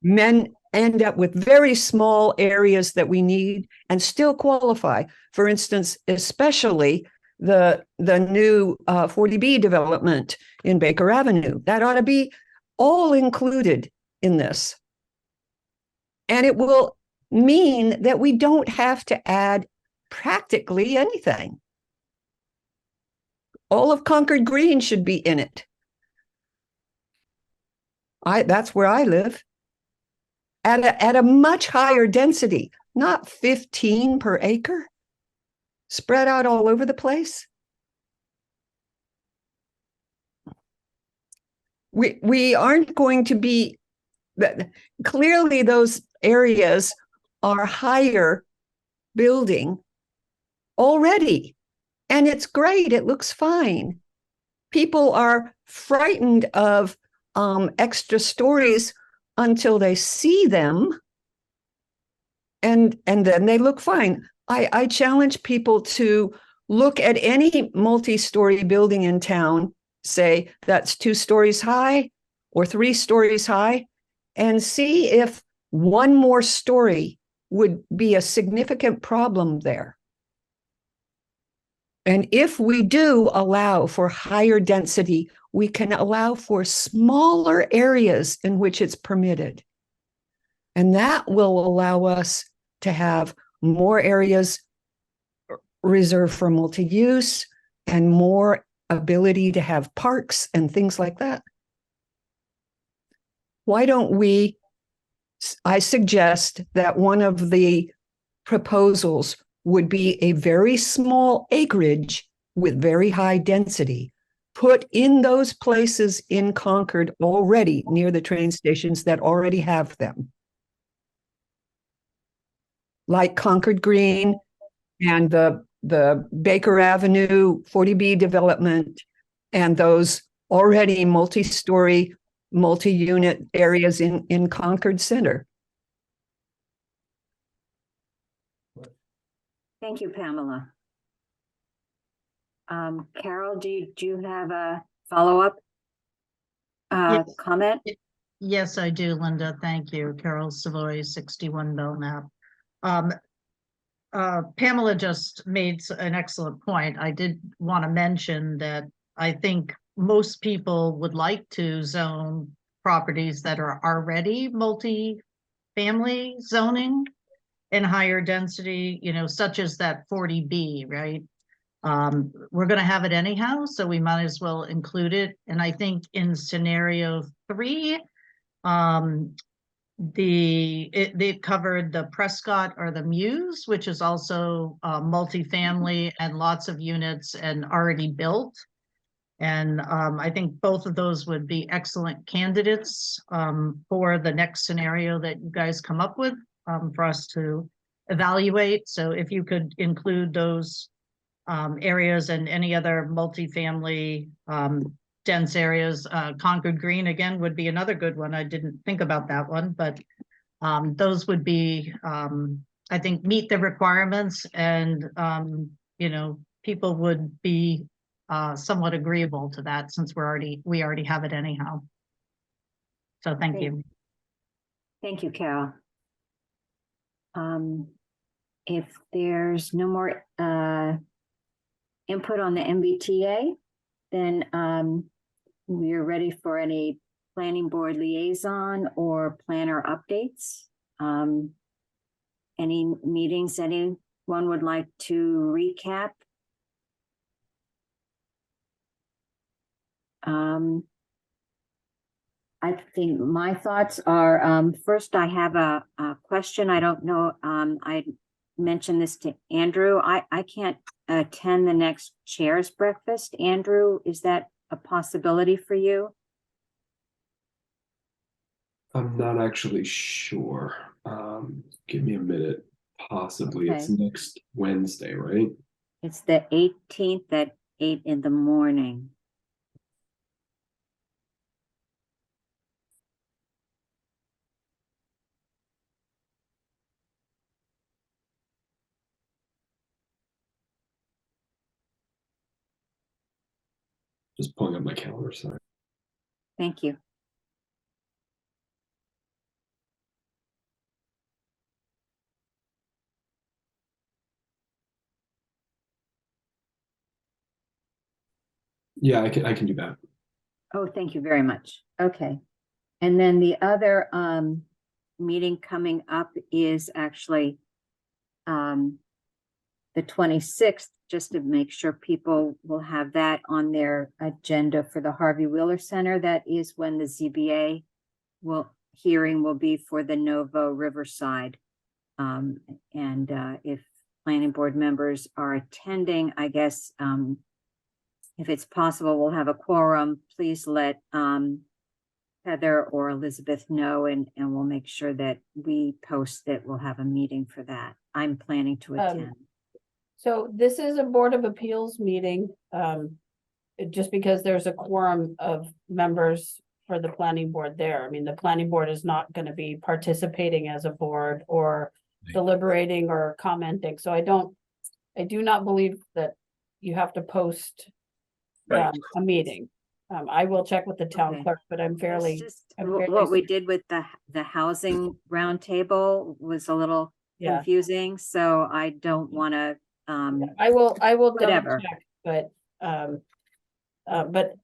Men end up with very small areas that we need and still qualify. For instance, especially the new 40B development in Baker Avenue. That ought to be all included in this. And it will mean that we don't have to add practically anything. All of Concord Green should be in it. That's where I live. At a much higher density, not 15 per acre, spread out all over the place. We aren't going to be, clearly those areas are higher building already, and it's great, it looks fine. People are frightened of extra stories until they see them, and then they look fine. I challenge people to look at any multi-story building in town, say that's 2 stories high or 3 stories high, and see if one more story would be a significant problem there. And if we do allow for higher density, we can allow for smaller areas in which it's permitted. And that will allow us to have more areas reserved for multi-use and more ability to have parks and things like that. Why don't we, I suggest that one of the proposals would be a very small acreage with very high density, put in those places in Concord already near the train stations that already have them. Like Concord Green and the Baker Avenue 40B development and those already multi-story, multi-unit areas in Concord Center. Thank you, Pamela. Carol, do you have a follow-up comment? Yes, I do, Linda. Thank you. Carol Savoy, 61 Belknap. Pamela just made an excellent point. I did want to mention that I think most people would like to zone properties that are already multi-family zoning and higher density, you know, such as that 40B, right? We're going to have it anyhow, so we might as well include it. And I think in scenario 3, they covered the Prescott or the Muse, which is also multifamily and lots of units and already built. And I think both of those would be excellent candidates for the next scenario that you guys come up with for us to evaluate. So if you could include those areas and any other multifamily dense areas, Concord Green again would be another good one. I didn't think about that one, but those would be, I think, meet the requirements, and you know, people would be somewhat agreeable to that since we already have it anyhow. So thank you. Thank you, Carol. If there's no more input on the MBTA, then we are ready for any planning board liaison or planner updates. Any meetings anyone would like to recap? I think my thoughts are, first I have a question. I don't know, I mentioned this to Andrew. I can't attend the next chair's breakfast. Andrew, is that a possibility for you? I'm not actually sure. Give me a minute. Possibly. It's Okay. next Wednesday, right? It's the 18th at 8 in the morning. Just pulling up my calendar, sorry. Thank you. Yeah, I can do that. Oh, thank you very much. Okay. And then the other meeting coming up is actually the 26th, just to make sure people will have that on their agenda for the Harvey Wheeler Center. That is when the ZBA hearing will be for the Novo Riverside. If planning board members are attending, I guess if it's possible, we'll have a quorum. Please let Heather or Elizabeth know, and we'll make sure that we post that we'll have a meeting for that. I'm planning to attend. So this is a Board of Appeals meeting, just because there's a quorum of members for the planning board there. I mean, the planning board is not going to be participating as a board or deliberating or commenting. So I do not believe that you have to post a meeting. I will check with the town clerk, but I'm fairly. What we did with the housing roundtable was a little confusing, so I don't want to. I will whatever. double check, but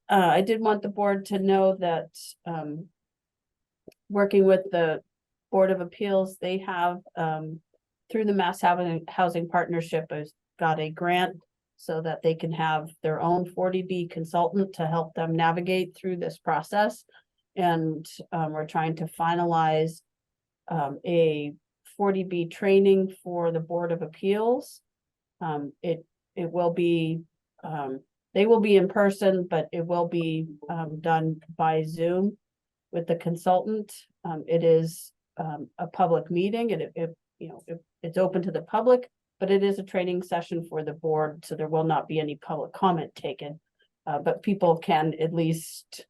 I did want the board to know that working with the Board of Appeals, they have through the Mass Housing Partnership has got a grant so that they can have their own 40B consultant to help them navigate through this process. And we're trying to finalize a 40B training for the Board of Appeals. It will be, they will be in person, but it will be done by Zoom with the consultant. It is a public meeting, and it's open to the public, but it is a training session for the board, so there will not be any public comment taken. But people can at least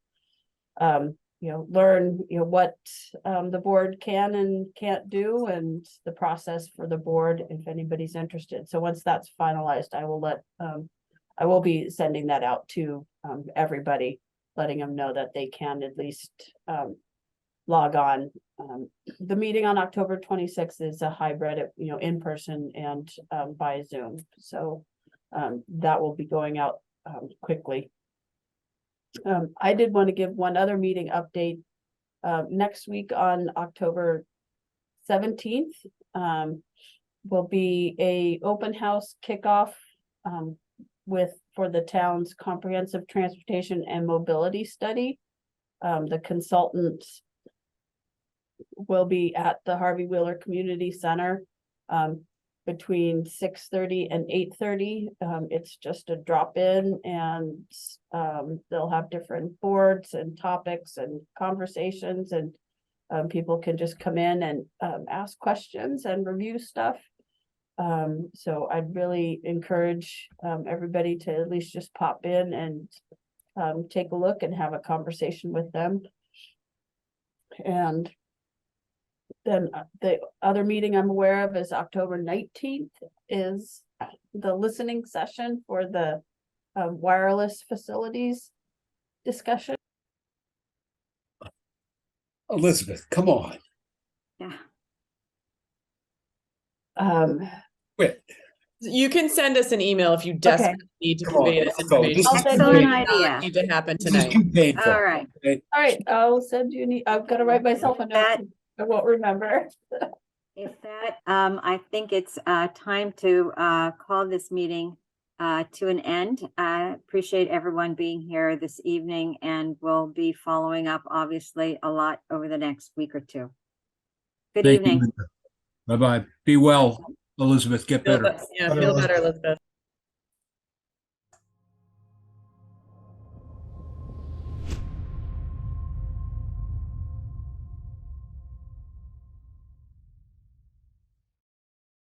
learn what the board can and can't do, and the process for the board if anybody's interested. So once that's finalized, I will be sending that out to everybody, letting them know that they can at least log on. The meeting on October 26th is a hybrid, in person and by Zoom. So that will be going out quickly. I did want to give one other meeting update. Next week on October 17th will be a open house kickoff for the town's comprehensive transportation and mobility study. The consultant will be at the Harvey Wheeler Community Center between 6:30 and 8:30. It's just a drop in, and they'll have different boards and topics and conversations, and people can just come in and ask questions and review stuff. So I'd really encourage everybody to at least just pop in and take a look and have a conversation with them. And then the other meeting I'm aware of is October 19th is the listening session for the wireless facilities discussion. Elizabeth, come on. Yeah. Quit. You can send us an email if you desperately need to Come on, convey this let's go. information. This is Also an It does idea. not need to happen This is tonight. too painful. All right. Okay? All right, I'll send you I've got to write myself a note. I won't remember. If that, I think it's time to call this meeting to an end. I appreciate everyone being here this evening, and we'll be following up, obviously, a lot over the next week or two. Good Thank you, evening. Linda. Bye-bye. Be well, Elizabeth. Get better. Yeah, feel better, Elizabeth.